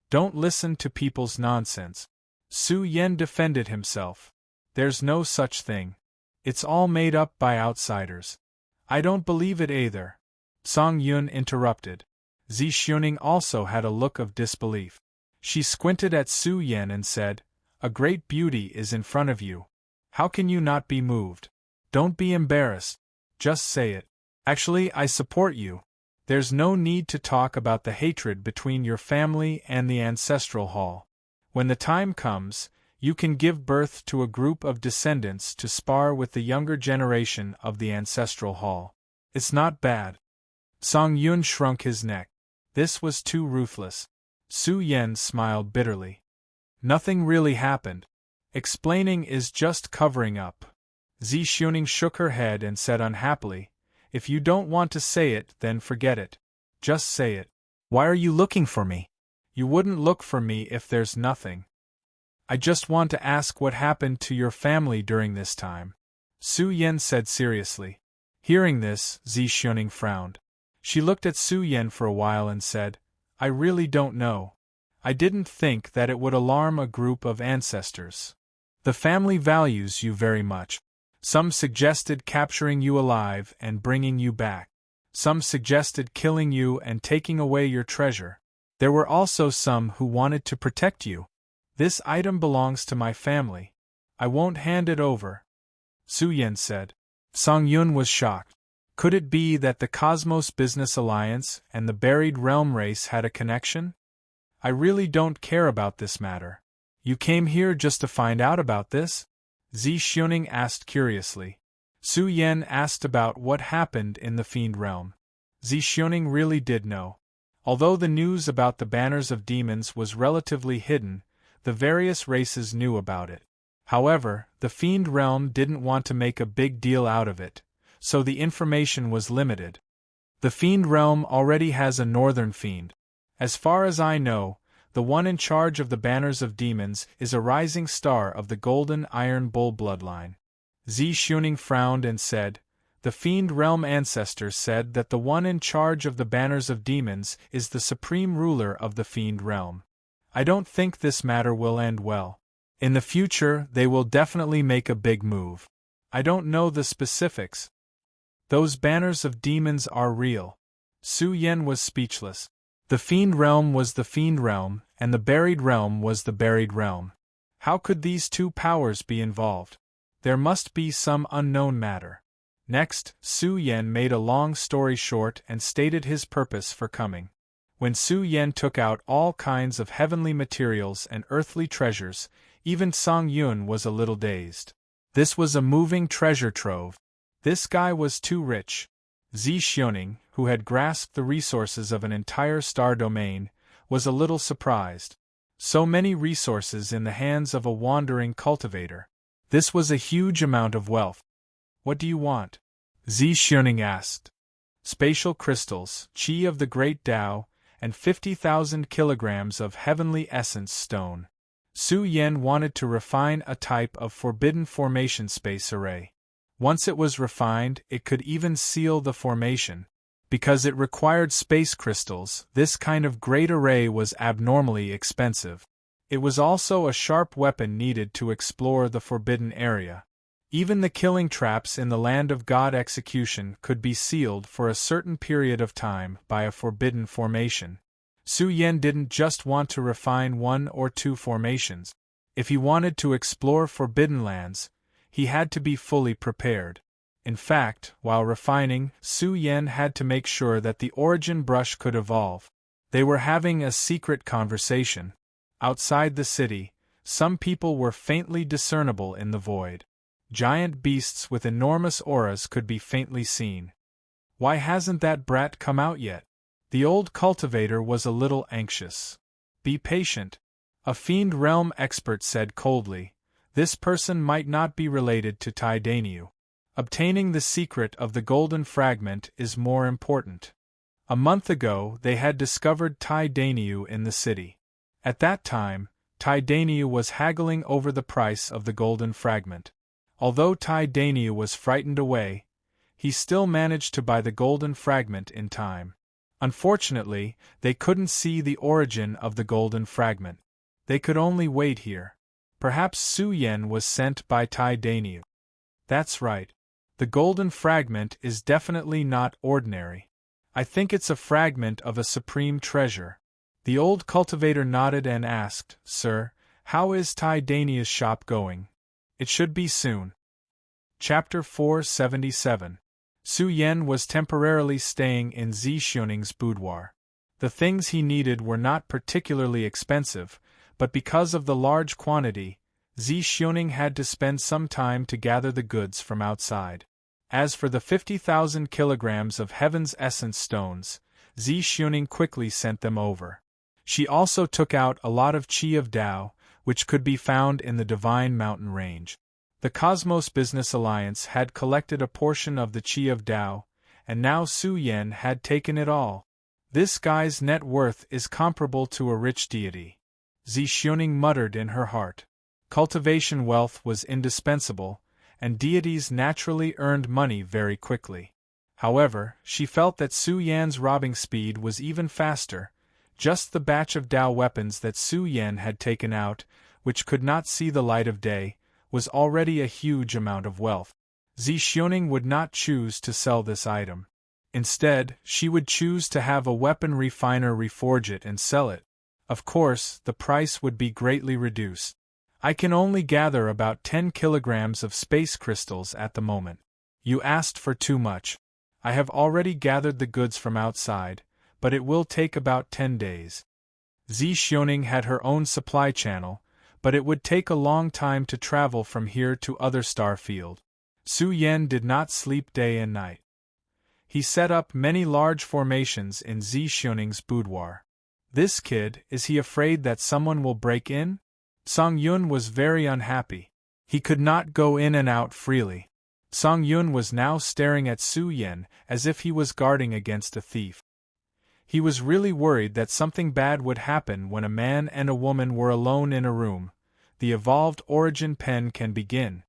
"Don't listen to people's nonsense." Su Yan defended himself. "There's no such thing. It's all made up by outsiders." "I don't believe it either," Song Yun interrupted. Zi Xuning also had a look of disbelief. She squinted at Su Yan and said, "A great beauty is in front of you. How can you not be moved? Don't be embarrassed. Just say it. Actually, I support you. There's no need to talk about the hatred between your family and the ancestral hall. When the time comes, you can give birth to a group of descendants to spar with the younger generation of the ancestral hall. It's not bad." Song Yun shrunk his neck. This was too ruthless. Su Yan smiled bitterly. "Nothing really happened. Explaining is just covering up." Zi Xuning shook her head and said unhappily, "If you don't want to say it, then forget it. Just say it. Why are you looking for me? You wouldn't look for me if there's nothing." "I just want to ask what happened to your family during this time," Su Yan said seriously. Hearing this, Zi Xuning frowned. She looked at Su Yan for a while and said, "I really don't know. I didn't think that it would alarm a group of ancestors. The family values you very much. Some suggested capturing you alive and bringing you back. Some suggested killing you and taking away your treasure. There were also some who wanted to protect you. This item belongs to my family. I won't hand it over," Su Yan said. Song Yun was shocked. Could it be that the Cosmos Business Alliance and the Buried Realm race had a connection? "I really don't care about this matter." "You came here just to find out about this?" Zi Xuning asked curiously. Su Yan asked about what happened in the Fiend Realm. Zi Xuning really did know. Although the news about the Banners of Demons was relatively hidden, the various races knew about it. However, the Fiend Realm didn't want to make a big deal out of it, so the information was limited. The Fiend Realm already has a Northern Fiend. As far as I know, the one in charge of the Banners of Demons is a rising star of the Golden Iron Bull bloodline. Zi Xuning frowned and said, "The Fiend Realm ancestors said that the one in charge of the Banners of Demons is the supreme ruler of the Fiend Realm. I don't think this matter will end well. In the future, they will definitely make a big move. I don't know the specifics. Those Banners of Demons are real." Su Yan was speechless. The Fiend Realm was the Fiend Realm, and the Buried Realm was the Buried Realm. How could these two powers be involved? There must be some unknown matter. Next, Su Yan made a long story short and stated his purpose for coming. When Su Yan took out all kinds of heavenly materials and earthly treasures, even Song Yun was a little dazed. This was a moving treasure trove. This guy was too rich. Zi Xuning, who had grasped the resources of an entire star domain, was a little surprised. So many resources in the hands of a wandering cultivator. This was a huge amount of wealth. "What do you want?" Zi Xuning asked. "Spatial crystals, Qi of the Great Tao, and 50,000 kilograms of heavenly essence stone." Su Yan wanted to refine a type of forbidden formation space array. Once it was refined, it could even seal the formation. Because it required space crystals, this kind of great array was abnormally expensive. It was also a sharp weapon needed to explore the forbidden area. Even the killing traps in the Land of God execution could be sealed for a certain period of time by a forbidden formation. Su Yan didn't just want to refine one or two formations. If he wanted to explore forbidden lands, he had to be fully prepared. In fact, while refining, Su Yan had to make sure that the origin brush could evolve. They were having a secret conversation. Outside the city, some people were faintly discernible in the void. Giant beasts with enormous auras could be faintly seen. "Why hasn't that brat come out yet?" The old cultivator was a little anxious. "Be patient," a Fiend Realm expert said coldly. "This person might not be related to Tai Dainyu." Obtaining the secret of the golden fragment is more important. A month ago they had discovered Tai Dainiu in the city. At that time, Tai Dainiu was haggling over the price of the golden fragment. Although Tai Dainiu was frightened away, he still managed to buy the golden fragment in time. Unfortunately, they couldn't see the origin of the golden fragment. They could only wait here. Perhaps Su Yan was sent by Tai Dainiu. That's right. The golden fragment is definitely not ordinary. I think it's a fragment of a supreme treasure. The old cultivator nodded and asked, Sir, how is Tai Dainiu's shop going? It should be soon. Chapter 477. Su Yan was temporarily staying in Zi Xioning's boudoir. The things he needed were not particularly expensive, but because of the large quantity, Zi Xioning had to spend some time to gather the goods from outside. As for the 50,000 kilograms of Heaven's Essence stones, Zi Xioning quickly sent them over. She also took out a lot of Qi of Tao, which could be found in the Divine Mountain Range. The Cosmos Business Alliance had collected a portion of the Qi of Tao, and now Su Yan had taken it all. This guy's net worth is comparable to a rich deity. Zi Xioning muttered in her heart. Cultivation wealth was indispensable, and deities naturally earned money very quickly. However, she felt that Su Yan's robbing speed was even faster. Just the batch of Tao weapons that Su Yan had taken out, which could not see the light of day, was already a huge amount of wealth. Zi Xioning would not choose to sell this item. Instead, she would choose to have a weapon refiner reforge it and sell it. Of course, the price would be greatly reduced. I can only gather about 10 kilograms of space crystals at the moment. You asked for too much. I have already gathered the goods from outside, but it will take about 10 days. Zi Xioning had her own supply channel, but it would take a long time to travel from here to other star field. Su Yan did not sleep day and night. He set up many large formations in Zi Xioning's boudoir. This kid, is he afraid that someone will break in? Song Yun was very unhappy. He could not go in and out freely. Song Yun was now staring at Su Yan as if he was guarding against a thief. He was really worried that something bad would happen when a man and a woman were alone in a room. The evolved origin pen can begin.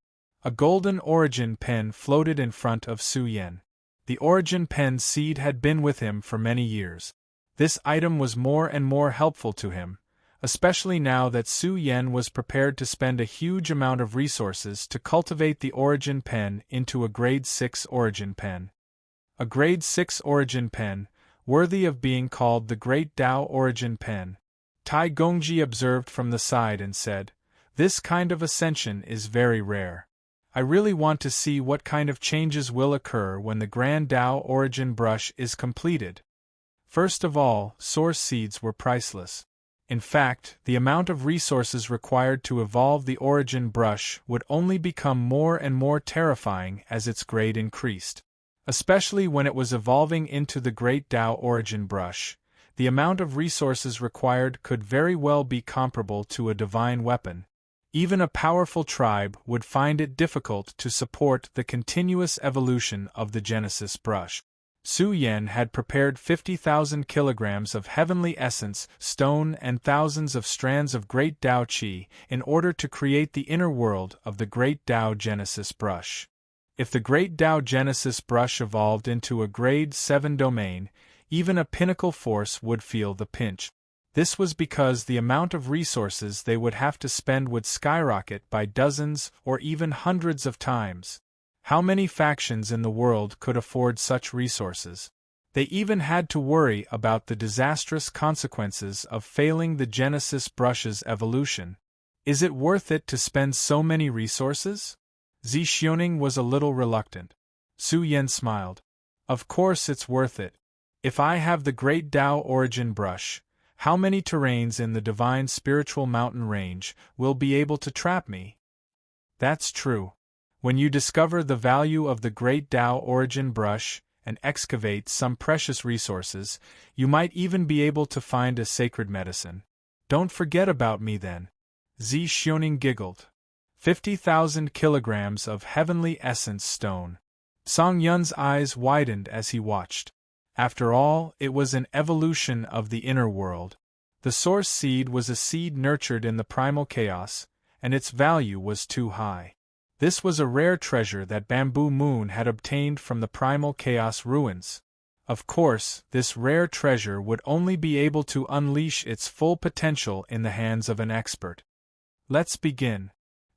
A golden origin pen floated in front of Su Yan. The origin pen seed had been with him for many years. This item was more and more helpful to him, especially now that Su Yan was prepared to spend a huge amount of resources to cultivate the origin pen into a grade 6 origin pen. A grade 6 origin pen, worthy of being called the Great Tao Origin Pen. Tai Gongji observed from the side and said, This kind of ascension is very rare. I really want to see what kind of changes will occur when the Grand Tao Origin Brush is completed. First of all, source seeds were priceless. In fact, the amount of resources required to evolve the origin brush would only become more and more terrifying as its grade increased. Especially when it was evolving into the Great Tao Origin Brush, the amount of resources required could very well be comparable to a divine weapon. Even a powerful tribe would find it difficult to support the continuous evolution of the Genesis brush. Su Yan had prepared 50,000 kilograms of heavenly essence, stone and thousands of strands of Great Tao Qi in order to create the inner world of the Great Tao Genesis brush. If the Great Tao Genesis brush evolved into a Grade 7 domain, even a pinnacle force would feel the pinch. This was because the amount of resources they would have to spend would skyrocket by dozens or even hundreds of times. How many factions in the world could afford such resources? They even had to worry about the disastrous consequences of failing the Genesis brush's evolution. Is it worth it to spend so many resources? Zi Xioning was a little reluctant. Su Yan smiled. Of course it's worth it. If I have the Great Tao Origin Brush, how many terrains in the Divine Spiritual Mountain Range will be able to trap me? That's true. When you discover the value of the Great Tao Origin Brush and excavate some precious resources, you might even be able to find a sacred medicine. Don't forget about me then. Zi Xioning giggled. 50,000 kilograms of heavenly essence stone. Song Yun's eyes widened as he watched. After all, it was an evolution of the inner world. The source seed was a seed nurtured in the primal chaos, and its value was too high. This was a rare treasure that Bamboo Moon had obtained from the primal chaos ruins. Of course, this rare treasure would only be able to unleash its full potential in the hands of an expert. Let's begin.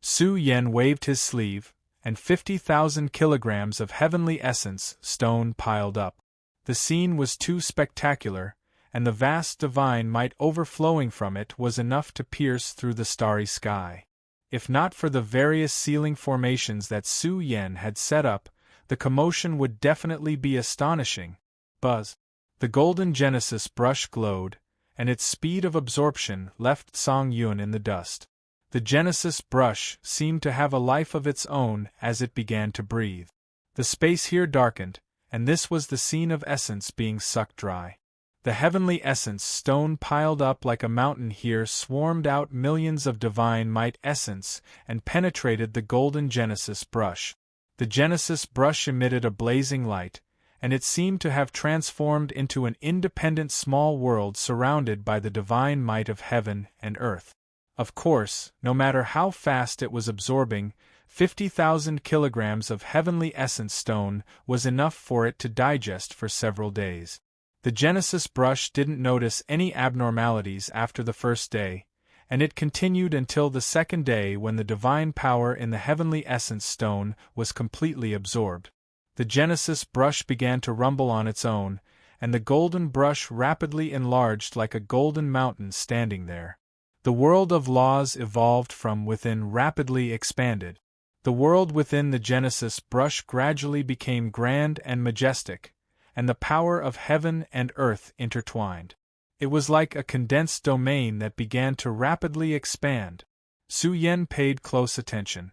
Su Yen waved his sleeve, and 50,000 kilograms of heavenly essence stone piled up. The scene was too spectacular, and the vast divine might overflowing from it was enough to pierce through the starry sky. If not for the various ceiling formations that Su Yen had set up, the commotion would definitely be astonishing. Buzz. The golden Genesis brush glowed, and its speed of absorption left Song Yun in the dust. The Genesis brush seemed to have a life of its own as it began to breathe. The space here darkened, and this was the scene of essence being sucked dry. The heavenly essence stone piled up like a mountain here swarmed out millions of divine might essence and penetrated the golden Genesis brush. The Genesis brush emitted a blazing light, and it seemed to have transformed into an independent small world surrounded by the divine might of heaven and earth. Of course, no matter how fast it was absorbing, 50,000 kilograms of heavenly essence stone was enough for it to digest for several days. The Genesis brush didn't notice any abnormalities after the first day, and it continued until the second day when the divine power in the heavenly essence stone was completely absorbed. The Genesis brush began to rumble on its own, and the golden brush rapidly enlarged like a golden mountain standing there. The world of laws evolved from within rapidly expanded. The world within the Genesis brush gradually became grand and majestic, and the power of heaven and earth intertwined. It was like a condensed domain that began to rapidly expand. Su Yen paid close attention.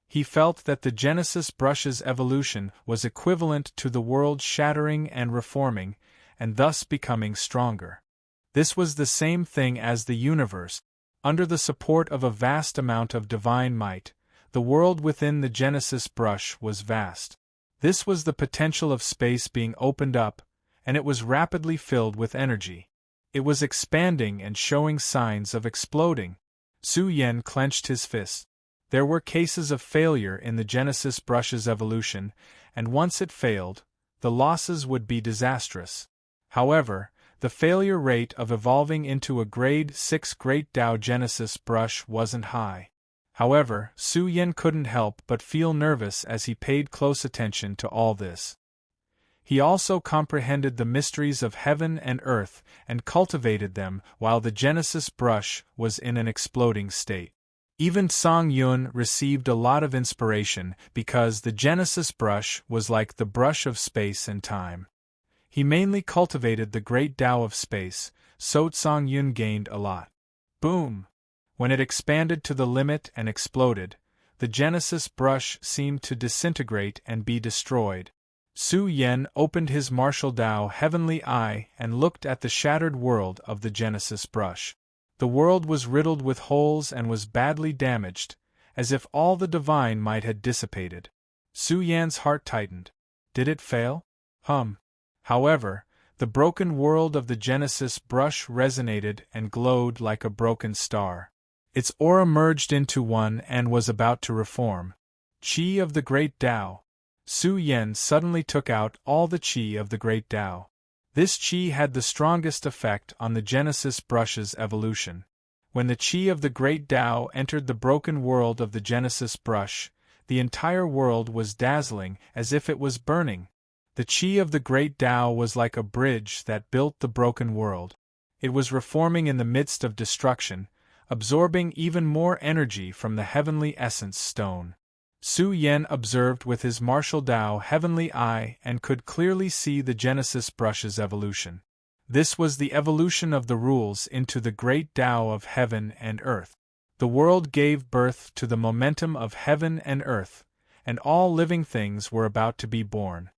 He felt that the Genesis brush's evolution was equivalent to the world shattering and reforming, and thus becoming stronger. This was the same thing as the universe. Under the support of a vast amount of divine might, the world within the Genesis brush was vast. This was the potential of space being opened up, and it was rapidly filled with energy. It was expanding and showing signs of exploding. Su Yen clenched his fist. There were cases of failure in the Genesis brush's evolution, and once it failed, the losses would be disastrous. However, the failure rate of evolving into a grade 6 Great Tao Genesis brush wasn't high. However, Su Yen couldn't help but feel nervous as he paid close attention to all this. He also comprehended the mysteries of heaven and earth and cultivated them while the Genesis brush was in an exploding state. Even Song Yun received a lot of inspiration because the Genesis brush was like the brush of space and time. He mainly cultivated the great Tao of space, so Song Yun gained a lot. Boom! When it expanded to the limit and exploded, the Genesis brush seemed to disintegrate and be destroyed. Su Yen opened his martial Tao heavenly eye and looked at the shattered world of the Genesis brush. The world was riddled with holes and was badly damaged, as if all the divine might had dissipated. Su Yan's heart tightened. Did it fail? However, the broken world of the Genesis brush resonated and glowed like a broken star. Its aura merged into one and was about to reform. Qi of the Great Tao. Su Yen suddenly took out all the qi of the Great Tao. This qi had the strongest effect on the Genesis brush's evolution. When the qi of the Great Tao entered the broken world of the Genesis brush, the entire world was dazzling as if it was burning. The qi of the Great Tao was like a bridge that built the broken world. It was reforming in the midst of destruction, absorbing even more energy from the heavenly essence stone. Su Yen observed with his martial Tao heavenly eye and could clearly see the Genesis brush's evolution. This was the evolution of the rules into the great Tao of heaven and earth. The world gave birth to the momentum of heaven and earth, and all living things were about to be born.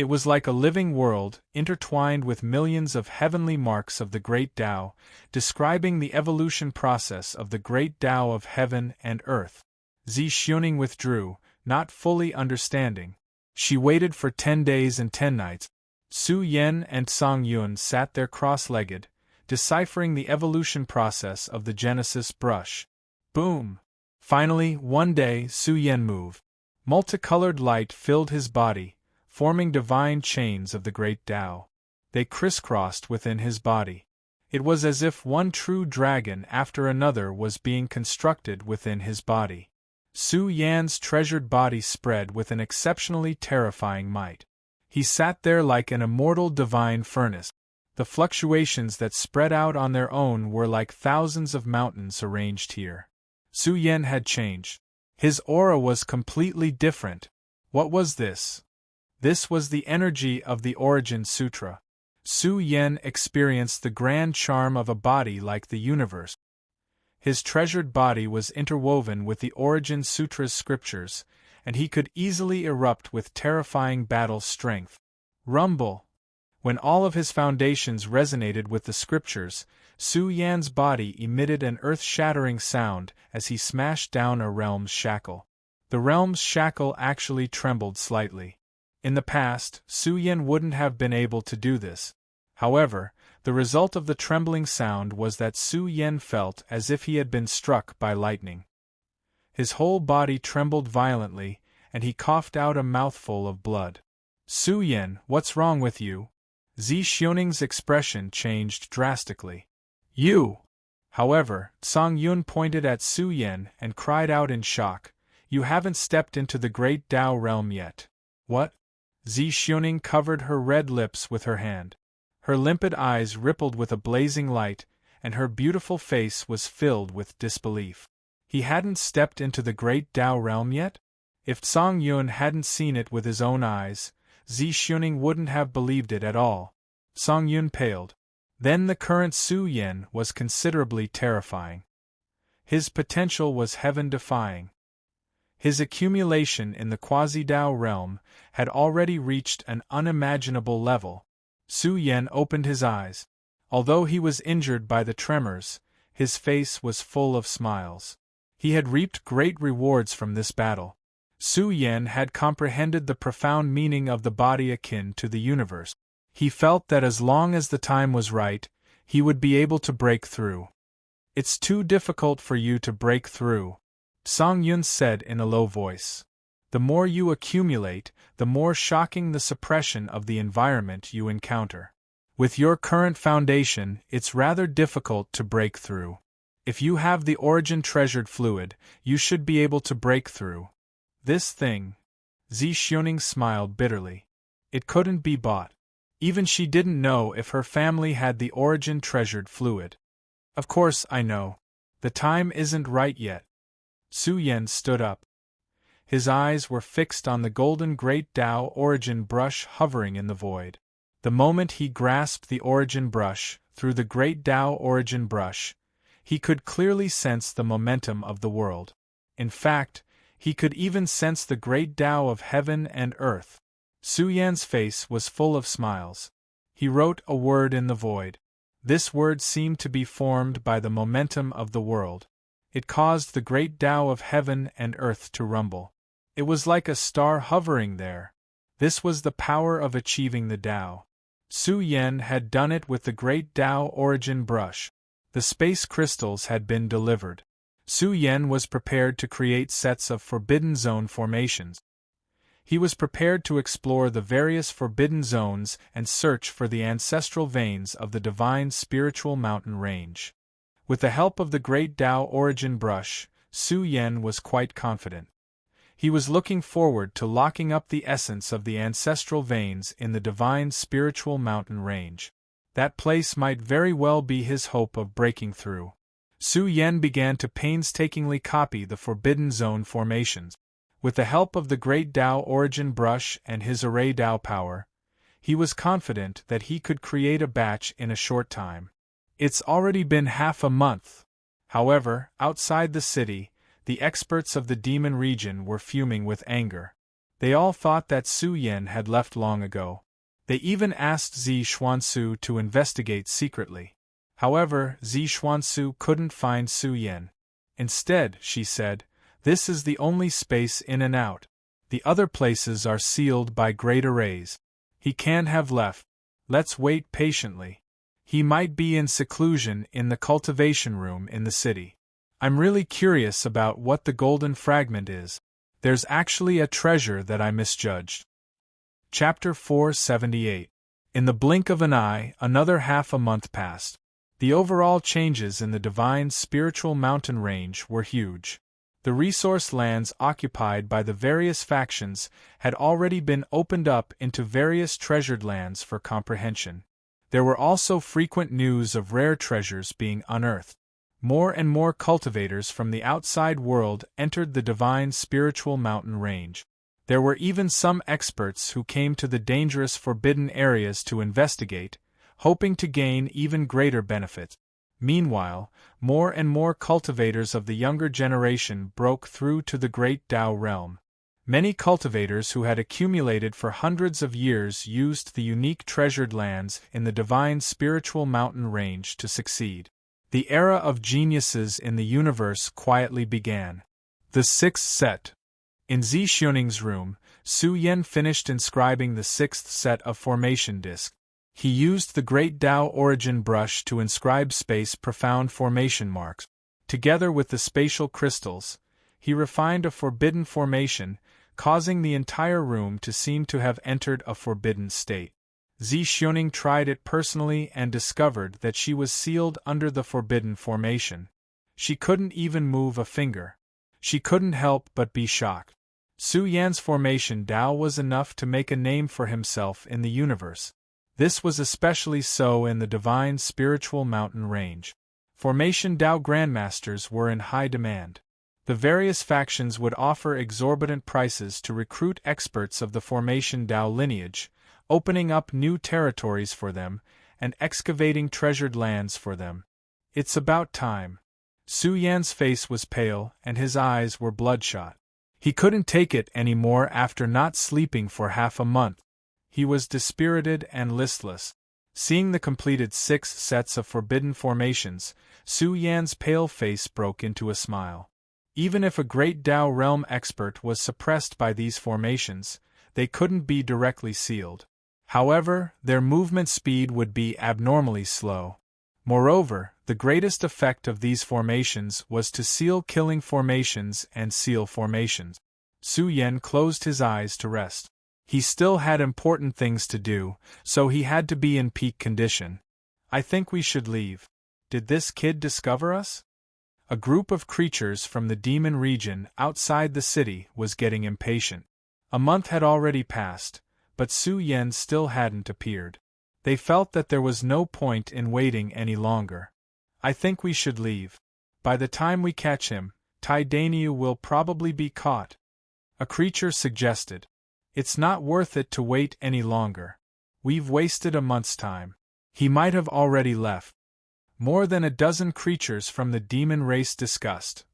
It was like a living world, intertwined with millions of heavenly marks of the great Tao, describing the evolution process of the great Tao of heaven and earth. Xioning withdrew, not fully understanding. She waited for 10 days and 10 nights. Su Yan and Song Yun sat there cross-legged, deciphering the evolution process of the Genesis brush. Boom! Finally, one day, Su Yan moved. Multicolored light filled his body, forming divine chains of the great Tao. They crisscrossed within his body. It was as if one true dragon after another was being constructed within his body. Su Yan's treasured body spread with an exceptionally terrifying might. He sat there like an immortal divine furnace. The fluctuations that spread out on their own were like thousands of mountains arranged here. Su Yan had changed. His aura was completely different. What was this? This was the energy of the Origin Sutra. Su Yan experienced the grand charm of a body like the universe. His treasured body was interwoven with the Origin Sutra's scriptures, and he could easily erupt with terrifying battle strength. Rumble! When all of his foundations resonated with the scriptures, Su Yan's body emitted an earth-shattering sound as he smashed down a realm's shackle. The realm's shackle actually trembled slightly. In the past, Su Yan wouldn't have been able to do this. However, the result of the trembling sound was that Su Yan felt as if he had been struck by lightning. His whole body trembled violently, and he coughed out a mouthful of blood. Su Yan, what's wrong with you? Xioning's expression changed drastically. You! However, Song Yun pointed at Su Yan and cried out in shock, you haven't stepped into the great Tao realm yet. What? Xioning covered her red lips with her hand. Her limpid eyes rippled with a blazing light, and her beautiful face was filled with disbelief. He hadn't stepped into the great Tao realm yet? If Song Yun hadn't seen it with his own eyes, Xioning wouldn't have believed it at all. Song Yun paled. Then the current Su Yan was considerably terrifying. His potential was heaven-defying. His accumulation in the quasi-Tao realm had already reached an unimaginable level. Su Yan opened his eyes. Although he was injured by the tremors, his face was full of smiles. He had reaped great rewards from this battle. Su Yan had comprehended the profound meaning of the body akin to the universe. He felt that as long as the time was right, he would be able to break through. It's too difficult for you to break through, Song Yun said in a low voice. The more you accumulate, the more shocking the suppression of the environment you encounter. With your current foundation, it's rather difficult to break through. If you have the Origin treasured fluid, you should be able to break through. This thing. Xioning smiled bitterly. It couldn't be bought. Even she didn't know if her family had the Origin treasured fluid. Of course I know. The time isn't right yet. Su Yan stood up. His eyes were fixed on the golden great Tao Origin brush hovering in the void. The moment he grasped the Origin brush, through the great Tao Origin brush, he could clearly sense the momentum of the world. In fact, he could even sense the great Tao of heaven and earth. Su Yan's face was full of smiles. He wrote a word in the void. This word seemed to be formed by the momentum of the world. It caused the great Tao of heaven and earth to rumble. It was like a star hovering there. This was the power of achieving the Tao. Su Yan had done it with the great Tao Origin brush. The space crystals had been delivered. Su Yan was prepared to create sets of Forbidden Zone formations. He was prepared to explore the various Forbidden Zones and search for the ancestral veins of the divine spiritual mountain range. With the help of the great Tao Origin brush, Su Yan was quite confident. He was looking forward to locking up the essence of the ancestral veins in the divine spiritual mountain range. That place might very well be his hope of breaking through. Su Yan began to painstakingly copy the Forbidden Zone formations. With the help of the great Tao Origin brush and his array Tao power, he was confident that he could create a batch in a short time. It's already been half a month. However, outside the city, the experts of the demon region were fuming with anger. They all thought that Su Yan had left long ago. They even asked Zi Xuansu to investigate secretly. However, Zi Xuansu couldn't find Su Yan. Instead, she said, This is the only space in and out. The other places are sealed by great arrays. He can't have left. Let's wait patiently. He might be in seclusion in the cultivation room in the city. I'm really curious about what the golden fragment is. There's actually a treasure that I misjudged. Chapter 478. In the blink of an eye, another half a month passed. The overall changes in the divine spiritual mountain range were huge. The resource lands occupied by the various factions had already been opened up into various treasured lands for comprehension. There were also frequent news of rare treasures being unearthed. More and more cultivators from the outside world entered the divine spiritual mountain range. There were even some experts who came to the dangerous forbidden areas to investigate, hoping to gain even greater benefit. Meanwhile, more and more cultivators of the younger generation broke through to the great Tao realm. Many cultivators who had accumulated for hundreds of years used the unique treasured lands in the divine spiritual mountain range to succeed. The era of geniuses in the universe quietly began. The sixth set. In Zixioning's room, Su Yan finished inscribing the sixth set of formation disc. He used the great Tao origin brush to inscribe space profound formation marks. Together with the spatial crystals, he refined a forbidden formation, causing the entire room to seem to have entered a forbidden state. Zixioning tried it personally and discovered that she was sealed under the forbidden formation. She couldn't even move a finger. She couldn't help but be shocked. Su Yan's formation Tao was enough to make a name for himself in the universe. This was especially so in the divine spiritual mountain range. Formation Tao grandmasters were in high demand. The various factions would offer exorbitant prices to recruit experts of the Formation Tao lineage, opening up new territories for them, and excavating treasured lands for them. It's about time. Su Yan's face was pale, and his eyes were bloodshot. He couldn't take it anymore after not sleeping for half a month. He was dispirited and listless. Seeing the completed 6 sets of forbidden formations, Su Yan's pale face broke into a smile. Even if a great Tao realm expert was suppressed by these formations, they couldn't be directly sealed. However, their movement speed would be abnormally slow. Moreover, the greatest effect of these formations was to seal killing formations and seal formations. Su Yan closed his eyes to rest. He still had important things to do, so he had to be in peak condition. I think we should leave. Did this kid discover us? A group of creatures from the demon region outside the city was getting impatient. A month had already passed, but Su Yan still hadn't appeared. They felt that there was no point in waiting any longer. I think we should leave. By the time we catch him, Tai Dainyu will probably be caught. A creature suggested. It's not worth it to wait any longer. We've wasted a month's time. He might have already left. More than a dozen creatures from the demon race discussed.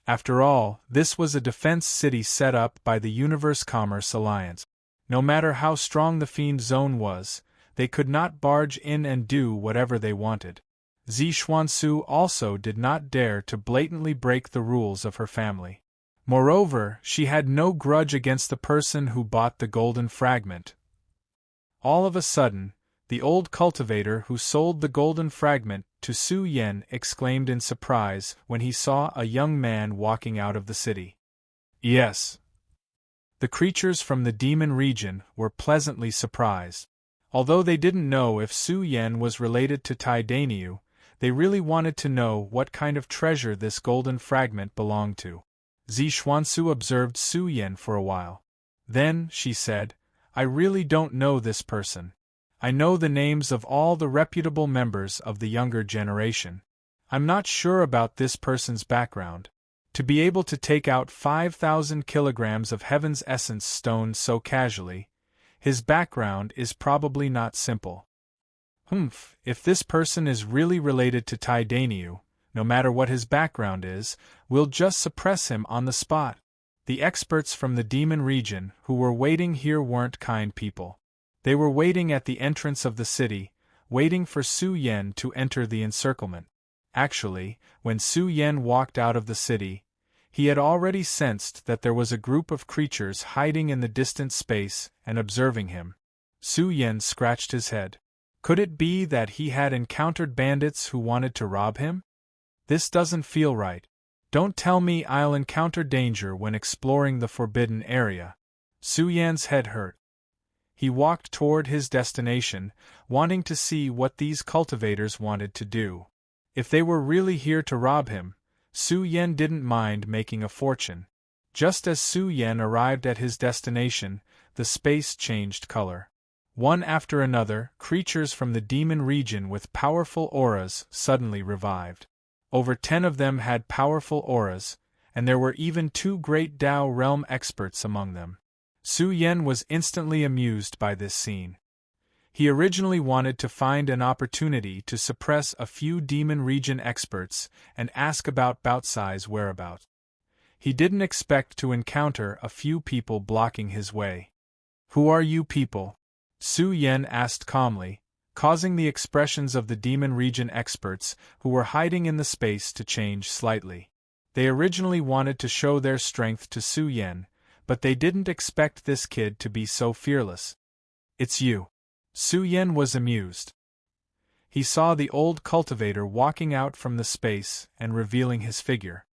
After all, this was a defense city set up by the Universe Commerce Alliance. No matter how strong the Fiend Zone was, they could not barge in and do whatever they wanted. Zixuansu also did not dare to blatantly break the rules of her family. Moreover, she had no grudge against the person who bought the golden fragment. All of a sudden, the old cultivator who sold the golden fragment to Su Yan exclaimed in surprise when he saw a young man walking out of the city. Yes. The creatures from the demon region were pleasantly surprised. Although they didn't know if Su Yan was related to Tai Dainyu, they really wanted to know what kind of treasure this golden fragment belonged to. Zixuansu observed Su Yan for a while. Then, she said, I really don't know this person. I know the names of all the reputable members of the younger generation. I'm not sure about this person's background. To be able to take out 5,000 kilograms of Heaven's Essence stone so casually, his background is probably not simple. If this person is really related to Tai Dainyu, no matter what his background is, we'll just suppress him on the spot. The experts from the demon region who were waiting here weren't kind people. They were waiting at the entrance of the city, waiting for Su Yan to enter the encirclement. Actually, when Su Yen walked out of the city, he had already sensed that there was a group of creatures hiding in the distant space and observing him. Su Yen scratched his head. Could it be that he had encountered bandits who wanted to rob him? This doesn't feel right. Don't tell me I'll encounter danger when exploring the forbidden area. Su Yan's head hurt. He walked toward his destination, wanting to see what these cultivators wanted to do. If they were really here to rob him, Su Yen didn't mind making a fortune. Just as Su Yen arrived at his destination, the space changed color. One after another, creatures from the demon region with powerful auras suddenly revived. Over 10 of them had powerful auras, and there were even 2 great Dao realm experts among them. Su Yen was instantly amused by this scene. He originally wanted to find an opportunity to suppress a few demon region experts and ask about Baotsai's whereabouts. He didn't expect to encounter a few people blocking his way. "Who are you people?" Su Yen asked calmly, causing the expressions of the demon region experts who were hiding in the space to change slightly. They originally wanted to show their strength to Su Yen, but they didn't expect this kid to be so fearless. "It's you." Su Yen was amused. He saw the old cultivator walking out from the space and revealing his figure.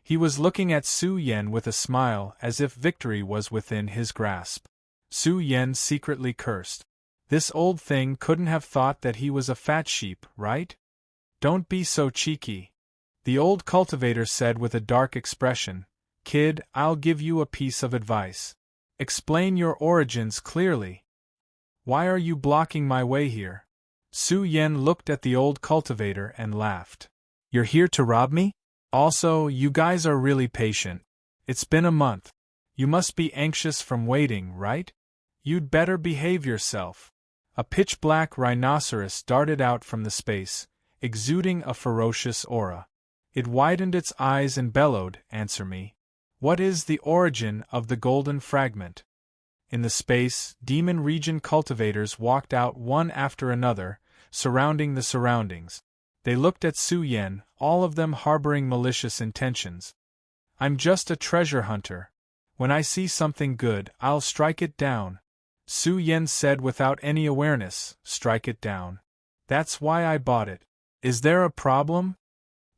He was looking at Su Yen with a smile as if victory was within his grasp. Su Yen secretly cursed. This old thing couldn't have thought that he was a fat sheep, right? "Don't be so cheeky," the old cultivator said with a dark expression. "Kid, I'll give you a piece of advice. Explain your origins clearly. Why are you blocking my way here?" Su Yen looked at the old cultivator and laughed. "You're here to rob me? Also, you guys are really patient. It's been a month. You must be anxious from waiting, right? You'd better behave yourself." A pitch-black rhinoceros darted out from the space, exuding a ferocious aura. It widened its eyes and bellowed, "Answer me. What is the origin of the golden fragment?" In the space, demon region cultivators walked out one after another, surrounding the surroundings. They looked at Su Yen, all of them harboring malicious intentions. "I'm just a treasure hunter. When I see something good, I'll strike it down," Su Yen said without any awareness. "Strike it down. That's why I bought it. Is there a problem?"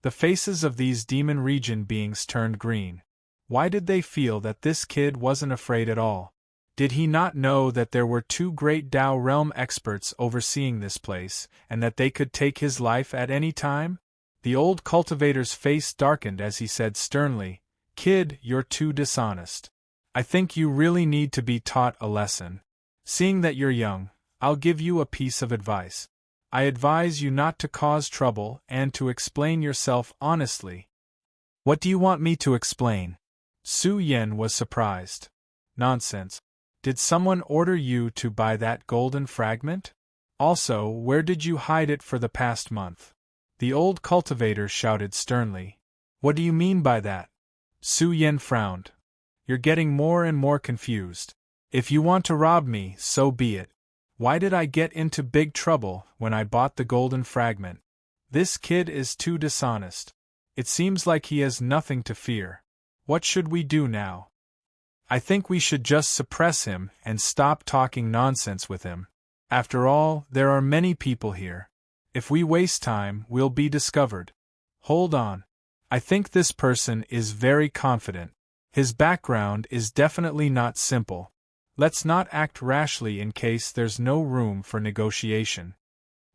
The faces of these demon region beings turned green. Why did they feel that this kid wasn't afraid at all? Did he not know that there were 2 great Dao realm experts overseeing this place, and that they could take his life at any time? The old cultivator's face darkened as he said sternly, "Kid, you're too dishonest. I think you really need to be taught a lesson. Seeing that you're young, I'll give you a piece of advice. I advise you not to cause trouble and to explain yourself honestly." "What do you want me to explain?" Su Yen was surprised. "Nonsense. Did someone order you to buy that golden fragment? Also, where did you hide it for the past month?" The old cultivator shouted sternly. "What do you mean by that?" Su Yen frowned. "You're getting more and more confused. If you want to rob me, so be it. Why did I get into big trouble when I bought the golden fragment? This kid is too dishonest. It seems like he has nothing to fear. What should we do now?" "I think we should just suppress him and stop talking nonsense with him. After all, there are many people here. If we waste time, we'll be discovered." "Hold on. I think this person is very confident. His background is definitely not simple. Let's not act rashly in case there's no room for negotiation."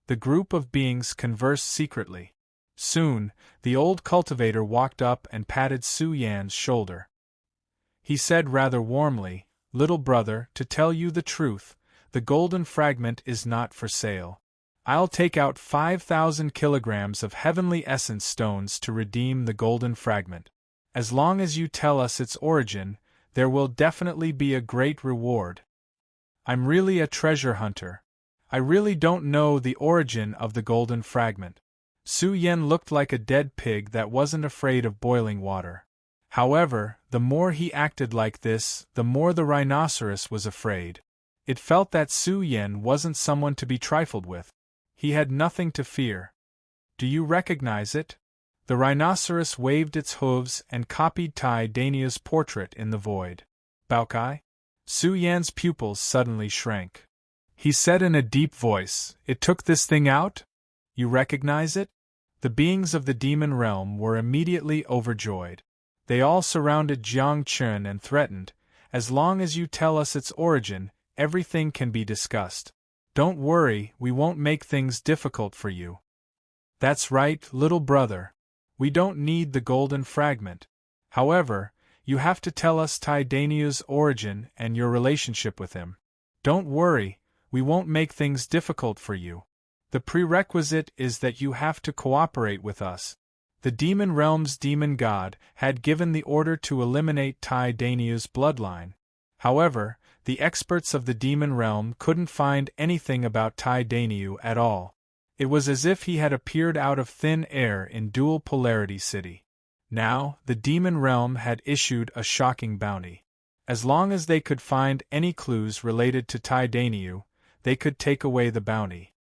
The group of beings conversed secretly. Soon, the old cultivator walked up and patted Su Yan's shoulder. He said rather warmly, "Little brother, to tell you the truth, the golden fragment is not for sale. I'll take out 5,000 kilograms of heavenly essence stones to redeem the golden fragment. As long as you tell us its origin, there will definitely be a great reward. I'm really a treasure hunter. I really don't know the origin of the golden fragment." Su Yen looked like a dead pig that wasn't afraid of boiling water. However, the more he acted like this, the more the rhinoceros was afraid. It felt that Su Yen wasn't someone to be trifled with. He had nothing to fear. Do you recognize it? The rhinoceros waved its hooves and copied Tai Dania's portrait in the void. Baokai? Su Yan's pupils suddenly shrank. He said in a deep voice, "It took this thing out? You recognize it?" The beings of the demon realm were immediately overjoyed. They all surrounded Jiang Chun and threatened, "As long as you tell us its origin, everything can be discussed. Don't worry, we won't make things difficult for you." "That's right, little brother. We don't need the golden fragment. However, you have to tell us Tai Daniu's origin and your relationship with him. Don't worry, we won't make things difficult for you. The prerequisite is that you have to cooperate with us." The demon realm's demon god had given the order to eliminate Tai Daniu's bloodline. However, the experts of the demon realm couldn't find anything about Tai Daniu at all. It was as if he had appeared out of thin air in Dual Polarity City. Now, the demon realm had issued a shocking bounty. As long as they could find any clues related to Tai Daniu, they could take away the bounty.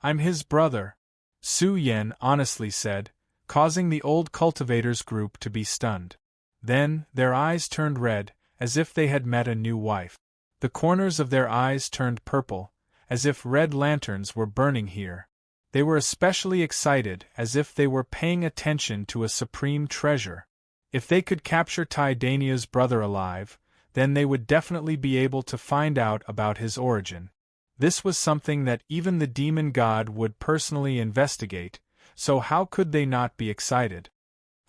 "I'm his brother," Su Yan honestly said, causing the old cultivators group to be stunned. Then, their eyes turned red, as if they had met a new wife. The corners of their eyes turned purple, as if red lanterns were burning here. They were especially excited, as if they were paying attention to a supreme treasure. If they could capture Tai Dania's brother alive, then they would definitely be able to find out about his origin. This was something that even the demon god would personally investigate, so how could they not be excited?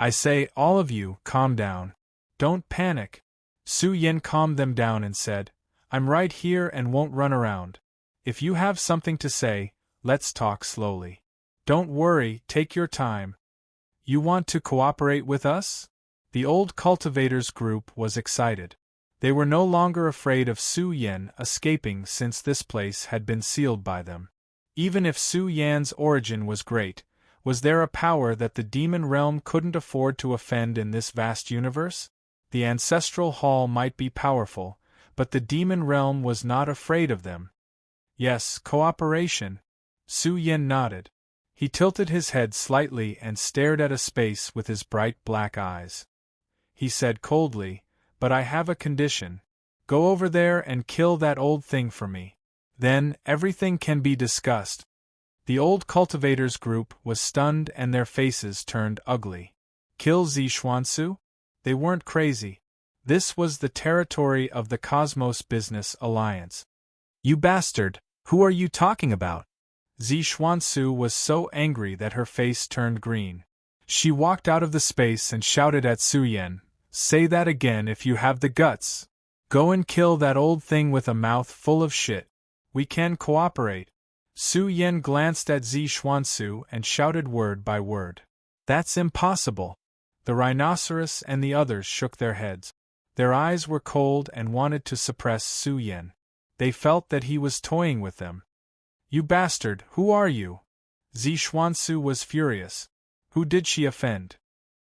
"I say, all of you, calm down. Don't panic." Su Yan calmed them down and said, "I'm right here and won't run around. If you have something to say, let's talk slowly. Don't worry, take your time." "You want to cooperate with us?" The old cultivators group was excited. They were no longer afraid of Su Yan escaping since this place had been sealed by them. Even if Su Yan's origin was great, was there a power that the demon realm couldn't afford to offend in this vast universe? The ancestral hall might be powerful, but the demon realm was not afraid of them. "Yes, cooperation." Su Yan nodded. He tilted his head slightly and stared at a space with his bright black eyes. He said coldly, "But I have a condition. Go over there and kill that old thing for me. Then, everything can be discussed." The old cultivators group was stunned and their faces turned ugly. Kill Zixuansu? They weren't crazy. This was the territory of the Cosmos Business Alliance. "You bastard, who are you talking about?" Zixuansu was so angry that her face turned green. She walked out of the space and shouted at Su Yan, "Say that again if you have the guts. Go and kill that old thing with a mouth full of shit. We can cooperate." Su Yan glanced at Zixuansu and shouted word by word. "That's impossible." The rhinoceros and the others shook their heads. Their eyes were cold and wanted to suppress Su Yan. They felt that he was toying with them. "You bastard, who are you?" Zixuansu was furious. Who did she offend?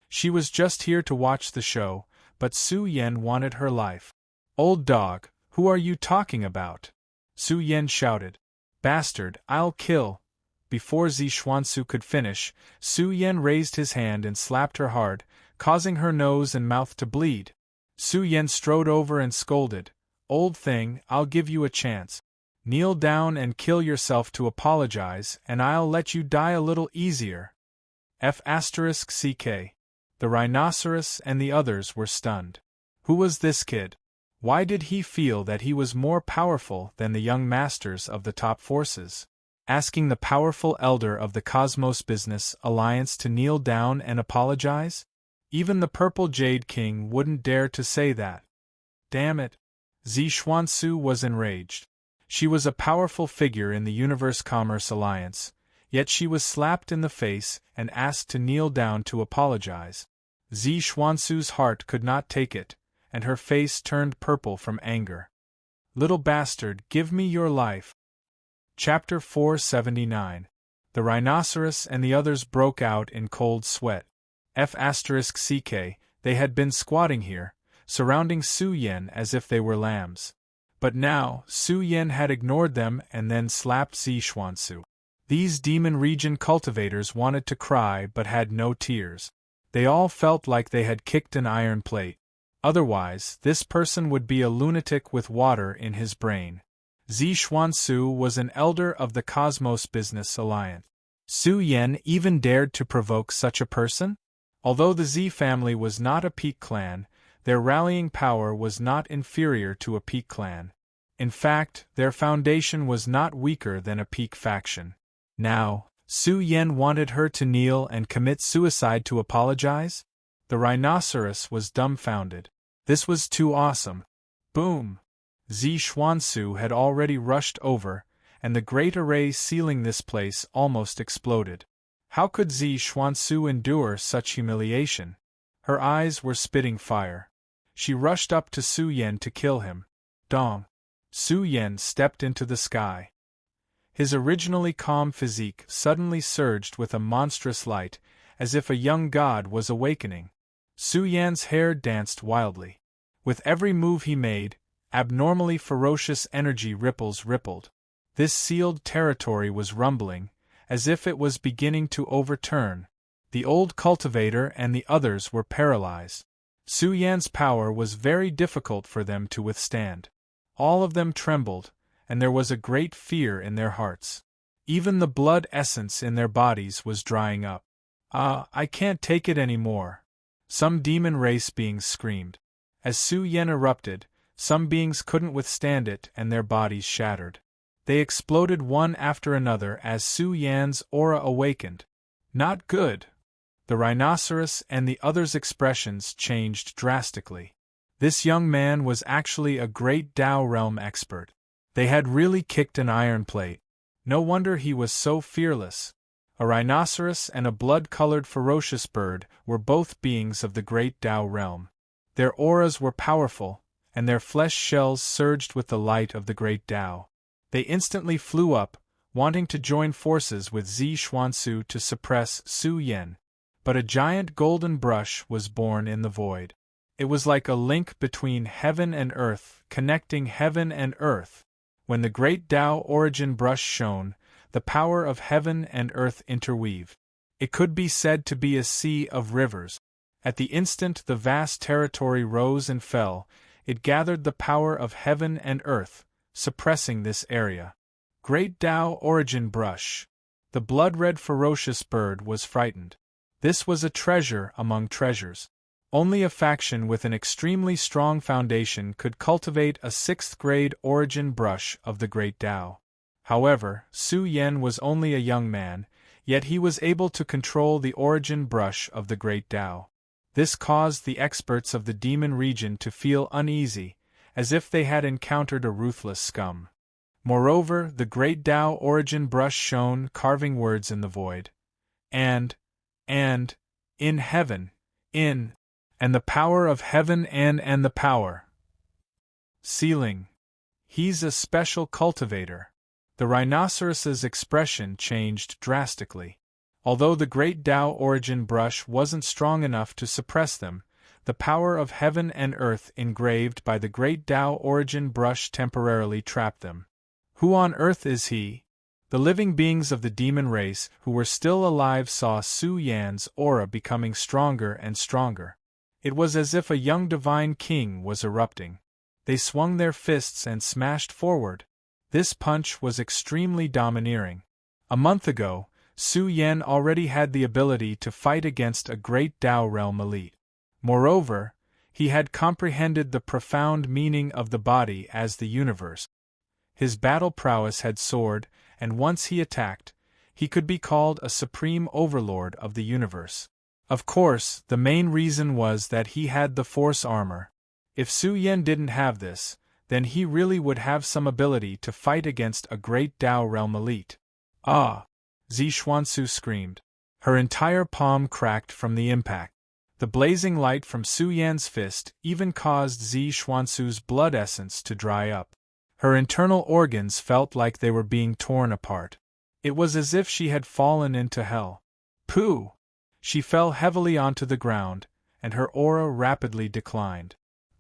She was just here to watch the show, but Su Yan wanted her life. "Old dog, who are you talking about?" Su Yan shouted. "Bastard, I'll kill." Before Zixuansu could finish, Su Yan raised his hand and slapped her hard, causing her nose and mouth to bleed. Su Yan strode over and scolded, "Old thing, I'll give you a chance. Kneel down and kill yourself to apologize, and I'll let you die a little easier." F***CK. The rhinoceros and the others were stunned. Who was this kid? Why did he feel that he was more powerful than the young masters of the top forces? Asking the powerful elder of the Cosmos Business Alliance to kneel down and apologize? Even the Purple Jade King wouldn't dare to say that. Damn it! Zixuansu was enraged. She was a powerful figure in the Universe Commerce Alliance, yet she was slapped in the face and asked to kneel down to apologize. Zixuansu's heart could not take it, and her face turned purple from anger. "Little bastard, give me your life." Chapter 479. The rhinoceros and the others broke out in cold sweat. F***CK, they had been squatting here, surrounding Su Yan as if they were lambs. But now, Su Yan had ignored them and then slapped Zixuansu. These demon region cultivators wanted to cry but had no tears. They all felt like they had kicked an iron plate. Otherwise, this person would be a lunatic with water in his brain. Zi Xuansu was an elder of the Cosmos Business Alliance. Su Yan even dared to provoke such a person? Although the Zi family was not a peak clan, their rallying power was not inferior to a peak clan. In fact, their foundation was not weaker than a peak faction. Now, Su Yan wanted her to kneel and commit suicide to apologize? The rhinoceros was dumbfounded. This was too awesome. Boom! Zi Xuansu had already rushed over, and the great array sealing this place almost exploded. How could Zi Xuansu endure such humiliation? Her eyes were spitting fire. She rushed up to Su Yan to kill him. Dong! Su Yan stepped into the sky. His originally calm physique suddenly surged with a monstrous light, as if a young god was awakening. Su Yan's hair danced wildly. With every move he made, abnormally ferocious energy ripples rippled. This sealed territory was rumbling, as if it was beginning to overturn. The old cultivator and the others were paralyzed. Su Yan's power was very difficult for them to withstand. All of them trembled, and there was a great fear in their hearts. Even the blood essence in their bodies was drying up. I can't take it anymore. Some demon race beings screamed. As Su Yan erupted, some beings couldn't withstand it and their bodies shattered. They exploded one after another as Su Yan's aura awakened. Not good. The rhinoceros and the others' expressions changed drastically. This young man was actually a great Tao realm expert. They had really kicked an iron plate. No wonder he was so fearless. A rhinoceros and a blood-colored ferocious bird were both beings of the great Tao realm. Their auras were powerful, and their flesh shells surged with the light of the great Tao. They instantly flew up, wanting to join forces with Zi Xuansu to suppress Su Yan. But a giant golden brush was born in the void. It was like a link between heaven and earth, connecting heaven and earth. When the great Tao origin brush shone, the power of heaven and earth interweaved. It could be said to be a sea of rivers. At the instant the vast territory rose and fell, it gathered the power of heaven and earth, suppressing this area. Great Tao origin brush. The blood-red ferocious bird was frightened. This was a treasure among treasures. Only a faction with an extremely strong foundation could cultivate a 6th-grade origin brush of the great Tao. However, Su Yan was only a young man, yet he was able to control the origin brush of the great Tao. This caused the experts of the demon region to feel uneasy, as if they had encountered a ruthless scum. Moreover, the great Tao origin brush shone, carving words in the void. In heaven, and the power of heaven and the power. Sealing. He's a special cultivator. The rhinoceros's expression changed drastically. Although the great Tao origin brush wasn't strong enough to suppress them, the power of heaven and earth engraved by the great Tao origin brush temporarily trapped them. Who on earth is he? The living beings of the demon race who were still alive saw Su Yan's aura becoming stronger and stronger. It was as if a young divine king was erupting. They swung their fists and smashed forward. This punch was extremely domineering. A month ago, Su Yan already had the ability to fight against a great Tao realm elite. Moreover, he had comprehended the profound meaning of the body as the universe. His battle prowess had soared, and once he attacked, he could be called a supreme overlord of the universe. Of course, the main reason was that he had the force armor. If Su Yan didn't have this, then he really would have some ability to fight against a great Tao realm elite. Ah! Zi Xuansu screamed. Her entire palm cracked from the impact. The blazing light from Su Yan's fist even caused Zi Xuansu's blood essence to dry up. Her internal organs felt like they were being torn apart. It was as if she had fallen into hell. Pooh! She fell heavily onto the ground, and her aura rapidly declined.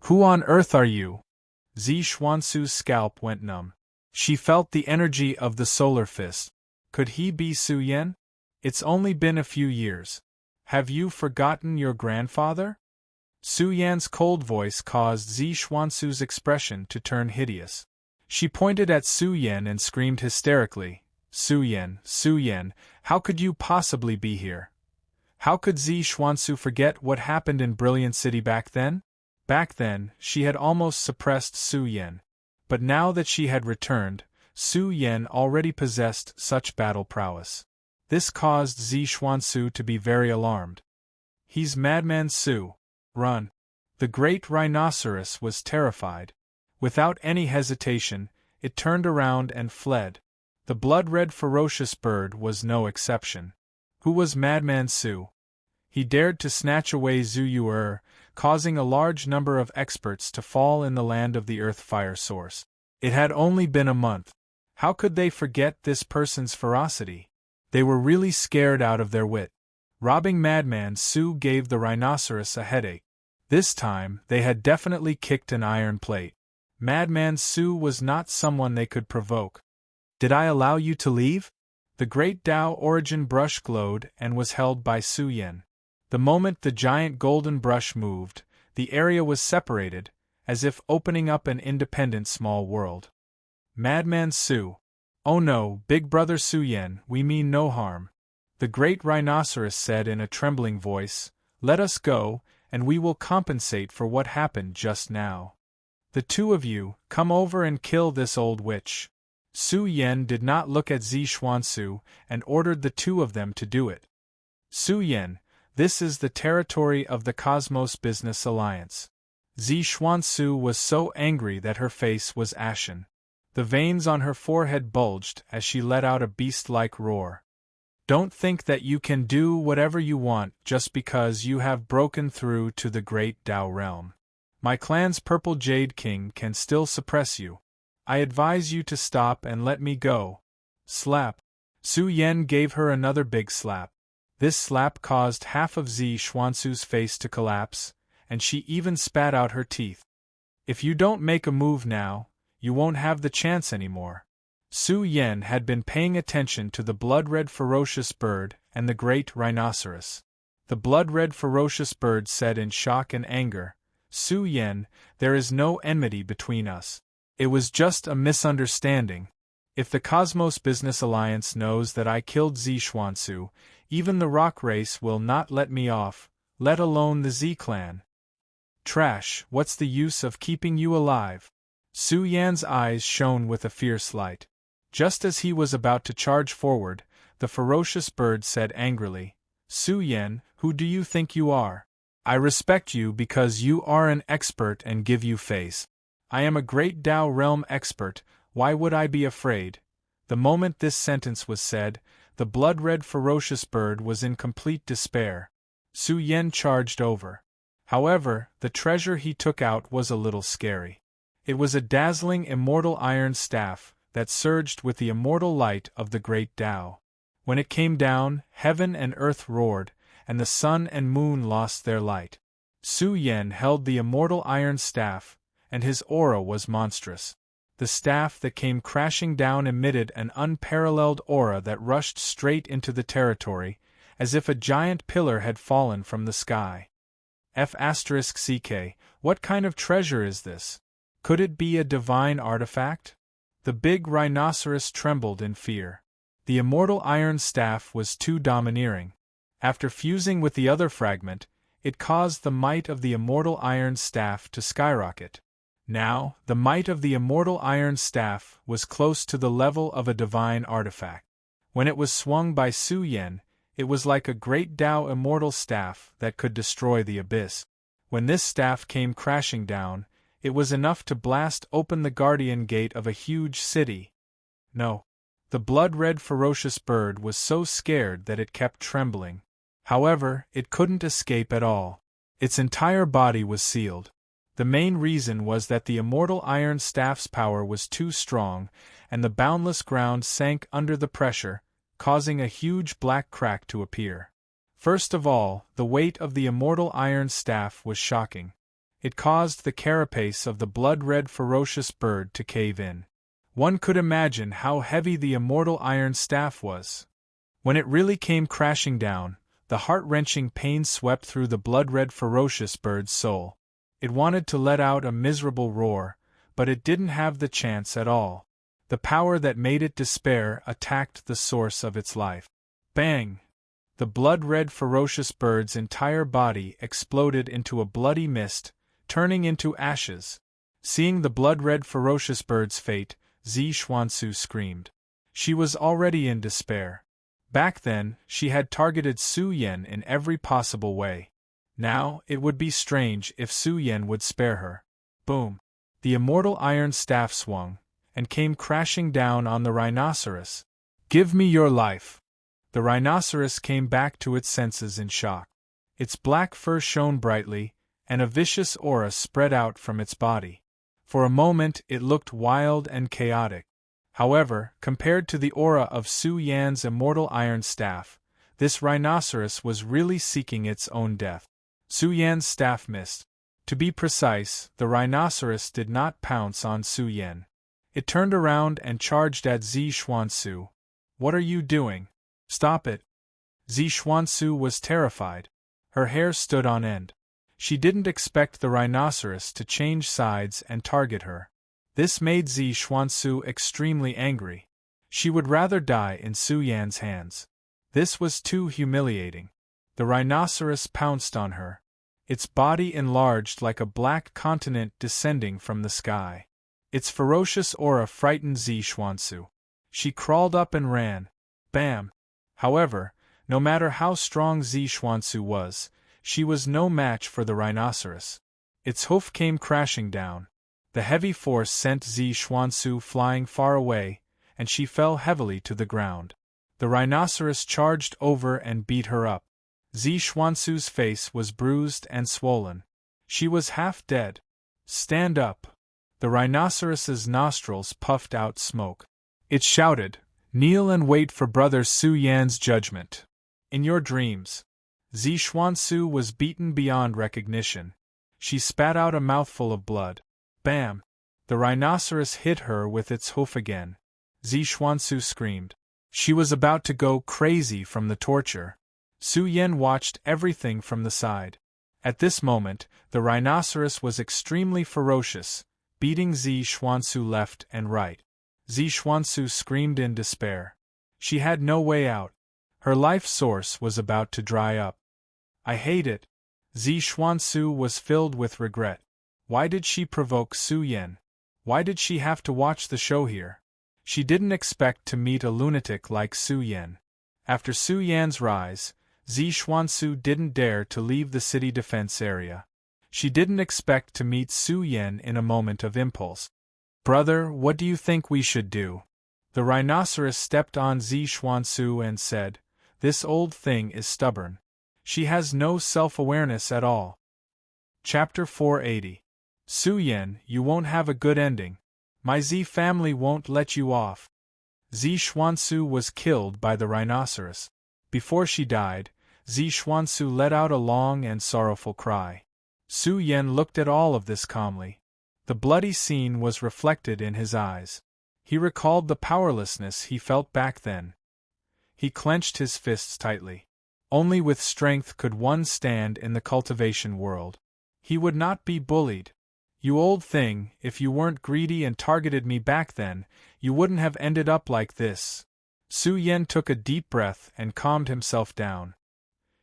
Who on earth are you? Zi Xuansu's scalp went numb. She felt the energy of the solar fist. Could he be Su Yen? It's only been a few years. Have you forgotten your grandfather? Su Yan's cold voice caused Zi Xuansu's expression to turn hideous. She pointed at Su Yen and screamed hysterically, Su Yen, how could you possibly be here? How could Zi Xuansu forget what happened in Brilliant City back then? Back then, she had almost suppressed Su Yen. But now that she had returned, Su Yen already possessed such battle prowess. This caused Zi Xuansu to be very alarmed. He's Madman Su. Run. The great rhinoceros was terrified. Without any hesitation, it turned around and fled. The blood-red ferocious bird was no exception. Who was Madman Su? He dared to snatch away Zhu Yuer, causing a large number of experts to fall in the land of the earth fire source. It had only been a month. How could they forget this person's ferocity? They were really scared out of their wit. Robbing Madman Su gave the rhinoceros a headache. This time, they had definitely kicked an iron plate. Madman Su was not someone they could provoke. Did I allow you to leave? The great Tao origin brush glowed and was held by Su Yen. The moment the giant golden brush moved, the area was separated, as if opening up an independent small world. Madman Su. Oh no, Big Brother Su Yen, we mean no harm. The great rhinoceros said in a trembling voice, let us go, and we will compensate for what happened just now. The two of you, come over and kill this old witch. Su Yen did not look at Zi Xuansu and ordered the two of them to do it. Su Yen, this is the territory of the Cosmos Business Alliance. Zi Xuansu was so angry that her face was ashen. The veins on her forehead bulged as she let out a beast-like roar. Don't think that you can do whatever you want just because you have broken through to the great Tao realm. My clan's Purple Jade King can still suppress you. I advise you to stop and let me go. Slap. Su Yen gave her another big slap. This slap caused half of Zi Xuansu's face to collapse, and she even spat out her teeth. If you don't make a move now, you won't have the chance anymore. Su Yen had been paying attention to the blood-red ferocious bird and the great rhinoceros. The blood-red ferocious bird said in shock and anger, Su Yen, there is no enmity between us. It was just a misunderstanding. If the Cosmos Business Alliance knows that I killed Zi Xuansu, even the rock race will not let me off, let alone the Z clan. Trash, what's the use of keeping you alive? Su Yan's eyes shone with a fierce light. Just as he was about to charge forward, the ferocious bird said angrily, Su Yen, who do you think you are? I respect you because you are an expert and give you face. I am a great Tao realm expert, why would I be afraid? The moment this sentence was said, the blood-red ferocious bird was in complete despair. Su Yen charged over. However, the treasure he took out was a little scary. It was a dazzling immortal iron staff that surged with the immortal light of the great Tao. When it came down, heaven and earth roared, and the sun and moon lost their light. Su Yen held the immortal iron staff, and his aura was monstrous. The staff that came crashing down emitted an unparalleled aura that rushed straight into the territory, as if a giant pillar had fallen from the sky. F***ck, what kind of treasure is this? Could it be a divine artifact? The big rhinoceros trembled in fear. The immortal iron staff was too domineering. After fusing with the other fragment, it caused the might of the immortal iron staff to skyrocket. Now, the might of the immortal iron staff was close to the level of a divine artifact. When it was swung by Su Yen, it was like a great Tao immortal staff that could destroy the abyss. When this staff came crashing down, it was enough to blast open the guardian gate of a huge city. No. The blood-red ferocious bird was so scared that it kept trembling. However, it couldn't escape at all. Its entire body was sealed. The main reason was that the immortal iron staff's power was too strong, and the boundless ground sank under the pressure, causing a huge black crack to appear. First of all, the weight of the immortal iron staff was shocking. It caused the carapace of the blood-red ferocious bird to cave in. One could imagine how heavy the immortal iron staff was. When it really came crashing down, the heart-wrenching pain swept through the blood-red ferocious bird's soul. It wanted to let out a miserable roar, but it didn't have the chance at all. The power that made it despair attacked the source of its life. Bang! The blood-red ferocious bird's entire body exploded into a bloody mist, turning into ashes. Seeing the blood-red ferocious bird's fate, Zi Xuansu screamed. She was already in despair. Back then, she had targeted Su Yan in every possible way. Now, it would be strange if Su Yan would spare her. Boom! The immortal iron staff swung, and came crashing down on the rhinoceros. "Give me your life!" The rhinoceros came back to its senses in shock. Its black fur shone brightly, and a vicious aura spread out from its body. For a moment it looked wild and chaotic. However, compared to the aura of Su Yan's immortal iron staff, this rhinoceros was really seeking its own death. Su Yan's staff missed. To be precise, the rhinoceros did not pounce on Su Yan. It turned around and charged at Zi Xuansu. "What are you doing? Stop it!" Zi Xuansu was terrified. Her hair stood on end. She didn't expect the rhinoceros to change sides and target her. This made Zi Xuansu extremely angry. She would rather die in Su Yan's hands. This was too humiliating. The rhinoceros pounced on her. Its body enlarged like a black continent descending from the sky. Its ferocious aura frightened Zi Xuansu. She crawled up and ran. Bam! However, no matter how strong Zi Xuansu was, she was no match for the rhinoceros. Its hoof came crashing down. The heavy force sent Zi Xuansu flying far away, and she fell heavily to the ground. The rhinoceros charged over and beat her up. Zi Xuansu's face was bruised and swollen. She was half dead. "Stand up!" The rhinoceros's nostrils puffed out smoke. It shouted, "Kneel and wait for Brother Su Yan's judgment." In your dreams. Zi Xuansu was beaten beyond recognition. She spat out a mouthful of blood. Bam! The rhinoceros hit her with its hoof again. Zi Xuansu screamed. She was about to go crazy from the torture. Su Yan watched everything from the side. At this moment, the rhinoceros was extremely ferocious, beating Zi Xuansu left and right. Zi Xuansu screamed in despair. She had no way out. Her life source was about to dry up. "I hate it." Zi Xuansu was filled with regret. Why did she provoke Su Yan? Why did she have to watch the show here? She didn't expect to meet a lunatic like Su Yan. After Su Yan's rise, Zi Xuansu didn't dare to leave the city defense area. She didn't expect to meet Su Yan in a moment of impulse. "Brother, what do you think we should do?" The rhinoceros stepped on Zi Xuansu and said, "This old thing is stubborn. She has no self-awareness at all." Chapter 480. Su Yan, you won't have a good ending. My Zi family won't let you off. Zi Xuansu was killed by the rhinoceros. Before she died, Zi Xuansu let out a long and sorrowful cry. Su Yan looked at all of this calmly. The bloody scene was reflected in his eyes. He recalled the powerlessness he felt back then. He clenched his fists tightly. Only with strength could one stand in the cultivation world. He would not be bullied. "You old thing, if you weren't greedy and targeted me back then, you wouldn't have ended up like this." Su Yan took a deep breath and calmed himself down.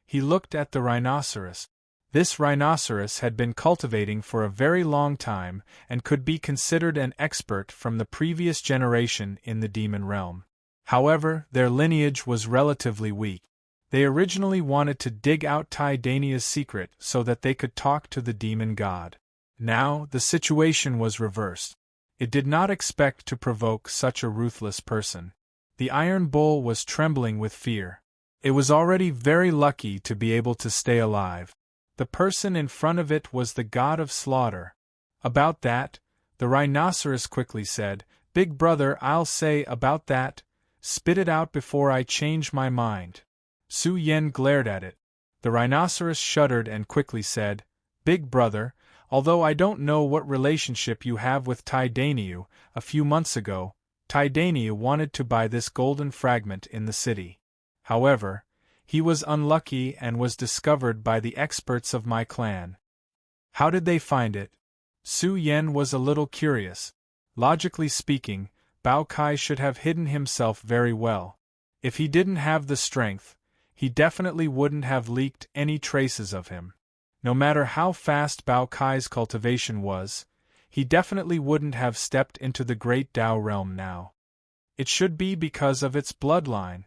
He looked at the rhinoceros. This rhinoceros had been cultivating for a very long time and could be considered an expert from the previous generation in the demon realm. However, their lineage was relatively weak. They originally wanted to dig out Tydania's secret so that they could talk to the demon god. Now, the situation was reversed. It did not expect to provoke such a ruthless person. The iron bull was trembling with fear. It was already very lucky to be able to stay alive. The person in front of it was the god of slaughter. "About that," the rhinoceros quickly said, "Big brother, I'll say about that. Spit it out before I change my mind." Su Yan glared at it. The rhinoceros shuddered and quickly said, "Big brother, although I don't know what relationship you have with Tydaniu, a few months ago, Tydania wanted to buy this golden fragment in the city. However, he was unlucky and was discovered by the experts of my clan. How did they find it? Su Yen was a little curious. Logically speaking, Bao Kai should have hidden himself very well. If he didn't have the strength, he definitely wouldn't have leaked any traces of him. No matter how fast Bao Kai's cultivation was, he definitely wouldn't have stepped into the Great Tao realm now. It should be because of its bloodline.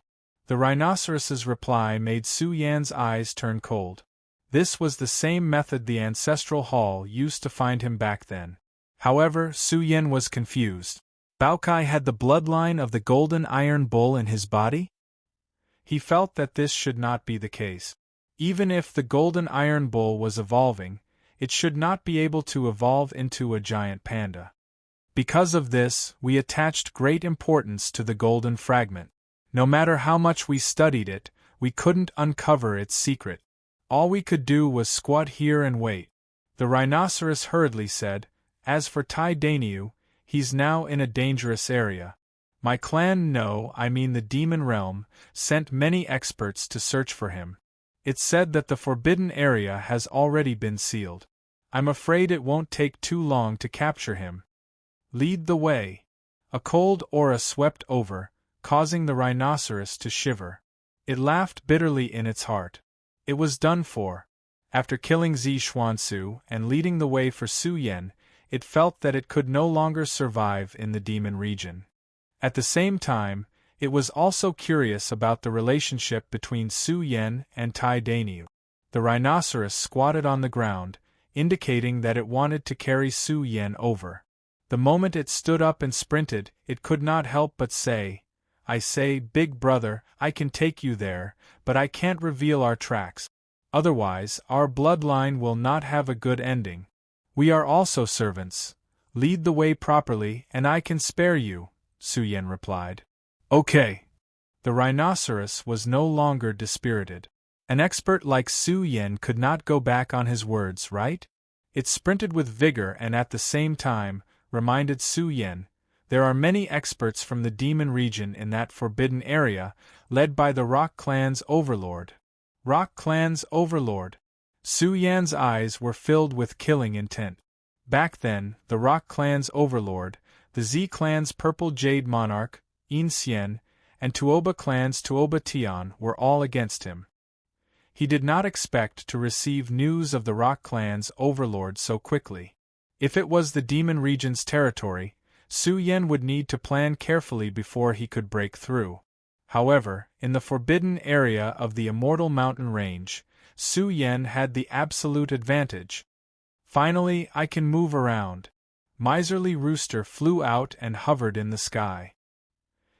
The rhinoceros's reply made Su Yan's eyes turn cold. This was the same method the ancestral hall used to find him back then. However, Su Yan was confused. Bao Kai had the bloodline of the golden iron bull in his body? He felt that this should not be the case. Even if the golden iron bull was evolving, it should not be able to evolve into a giant panda. Because of this, we attached great importance to the golden fragment. No matter how much we studied it, we couldn't uncover its secret. All we could do was squat here and wait. The rhinoceros hurriedly said, "As for Tydania, he's now in a dangerous area. My clan, no, I mean the demon realm, sent many experts to search for him. It's said that the forbidden area has already been sealed. I'm afraid it won't take too long to capture him. Lead the way." A cold aura swept over, causing the rhinoceros to shiver. It laughed bitterly in its heart. It was done for. After killing Zi Xuansu and leading the way for Su Yan, it felt that it could no longer survive in the demon region. At the same time, it was also curious about the relationship between Su Yan and Tydania. The rhinoceros squatted on the ground, indicating that it wanted to carry Su Yan over. The moment it stood up and sprinted, it could not help but say, "I say, big brother, I can take you there, but I can't reveal our tracks. Otherwise, our bloodline will not have a good ending. We are also servants. Lead the way properly and I can spare you," Su Yan replied. "Okay." The rhinoceros was no longer dispirited. An expert like Su Yan could not go back on his words, right? It sprinted with vigor and at the same time, reminded Su Yan, there are many experts from the demon region in that forbidden area, led by the Rock Clan's Overlord. Rock Clan's Overlord. Su Yan's eyes were filled with killing intent. Back then, the Rock Clan's Overlord, the Z Clan's Purple Jade Monarch, In Xian, and Tuoba Clan's Tuoba Tian were all against him. He did not expect to receive news of the Rock Clan's Overlord so quickly. If it was the demon region's territory, Su Yan would need to plan carefully before he could break through. However, in the forbidden area of the Immortal Mountain Range, Su Yan had the absolute advantage. "Finally, I can move around." Miserly Rooster flew out and hovered in the sky.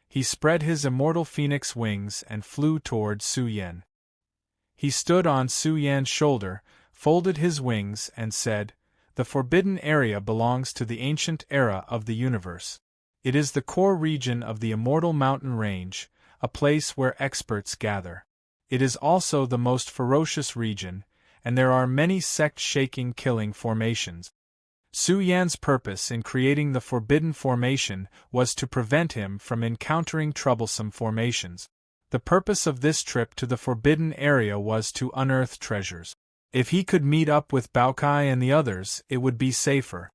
He spread his immortal phoenix wings and flew toward Su Yan. He stood on Su Yan's shoulder, folded his wings and said, "The forbidden area belongs to the ancient era of the universe. It is the core region of the Immortal Mountain Range, a place where experts gather. It is also the most ferocious region, and there are many sect-shaking killing formations." Su Yan's purpose in creating the Forbidden Formation was to prevent him from encountering troublesome formations. The purpose of this trip to the Forbidden Area was to unearth treasures. If he could meet up with Bao Kai and the others, it would be safer.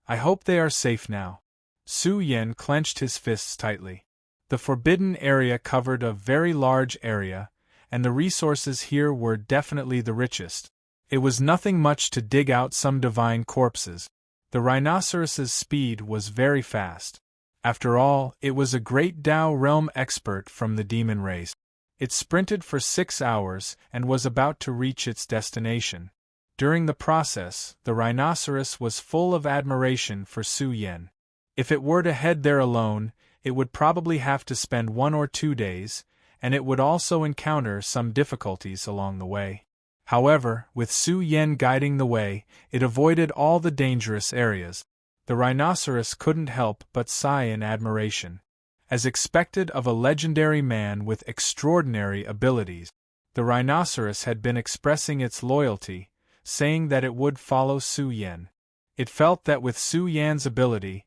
"I hope they are safe now." Su Yan clenched his fists tightly. The Forbidden Area covered a very large area, and the resources here were definitely the richest. It was nothing much to dig out some divine corpses. The rhinoceros's speed was very fast. After all, it was a great Tao realm expert from the demon race. It sprinted for 6 hours and was about to reach its destination. During the process, the rhinoceros was full of admiration for Su Yan. If it were to head there alone, it would probably have to spend 1 or 2 days, and it would also encounter some difficulties along the way. However, with Su Yan guiding the way, it avoided all the dangerous areas. The rhinoceros couldn't help but sigh in admiration. As expected of a legendary man with extraordinary abilities, the rhinoceros had been expressing its loyalty, saying that it would follow Su Yan. It felt that with Su Yan's ability,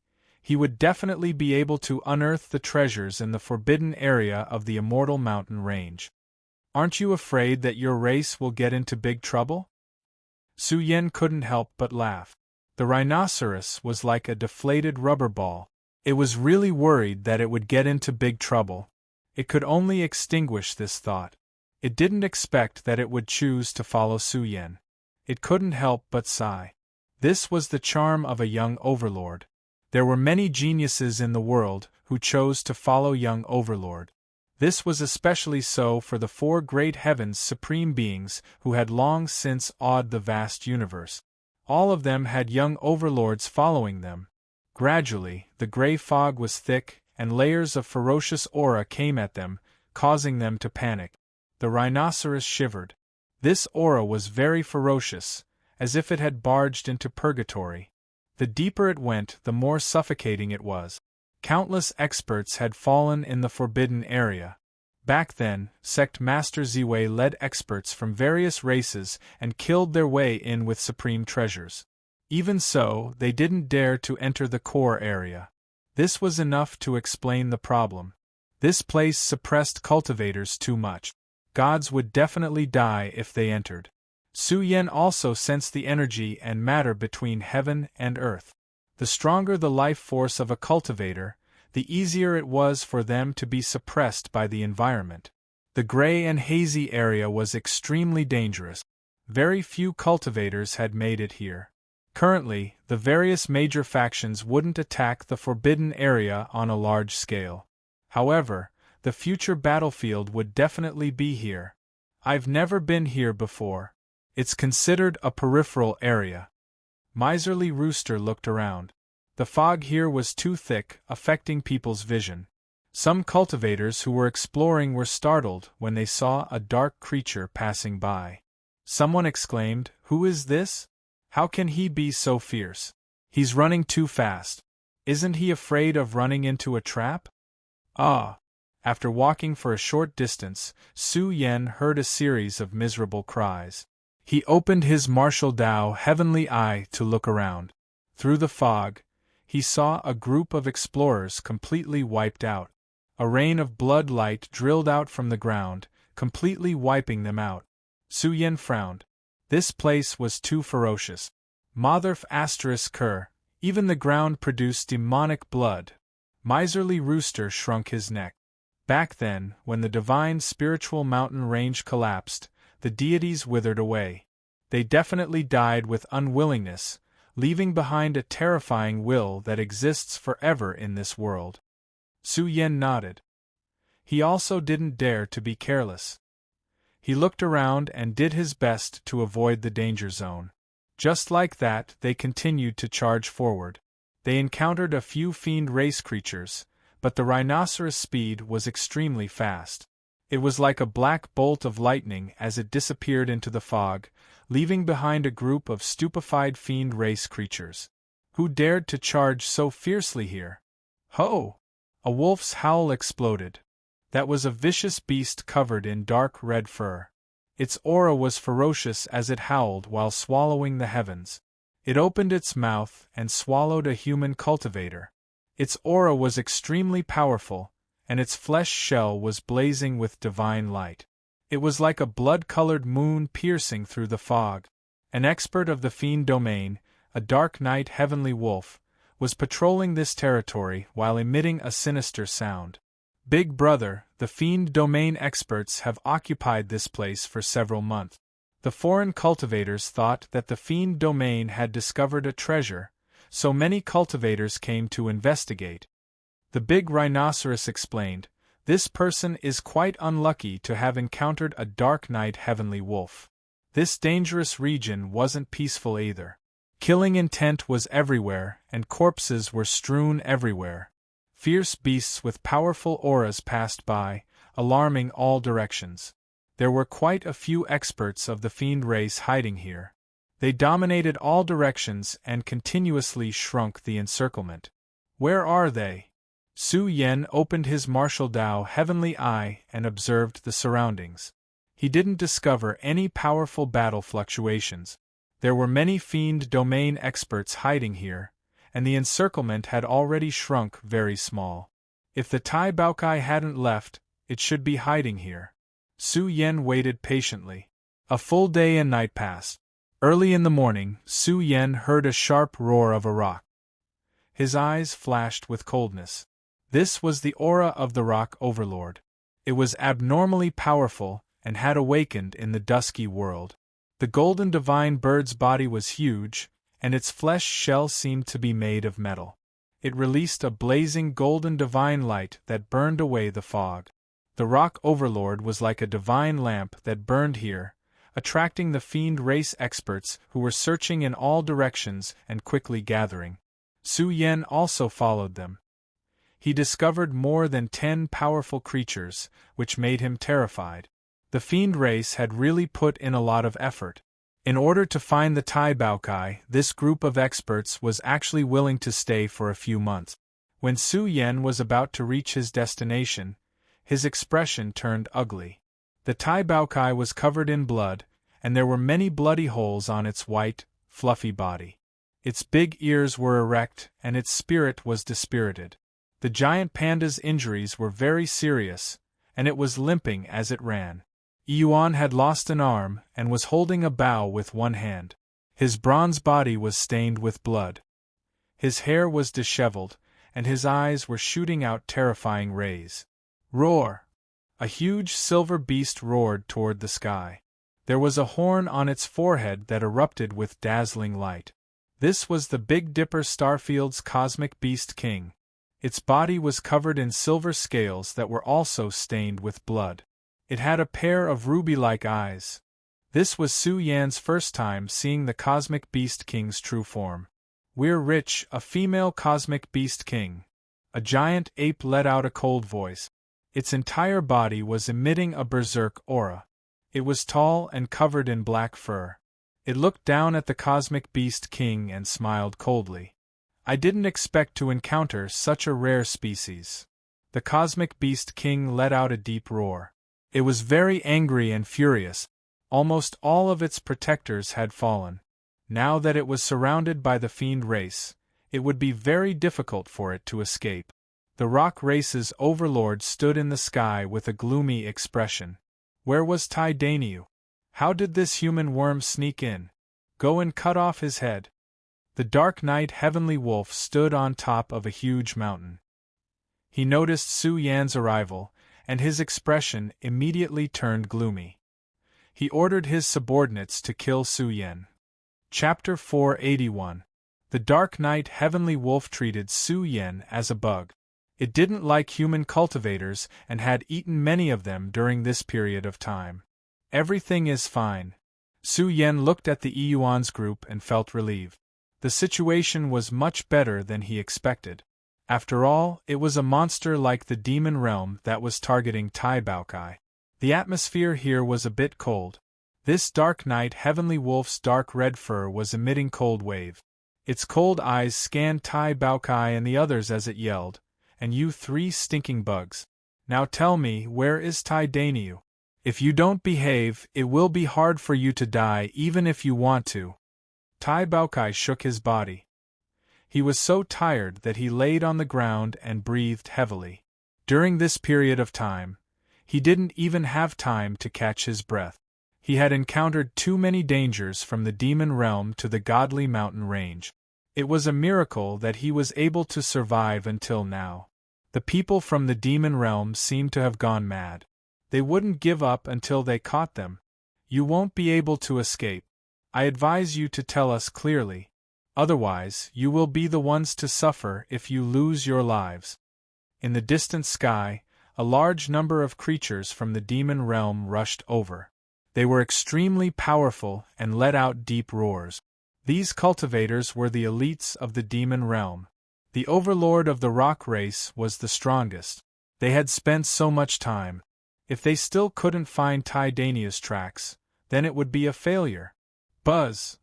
he would definitely be able to unearth the treasures in the forbidden area of the immortal mountain range. Aren't you afraid that your race will get into big trouble? Su Yen couldn't help but laugh. The rhinoceros was like a deflated rubber ball. It was really worried that it would get into big trouble. It could only extinguish this thought. It didn't expect that it would choose to follow Su Yen. It couldn't help but sigh. This was the charm of a young overlord. There were many geniuses in the world who chose to follow young Overlord. This was especially so for the four great heavens' supreme beings who had long since awed the vast universe. All of them had young overlords following them. Gradually, the gray fog was thick, and layers of ferocious aura came at them, causing them to panic. The rhinoceros shivered. This aura was very ferocious, as if it had barged into purgatory. The deeper it went, the more suffocating it was. Countless experts had fallen in the forbidden area. Back then, Sect Master Ziwei led experts from various races and killed their way in with supreme treasures. Even so, they didn't dare to enter the core area. This was enough to explain the problem. This place suppressed cultivators too much. Gods would definitely die if they entered. Su Yen also sensed the energy and matter between heaven and earth. The stronger the life force of a cultivator, the easier it was for them to be suppressed by the environment. The gray and hazy area was extremely dangerous. Very few cultivators had made it here. Currently, the various major factions wouldn't attack the forbidden area on a large scale. However, the future battlefield would definitely be here. I've never been here before. It's considered a peripheral area. Miserly Rooster looked around. The fog here was too thick, affecting people's vision. Some cultivators who were exploring were startled when they saw a dark creature passing by. Someone exclaimed, "Who is this? How can he be so fierce? He's running too fast. Isn't he afraid of running into a trap?" Ah! After walking for a short distance, Su Yen heard a series of miserable cries. He opened his martial Dao heavenly eye to look around. Through the fog, he saw a group of explorers completely wiped out. A rain of blood light drilled out from the ground, completely wiping them out. Su Yen frowned. This place was too ferocious. Motherf **Ker, even the ground produced demonic blood. Miserly Rooster shrunk his neck. Back then, when the divine spiritual mountain range collapsed, the deities withered away. They definitely died with unwillingness, leaving behind a terrifying will that exists forever in this world. Su Yen nodded. He also didn't dare to be careless. He looked around and did his best to avoid the danger zone. Just like that, they continued to charge forward. They encountered a few fiend race creatures, but the rhinoceros' speed was extremely fast. It was like a black bolt of lightning as it disappeared into the fog, leaving behind a group of stupefied fiend race creatures. Who dared to charge so fiercely here? Ho! A wolf's howl exploded. That was a vicious beast covered in dark red fur. Its aura was ferocious as it howled while swallowing the heavens. It opened its mouth and swallowed a human cultivator. Its aura was extremely powerful, and its flesh shell was blazing with divine light. It was like a blood-colored moon piercing through the fog. An expert of the fiend domain, a dark knight heavenly wolf, was patrolling this territory while emitting a sinister sound. Big Brother, the fiend domain experts have occupied this place for several months. The foreign cultivators thought that the fiend domain had discovered a treasure, so many cultivators came to investigate. The big rhinoceros explained, "This person is quite unlucky to have encountered a dark knight heavenly wolf. This dangerous region wasn't peaceful either. Killing intent was everywhere, and corpses were strewn everywhere. Fierce beasts with powerful auras passed by, alarming all directions. There were quite a few experts of the fiend race hiding here. They dominated all directions and continuously shrunk the encirclement. Where are they?" Su Yen opened his martial Dao heavenly eye and observed the surroundings. He didn't discover any powerful battle fluctuations. There were many fiend domain experts hiding here, and the encirclement had already shrunk very small. If the Tai Baokai hadn't left, it should be hiding here. Su Yan waited patiently. A full day and night passed. Early in the morning, Su Yan heard a sharp roar of a rock. His eyes flashed with coldness. This was the aura of the rock Overlord. It was abnormally powerful, and had awakened in the dusky world. The golden divine bird's body was huge, and its flesh shell seemed to be made of metal. It released a blazing golden divine light that burned away the fog. The rock Overlord was like a divine lamp that burned here, attracting the fiend race experts who were searching in all directions and quickly gathering. Su Yan also followed them. He discovered more than 10 powerful creatures, which made him terrified. The fiend race had really put in a lot of effort. In order to find the Tai Baokai, this group of experts was actually willing to stay for a few months. When Su Yan was about to reach his destination, his expression turned ugly. The Tai Baokai was covered in blood, and there were many bloody holes on its white, fluffy body. Its big ears were erect, and its spirit was dispirited. The giant panda's injuries were very serious, and it was limping as it ran. Yuan had lost an arm and was holding a bow with one hand. His bronze body was stained with blood. His hair was disheveled, and his eyes were shooting out terrifying rays. Roar! A huge silver beast roared toward the sky. There was a horn on its forehead that erupted with dazzling light. This was the Big Dipper Starfield's cosmic beast king. Its body was covered in silver scales that were also stained with blood. It had a pair of ruby-like eyes. This was Su Yan's first time seeing the cosmic beast king's true form. "We're rich, a female cosmic beast king." A giant ape let out a cold voice. Its entire body was emitting a berserk aura. It was tall and covered in black fur. It looked down at the cosmic beast king and smiled coldly. "I didn't expect to encounter such a rare species." The cosmic beast king let out a deep roar. It was very angry and furious. Almost all of its protectors had fallen. Now that it was surrounded by the fiend race, it would be very difficult for it to escape. The rock race's overlord stood in the sky with a gloomy expression. Where was Tai Daniu? How did this human worm sneak in? Go and cut off his head. The Dark Knight Heavenly Wolf stood on top of a huge mountain. He noticed Su Yan's arrival, and his expression immediately turned gloomy. He ordered his subordinates to kill Su Yan. Chapter 481. The Dark Knight Heavenly Wolf treated Su Yan as a bug. It didn't like human cultivators and had eaten many of them during this period of time. "Everything is fine." Su Yan looked at the Yuan's group and felt relieved. The situation was much better than he expected. After all, it was a monster like the demon realm that was targeting Tai Baokai. The atmosphere here was a bit cold. This Dark Knight Heavenly Wolf's dark red fur was emitting cold wave. Its cold eyes scanned Tai Baokai and the others as it yelled, "And you 3 stinking bugs. Now tell me, where is Tai Daniu? If you don't behave, it will be hard for you to die even if you want to." Tai Baokai shook his body. He was so tired that he laid on the ground and breathed heavily. During this period of time, he didn't even have time to catch his breath. He had encountered too many dangers from the demon realm to the godly mountain range. It was a miracle that he was able to survive until now. The people from the demon realm seemed to have gone mad. They wouldn't give up until they caught them. "You won't be able to escape. I advise you to tell us clearly. Otherwise, you will be the ones to suffer if you lose your lives." In the distant sky, a large number of creatures from the demon realm rushed over. They were extremely powerful and let out deep roars. These cultivators were the elites of the demon realm. The overlord of the rock race was the strongest. They had spent so much time. If they still couldn't find Tai Daniu's tracks, then it would be a failure. Buzz!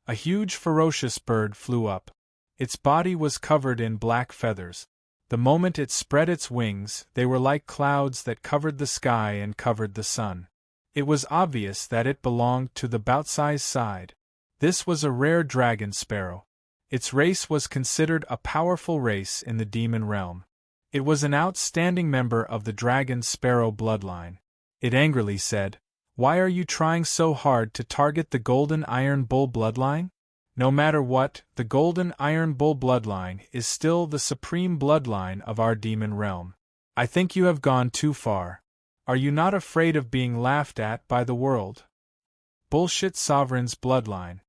A huge ferocious bird flew up. Its body was covered in black feathers. The moment it spread its wings, they were like clouds that covered the sky and covered the sun. It was obvious that it belonged to the Boutsize side. This was a rare dragon sparrow. Its race was considered a powerful race in the demon realm. It was an outstanding member of the dragon sparrow bloodline. It angrily said, "Why are you trying so hard to target the golden iron bull bloodline? No matter what, the golden iron bull bloodline is still the supreme bloodline of our demon realm. I think you have gone too far. Are you not afraid of being laughed at by the world?" Bullshit Sovereign's bloodline.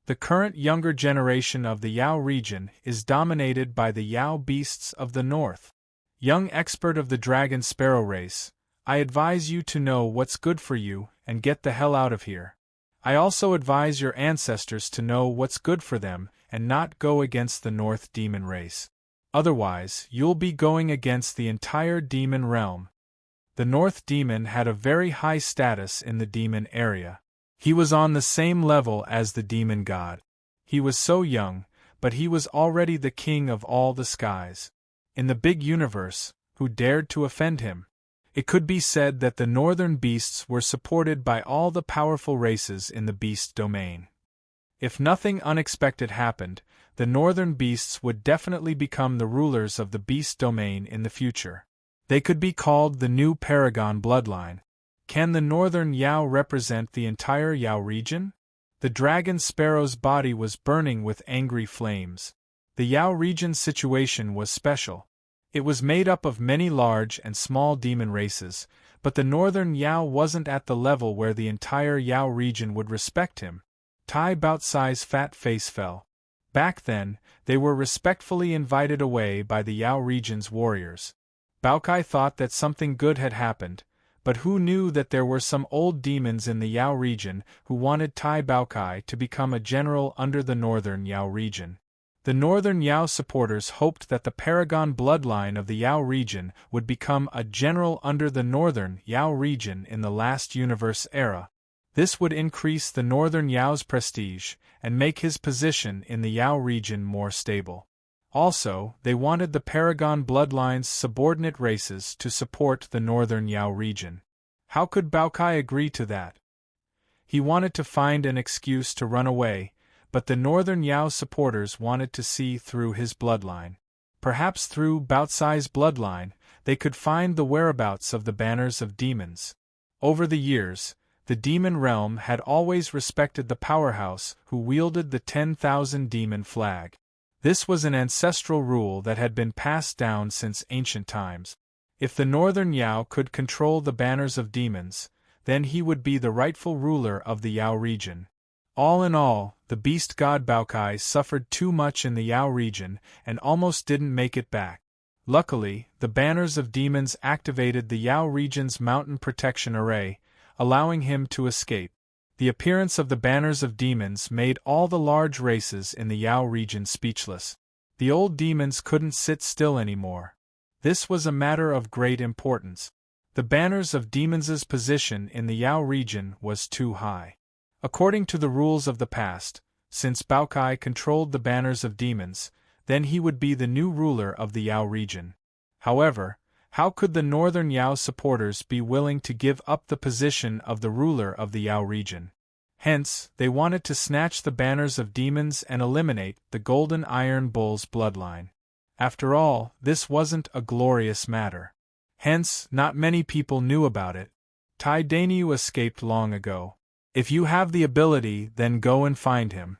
The current younger generation of the Yao region is dominated by the Yao beasts of the north. Young expert of the dragon sparrow race, I advise you to know what's good for you and get the hell out of here. I also advise your ancestors to know what's good for them and not go against the North demon race. Otherwise, you'll be going against the entire demon realm. The North demon had a very high status in the demon area. He was on the same level as the demon god. He was so young, but he was already the king of all the skies. In the big universe, who dared to offend him? It could be said that the northern beasts were supported by all the powerful races in the beast domain. If nothing unexpected happened, the northern beasts would definitely become the rulers of the beast domain in the future. They could be called the new Paragon bloodline. Can the northern Yao represent the entire Yao region? The dragon sparrow's body was burning with angry flames. The Yao region's situation was special. It was made up of many large and small demon races, but the northern Yao wasn't at the level where the entire Yao region would respect him. Tai Baotsai's fat face fell. Back then, they were respectfully invited away by the Yao region's warriors. Baokai thought that something good had happened, but who knew that there were some old demons in the Yao region who wanted Tai Baokai to become a general under the northern Yao region. The northern Yao supporters hoped that the Paragon bloodline of the Yao region would become a general under the northern Yao region in the last universe era. This would increase the northern Yao's prestige and make his position in the Yao region more stable. Also, they wanted the Paragon bloodline's subordinate races to support the northern Yao region. How could Baokai agree to that? He wanted to find an excuse to run away, but the northern Yao supporters wanted to see through his bloodline. Perhaps through Baotsai's bloodline, they could find the whereabouts of the banners of demons. Over the years, the demon realm had always respected the powerhouse who wielded the 10,000 demon flag. This was an ancestral rule that had been passed down since ancient times. If the northern Yao could control the banners of demons, then he would be the rightful ruler of the Yao region. All in all, the beast god Baokai suffered too much in the Yao region and almost didn't make it back. Luckily, the banners of demons activated the Yao region's mountain protection array, allowing him to escape. The appearance of the banners of demons made all the large races in the Yao region speechless. The old demons couldn't sit still anymore. This was a matter of great importance. The banners of demons' position in the Yao region was too high. According to the rules of the past, since Baokai controlled the banners of demons, then he would be the new ruler of the Yao region. However, how could the northern Yao supporters be willing to give up the position of the ruler of the Yao region? Hence, they wanted to snatch the banners of demons and eliminate the Golden Iron Bull's bloodline. After all, this wasn't a glorious matter. Hence, not many people knew about it. Tai Dainyu escaped long ago. If you have the ability, then go and find him.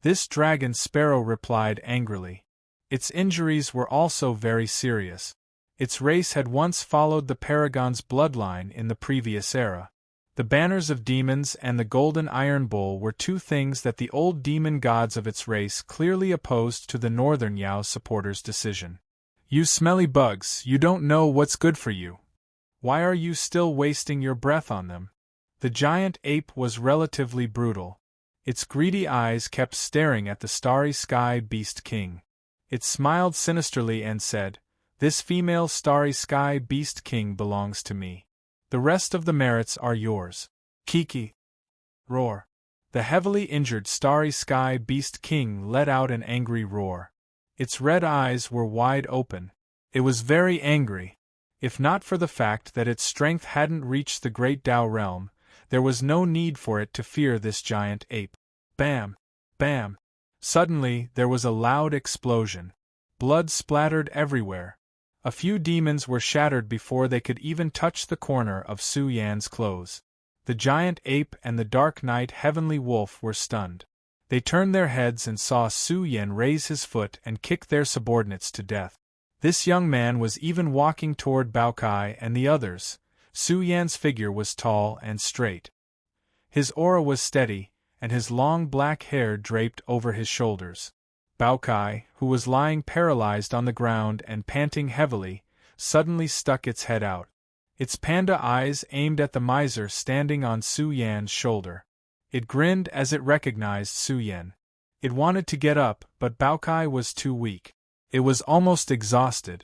This dragon sparrow replied angrily. Its injuries were also very serious. Its race had once followed the Paragon's bloodline in the previous era. The banners of demons and the Golden Iron Bull were two things that the old demon gods of its race clearly opposed to the northern Yao supporters' decision. You smelly bugs, you don't know what's good for you. Why are you still wasting your breath on them? The giant ape was relatively brutal. Its greedy eyes kept staring at the starry sky beast king. It smiled sinisterly and said, "This female starry sky beast king belongs to me. The rest of the merits are yours." Kiki! Roar! The heavily injured starry sky beast king let out an angry roar. Its red eyes were wide open. It was very angry. If not for the fact that its strength hadn't reached the great Tao realm, there was no need for it to fear this giant ape. Bam! Bam! Suddenly, there was a loud explosion. Blood splattered everywhere. A few demons were shattered before they could even touch the corner of Su Yan's clothes. The giant ape and the dark knight heavenly wolf were stunned. They turned their heads and saw Su Yan raise his foot and kick their subordinates to death. This young man was even walking toward Bao Kai and the others. Su Yan's figure was tall and straight. His aura was steady, and his long black hair draped over his shoulders. Bao Kai, who was lying paralyzed on the ground and panting heavily, suddenly stuck its head out. Its panda eyes aimed at the miser standing on Su Yan's shoulder. It grinned as it recognized Su Yan. It wanted to get up, but Bao Kai was too weak. It was almost exhausted.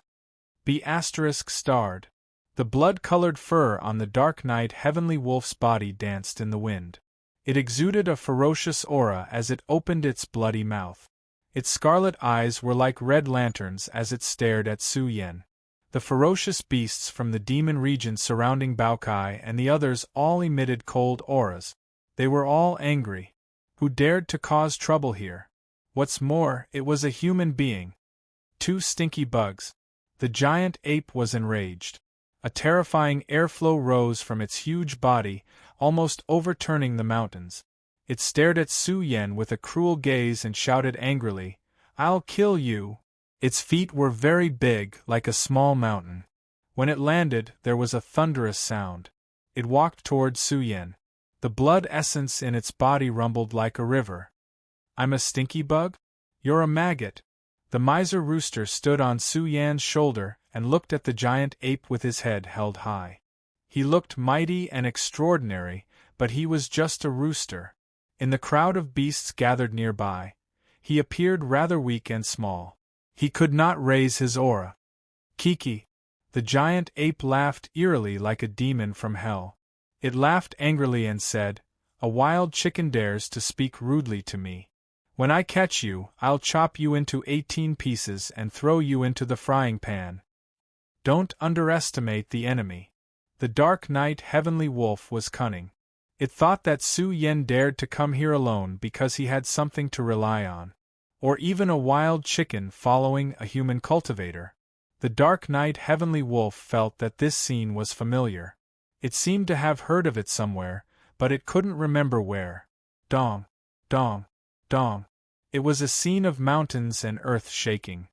B*****starred. The blood-colored fur on the Dark Knight Heavenly Wolf's body danced in the wind. It exuded a ferocious aura as it opened its bloody mouth. Its scarlet eyes were like red lanterns as it stared at Su Yan. The ferocious beasts from the demon region surrounding Bao Kai and the others all emitted cold auras. They were all angry. Who dared to cause trouble here? What's more, it was a human being. 2 stinky bugs. The giant ape was enraged. A terrifying airflow rose from its huge body, almost overturning the mountains. It stared at Su Yan with a cruel gaze and shouted angrily, "I'll kill you!" Its feet were very big, like a small mountain. When it landed, there was a thunderous sound. It walked toward Su Yan. The blood essence in its body rumbled like a river. "I'm a stinky bug? You're a maggot." The miser rooster stood on Su Yan's shoulder and looked at the giant ape with his head held high. He looked mighty and extraordinary, but he was just a rooster. In the crowd of beasts gathered nearby, he appeared rather weak and small. He could not raise his aura. "Kiki!" The giant ape laughed eerily like a demon from hell. It laughed angrily and said, "A wild chicken dares to speak rudely to me. When I catch you, I'll chop you into 18 pieces and throw you into the frying pan." Don't underestimate the enemy. The Dark Knight Heavenly Wolf was cunning. It thought that Su Yan dared to come here alone because he had something to rely on. Or even a wild chicken following a human cultivator. The Dark Knight Heavenly Wolf felt that this scene was familiar. It seemed to have heard of it somewhere, but it couldn't remember where. Dong, dong, dong. It was a scene of mountains and earth shaking.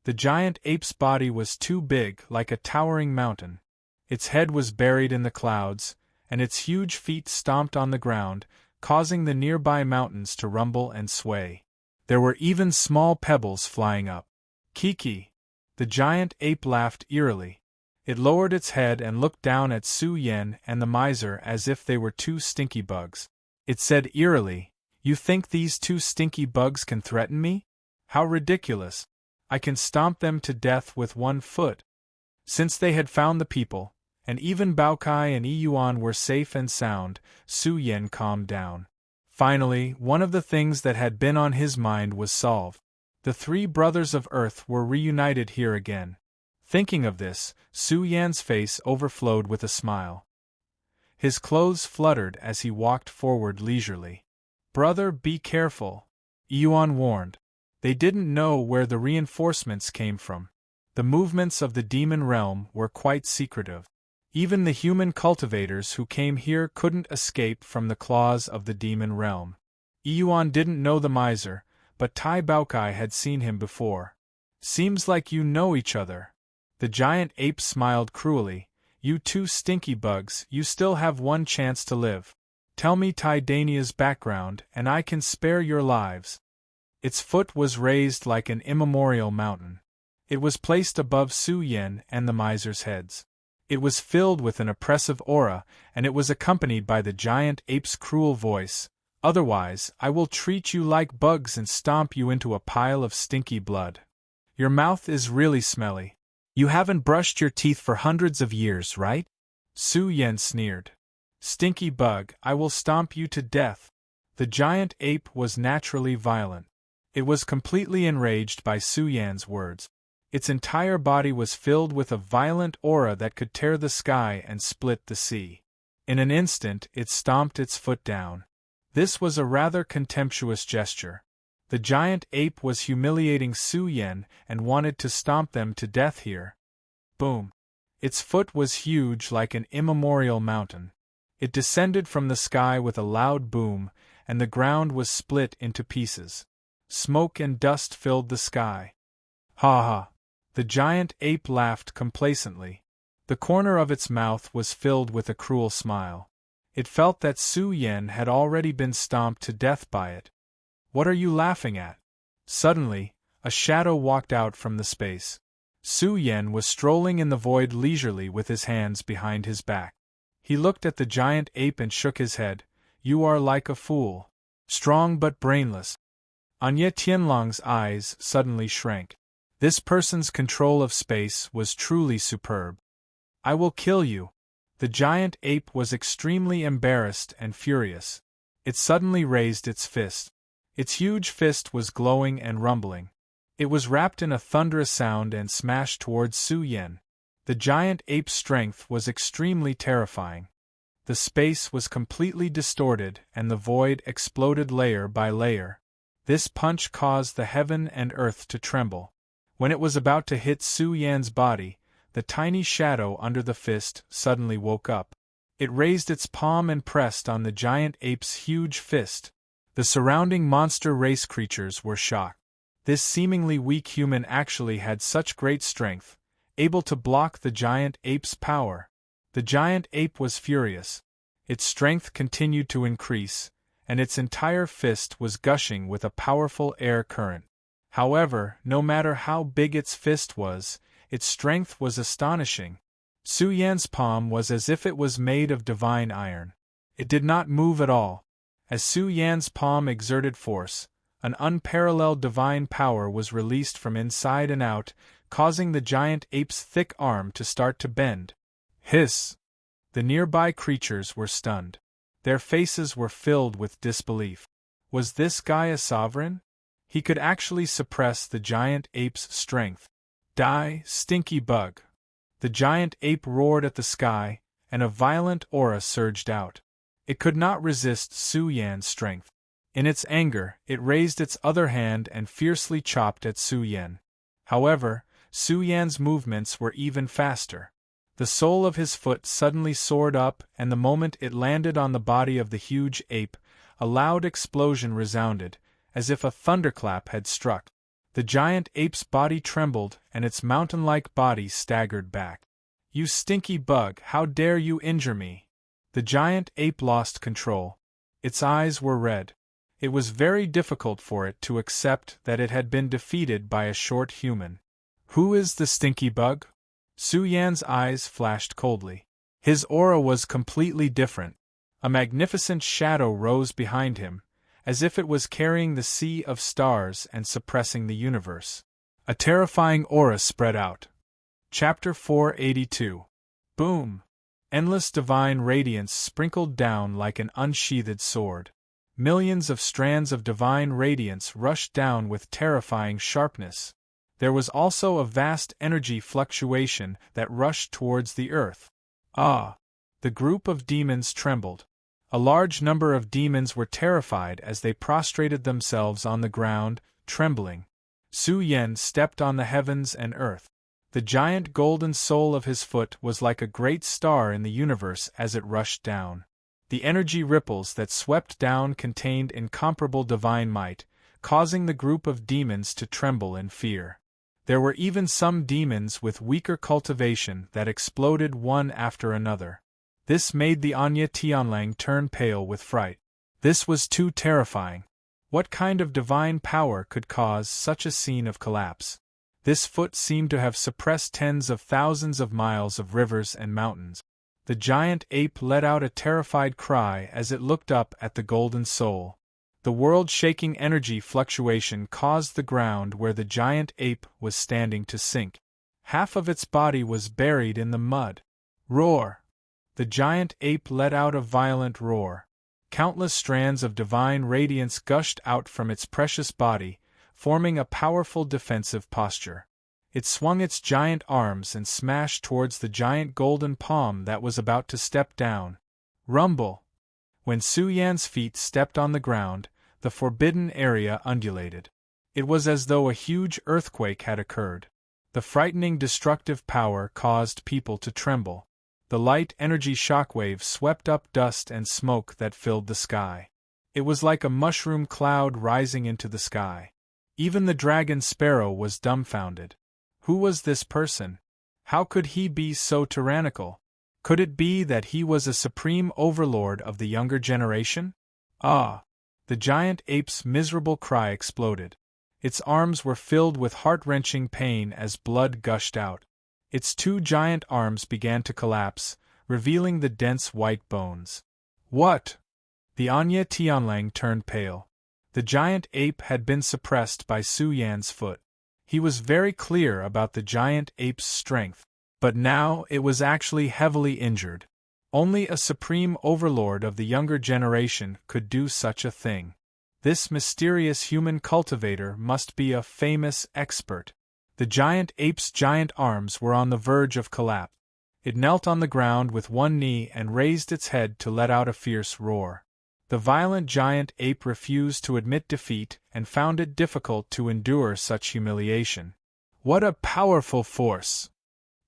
The giant ape's body was too big, like a towering mountain. Its head was buried in the clouds, and its huge feet stomped on the ground, causing the nearby mountains to rumble and sway. There were even small pebbles flying up. "Kiki!" The giant ape laughed eerily. It lowered its head and looked down at Su Yan and the miser as if they were 2 stinky bugs. It said eerily, "You think these 2 stinky bugs can threaten me? How ridiculous! I can stomp them to death with 1 foot." Since they had found the people, and even Bao Kai and Yuan were safe and sound, Su Yan calmed down. Finally, one of the things that had been on his mind was solved. The 3 brothers of Earth were reunited here again. Thinking of this, Su Yan's face overflowed with a smile. His clothes fluttered as he walked forward leisurely. "Brother, be careful," Yuan warned. They didn't know where the reinforcements came from. The movements of the demon realm were quite secretive. Even the human cultivators who came here couldn't escape from the claws of the demon realm. Yuan didn't know the miser, but Tai Baokai had seen him before. "Seems like you know each other." The giant ape smiled cruelly. "You 2 stinky bugs, you still have 1 chance to live. Tell me Tai Dania's background, and I can spare your lives." Its foot was raised like an immemorial mountain. It was placed above Su Yan and the miser's heads. It was filled with an oppressive aura, and it was accompanied by the giant ape's cruel voice. "Otherwise, I will treat you like bugs and stomp you into a pile of stinky blood. Your mouth is really smelly. You haven't brushed your teeth for hundreds of years, right?" Su Yan sneered. "Stinky bug, I will stomp you to death." The giant ape was naturally violent. It was completely enraged by Su Yan's words. Its entire body was filled with a violent aura that could tear the sky and split the sea. In an instant, it stomped its foot down. This was a rather contemptuous gesture. The giant ape was humiliating Su Yan and wanted to stomp them to death here. Boom! Its foot was huge like an immemorial mountain. It descended from the sky with a loud boom, and the ground was split into pieces. Smoke and dust filled the sky. Ha ha! The giant ape laughed complacently. The corner of its mouth was filled with a cruel smile. It felt that Su Yan had already been stomped to death by it. What are you laughing at? Suddenly, a shadow walked out from the space. Su Yan was strolling in the void leisurely with his hands behind his back. He looked at the giant ape and shook his head. You are like a fool. Strong but brainless. Anya Tianlong's eyes suddenly shrank. This person's control of space was truly superb. I will kill you. The giant ape was extremely embarrassed and furious. It suddenly raised its fist. Its huge fist was glowing and rumbling. It was wrapped in a thunderous sound and smashed towards Su Yan. The giant ape's strength was extremely terrifying. The space was completely distorted and the void exploded layer by layer. This punch caused the heaven and earth to tremble. When it was about to hit Su Yan's body, the tiny shadow under the fist suddenly woke up. It raised its palm and pressed on the giant ape's huge fist. The surrounding monster race creatures were shocked. This seemingly weak human actually had such great strength, able to block the giant ape's power. The giant ape was furious. Its strength continued to increase, and its entire fist was gushing with a powerful air current. However, no matter how big its fist was, its strength was astonishing. Su Yan's palm was as if it was made of divine iron. It did not move at all. As Su Yan's palm exerted force, an unparalleled divine power was released from inside and out, causing the giant ape's thick arm to start to bend. Hiss! The nearby creatures were stunned. Their faces were filled with disbelief. Was this guy a sovereign? He could actually suppress the giant ape's strength. Die, stinky bug! The giant ape roared at the sky, and a violent aura surged out. It could not resist Su Yan's strength. In its anger, it raised its other hand and fiercely chopped at Su Yan. However, Su Yan's movements were even faster. The sole of his foot suddenly soared up, and the moment it landed on the body of the huge ape, a loud explosion resounded, as if a thunderclap had struck. The giant ape's body trembled, and its mountain-like body staggered back. You stinky bug, how dare you injure me? The giant ape lost control. Its eyes were red. It was very difficult for it to accept that it had been defeated by a short human. Who is the stinky bug? Su Yan's eyes flashed coldly. His aura was completely different. A magnificent shadow rose behind him, as if it was carrying the sea of stars and suppressing the universe. A terrifying aura spread out. Chapter 482. Boom! Endless divine radiance sprinkled down like an unsheathed sword. Millions of strands of divine radiance rushed down with terrifying sharpness. There was also a vast energy fluctuation that rushed towards the earth. Ah! The group of demons trembled. A large number of demons were terrified as they prostrated themselves on the ground, trembling. Su Yan stepped on the heavens and earth. The giant golden sole of his foot was like a great star in the universe as it rushed down. The energy ripples that swept down contained incomparable divine might, causing the group of demons to tremble in fear. There were even some demons with weaker cultivation that exploded one after another. This made the Anya Tianlang turn pale with fright. This was too terrifying. What kind of divine power could cause such a scene of collapse? This foot seemed to have suppressed tens of thousands of miles of rivers and mountains. The giant ape let out a terrified cry as it looked up at the golden soul. The world-shaking energy fluctuation caused the ground where the giant ape was standing to sink. Half of its body was buried in the mud. Roar! The giant ape let out a violent roar. Countless strands of divine radiance gushed out from its precious body, forming a powerful defensive posture. It swung its giant arms and smashed towards the giant golden palm that was about to step down. Rumble! When Su Yan's feet stepped on the ground, the forbidden area undulated. It was as though a huge earthquake had occurred. The frightening destructive power caused people to tremble. The light energy shockwaves swept up dust and smoke that filled the sky. It was like a mushroom cloud rising into the sky. Even the dragon sparrow was dumbfounded. Who was this person? How could he be so tyrannical? Could it be that he was a supreme overlord of the younger generation? Ah! The giant ape's miserable cry exploded. Its arms were filled with heart-wrenching pain as blood gushed out. Its two giant arms began to collapse, revealing the dense white bones. What? The Anya Tianlang turned pale. The giant ape had been suppressed by Su Yan's foot. He was very clear about the giant ape's strength, but now it was actually heavily injured. Only a supreme overlord of the younger generation could do such a thing. This mysterious human cultivator must be a famous expert. The giant ape's giant arms were on the verge of collapse. It knelt on the ground with one knee and raised its head to let out a fierce roar. The violent giant ape refused to admit defeat and found it difficult to endure such humiliation. What a powerful force!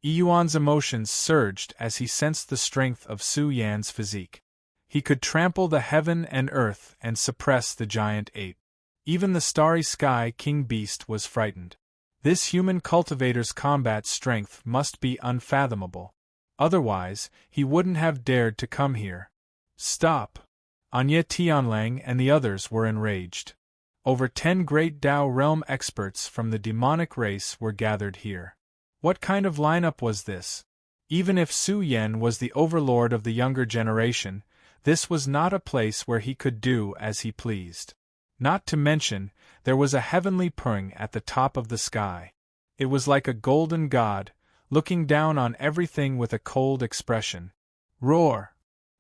Yuan's emotions surged as he sensed the strength of Su Yan's physique. He could trample the heaven and earth and suppress the giant ape. Even the starry sky king beast was frightened. This human cultivator's combat strength must be unfathomable. Otherwise, he wouldn't have dared to come here. Stop! Anya Tianlang and the others were enraged. Over 10 great Dao realm experts from the demonic race were gathered here. What kind of lineup was this? Even if Su Yan was the overlord of the younger generation, this was not a place where he could do as he pleased. Not to mention, there was a heavenly purring at the top of the sky. It was like a golden god, looking down on everything with a cold expression. Roar!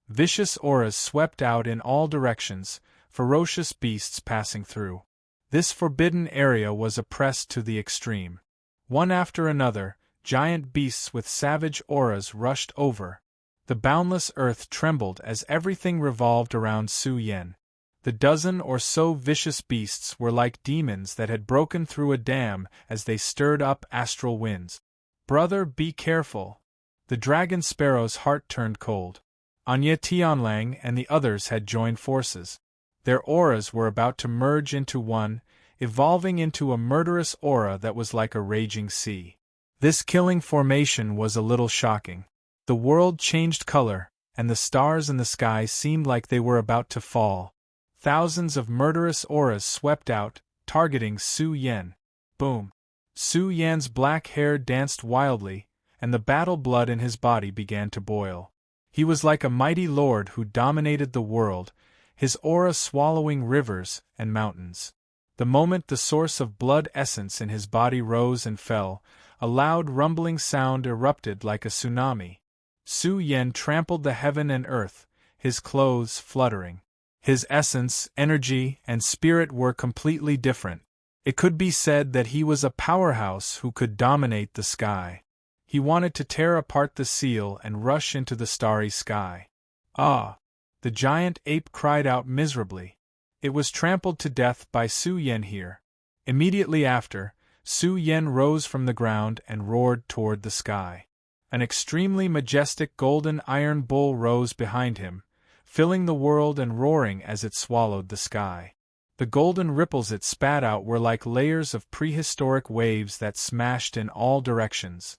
Vicious auras swept out in all directions, ferocious beasts passing through. This forbidden area was oppressed to the extreme. One after another, giant beasts with savage auras rushed over. The boundless earth trembled as everything revolved around Su Yan. The dozen or so vicious beasts were like demons that had broken through a dam as they stirred up astral winds. Brother, be careful! The dragon sparrow's heart turned cold. Anya Tianlang and the others had joined forces. Their auras were about to merge into one, evolving into a murderous aura that was like a raging sea. This killing formation was a little shocking. The world changed color, and the stars in the sky seemed like they were about to fall. Thousands of murderous auras swept out, targeting Su Yan. Boom! Su Yan's black hair danced wildly, and the battle blood in his body began to boil. He was like a mighty lord who dominated the world, his aura swallowing rivers and mountains. The moment the source of blood essence in his body rose and fell, a loud rumbling sound erupted like a tsunami. Su Yan trampled the heaven and earth, his clothes fluttering. His essence, energy, and spirit were completely different. It could be said that he was a powerhouse who could dominate the sky. He wanted to tear apart the seal and rush into the starry sky. Ah! The giant ape cried out miserably. It was trampled to death by Su Yan here. Immediately after, Su Yan rose from the ground and roared toward the sky. An extremely majestic golden iron bull rose behind him, filling the world and roaring as it swallowed the sky. The golden ripples it spat out were like layers of prehistoric waves that smashed in all directions.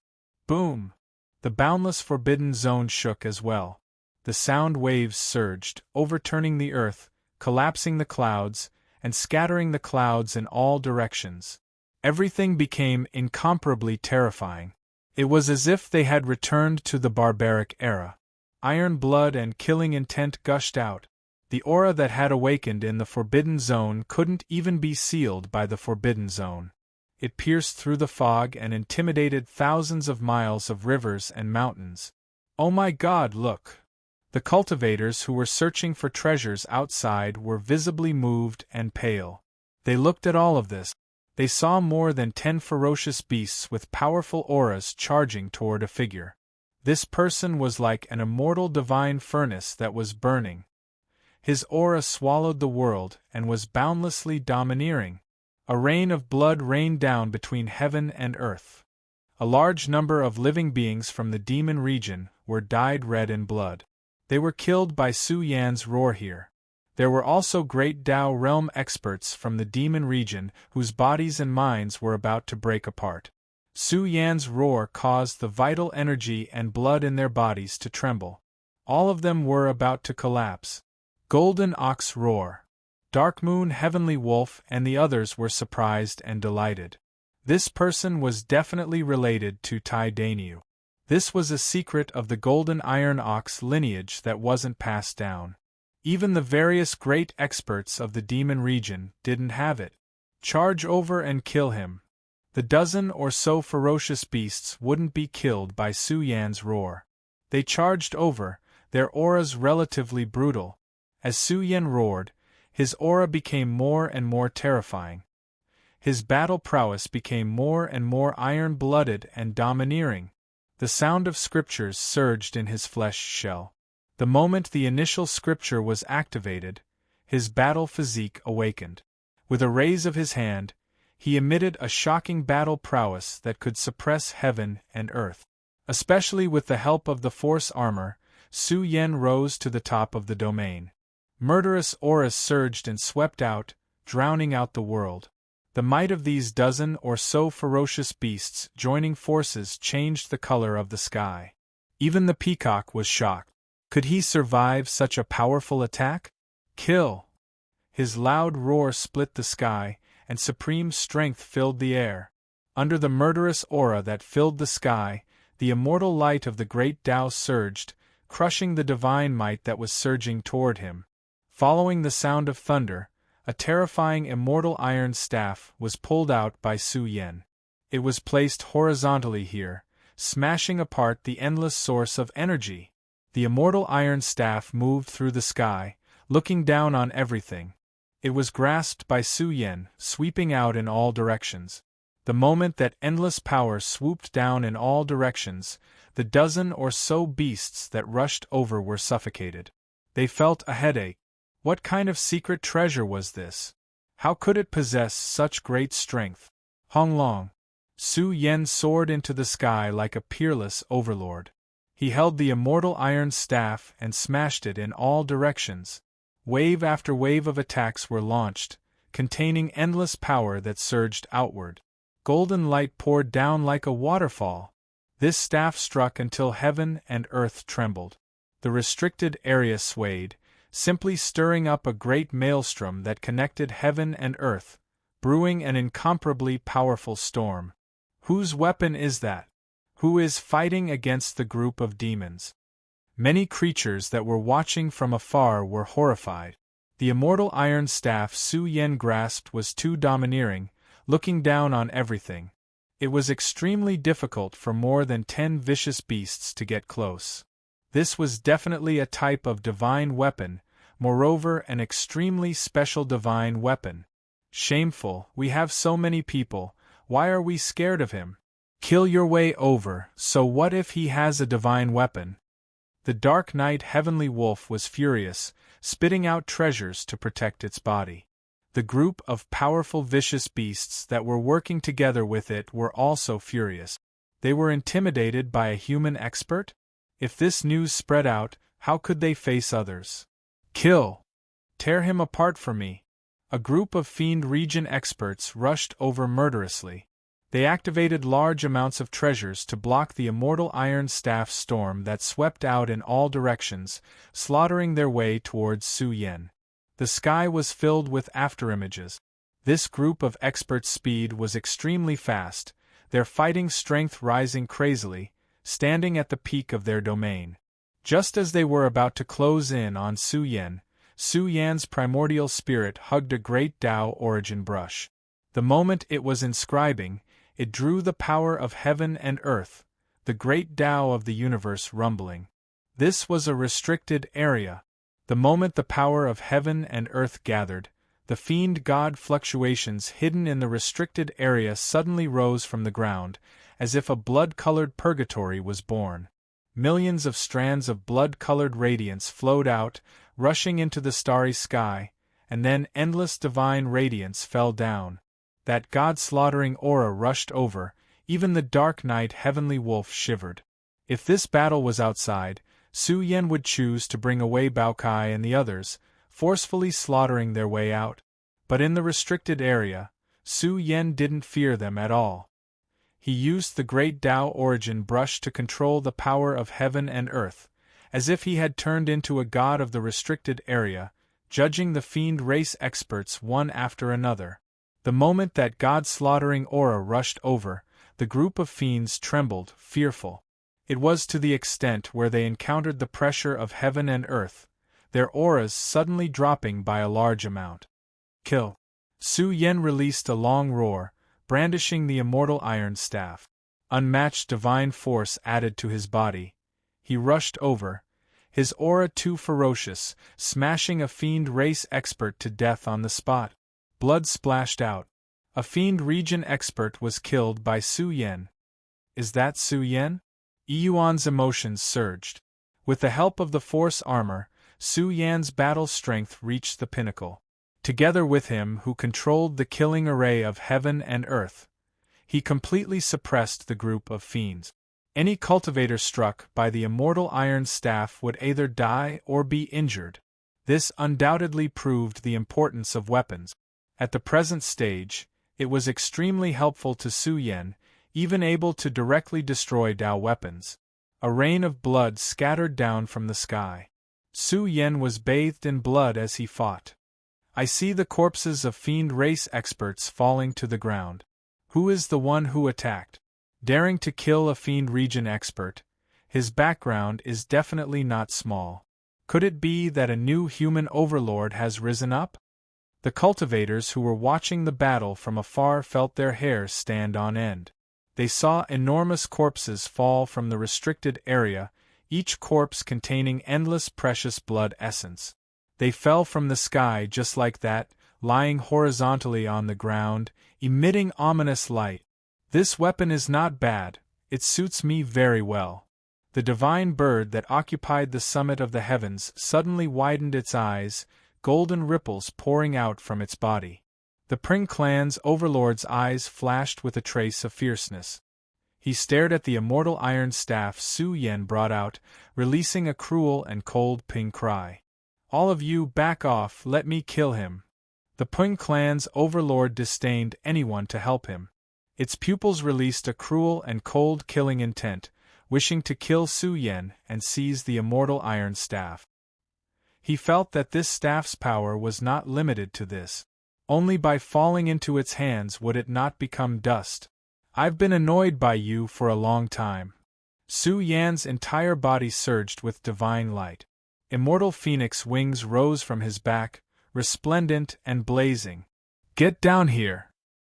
Boom! The boundless forbidden zone shook as well. The sound waves surged, overturning the earth, collapsing the clouds, and scattering the clouds in all directions. Everything became incomparably terrifying. It was as if they had returned to the barbaric era. Iron blood and killing intent gushed out. The aura that had awakened in the Forbidden Zone couldn't even be sealed by the Forbidden Zone. It pierced through the fog and intimidated thousands of miles of rivers and mountains. Oh my God, look! The cultivators who were searching for treasures outside were visibly moved and pale. They looked at all of this. They saw more than 10 ferocious beasts with powerful auras charging toward a figure. This person was like an immortal divine furnace that was burning. His aura swallowed the world and was boundlessly domineering. A rain of blood rained down between heaven and earth. A large number of living beings from the demon region were dyed red in blood. They were killed by Su Yan's roar here. There were also great Dao realm experts from the demon region whose bodies and minds were about to break apart. Su Yan's roar caused the vital energy and blood in their bodies to tremble. All of them were about to collapse. Golden Ox roar. Dark Moon Heavenly Wolf and the others were surprised and delighted. This person was definitely related to Tai Dainyu. This was a secret of the Golden Iron Ox lineage that wasn't passed down. Even the various great experts of the demon region didn't have it. Charge over and kill him. The dozen or so ferocious beasts wouldn't be killed by Su Yan's roar. They charged over, their auras relatively brutal. As Su Yan roared, his aura became more and more terrifying. His battle prowess became more and more iron-blooded and domineering. The sound of scriptures surged in his flesh shell. The moment the initial scripture was activated, his battle physique awakened. With a raise of his hand, he emitted a shocking battle prowess that could suppress heaven and earth. Especially with the help of the force armor, Su Yan rose to the top of the domain. Murderous auras surged and swept out, drowning out the world. The might of these dozen or so ferocious beasts joining forces changed the color of the sky. Even the peacock was shocked. Could he survive such a powerful attack? Kill! His loud roar split the sky, and supreme strength filled the air. Under the murderous aura that filled the sky, the immortal light of the great Tao surged, crushing the divine might that was surging toward him. Following the sound of thunder, a terrifying immortal iron staff was pulled out by Su Yan. It was placed horizontally here, smashing apart the endless source of energy. The immortal iron staff moved through the sky, looking down on everything. It was grasped by Su Yan, sweeping out in all directions. The moment that endless power swooped down in all directions, the dozen or so beasts that rushed over were suffocated. They felt a headache. What kind of secret treasure was this? How could it possess such great strength? Honglong. Su Yan soared into the sky like a peerless overlord. He held the immortal iron staff and smashed it in all directions. Wave after wave of attacks were launched, containing endless power that surged outward. Golden light poured down like a waterfall. This staff struck until heaven and earth trembled. The restricted area swayed, simply stirring up a great maelstrom that connected heaven and earth, brewing an incomparably powerful storm. Whose weapon is that? Who is fighting against the group of demons? Many creatures that were watching from afar were horrified. The immortal iron staff Su Yan grasped was too domineering, looking down on everything. It was extremely difficult for more than 10 vicious beasts to get close. This was definitely a type of divine weapon, moreover an extremely special divine weapon. Shameful, we have so many people, why are we scared of him? Kill your way over, so what if he has a divine weapon? The Dark Knight Heavenly Wolf was furious, spitting out treasures to protect its body. The group of powerful vicious beasts that were working together with it were also furious. They were intimidated by a human expert? If this news spread out, how could they face others? Kill! Tear him apart for me! A group of Fiend Region experts rushed over murderously. They activated large amounts of treasures to block the immortal iron staff storm that swept out in all directions, slaughtering their way towards Su Yan. The sky was filled with afterimages. This group of experts' speed was extremely fast, their fighting strength rising crazily, standing at the peak of their domain. Just as they were about to close in on Su Yan's primordial spirit hugged a great Tao origin brush. The moment it was inscribing, it drew the power of heaven and earth, the great Tao of the universe rumbling. This was a restricted area. The moment the power of heaven and earth gathered, the fiend god fluctuations hidden in the restricted area suddenly rose from the ground, as if a blood-colored purgatory was born. Millions of strands of blood-colored radiance flowed out, rushing into the starry sky, and then endless divine radiance fell down. That God-slaughtering aura rushed over, even the dark night heavenly wolf shivered. If this battle was outside, Su Yan would choose to bring away Bao Kai and the others, forcefully slaughtering their way out. But in the restricted area, Su Yan didn't fear them at all. He used the great Tao origin brush to control the power of heaven and earth, as if he had turned into a god of the restricted area, judging the fiend race experts one after another. The moment that god-slaughtering aura rushed over, the group of fiends trembled, fearful. It was to the extent where they encountered the pressure of heaven and earth, their auras suddenly dropping by a large amount. Kill! Su Yan released a long roar, brandishing the immortal iron staff. Unmatched divine force added to his body. He rushed over, his aura too ferocious, smashing a fiend race expert to death on the spot. Blood splashed out. A fiend region expert was killed by Su Yan. Is that Su Yan? Yuan's emotions surged. With the help of the force armor, Su Yan's battle strength reached the pinnacle. Together with him who controlled the killing array of heaven and earth, he completely suppressed the group of fiends. Any cultivator struck by the immortal iron staff would either die or be injured. This undoubtedly proved the importance of weapons. At the present stage, it was extremely helpful to Su Yan, even able to directly destroy Tao weapons. A rain of blood scattered down from the sky. Su Yan was bathed in blood as he fought. I see the corpses of fiend race experts falling to the ground. Who is the one who attacked? Daring to kill a fiend region expert, his background is definitely not small. Could it be that a new human overlord has risen up? The cultivators who were watching the battle from afar felt their hair stand on end. They saw enormous corpses fall from the restricted area, each corpse containing endless precious blood essence. They fell from the sky just like that, lying horizontally on the ground, emitting ominous light. This weapon is not bad, it suits me very well. The divine bird that occupied the summit of the heavens suddenly widened its eyes, golden ripples pouring out from its body. The Pring clan's overlord's eyes flashed with a trace of fierceness. He stared at the immortal iron staff Su Yan brought out, releasing a cruel and cold ping cry. All of you back off, let me kill him. The Ping clan's overlord disdained anyone to help him. Its pupils released a cruel and cold killing intent, wishing to kill Su Yan and seize the immortal iron staff. He felt that this staff's power was not limited to this. Only by falling into its hands would it not become dust. I've been annoyed by you for a long time. Su Yan's entire body surged with divine light. Immortal phoenix wings rose from his back, resplendent and blazing. Get down here!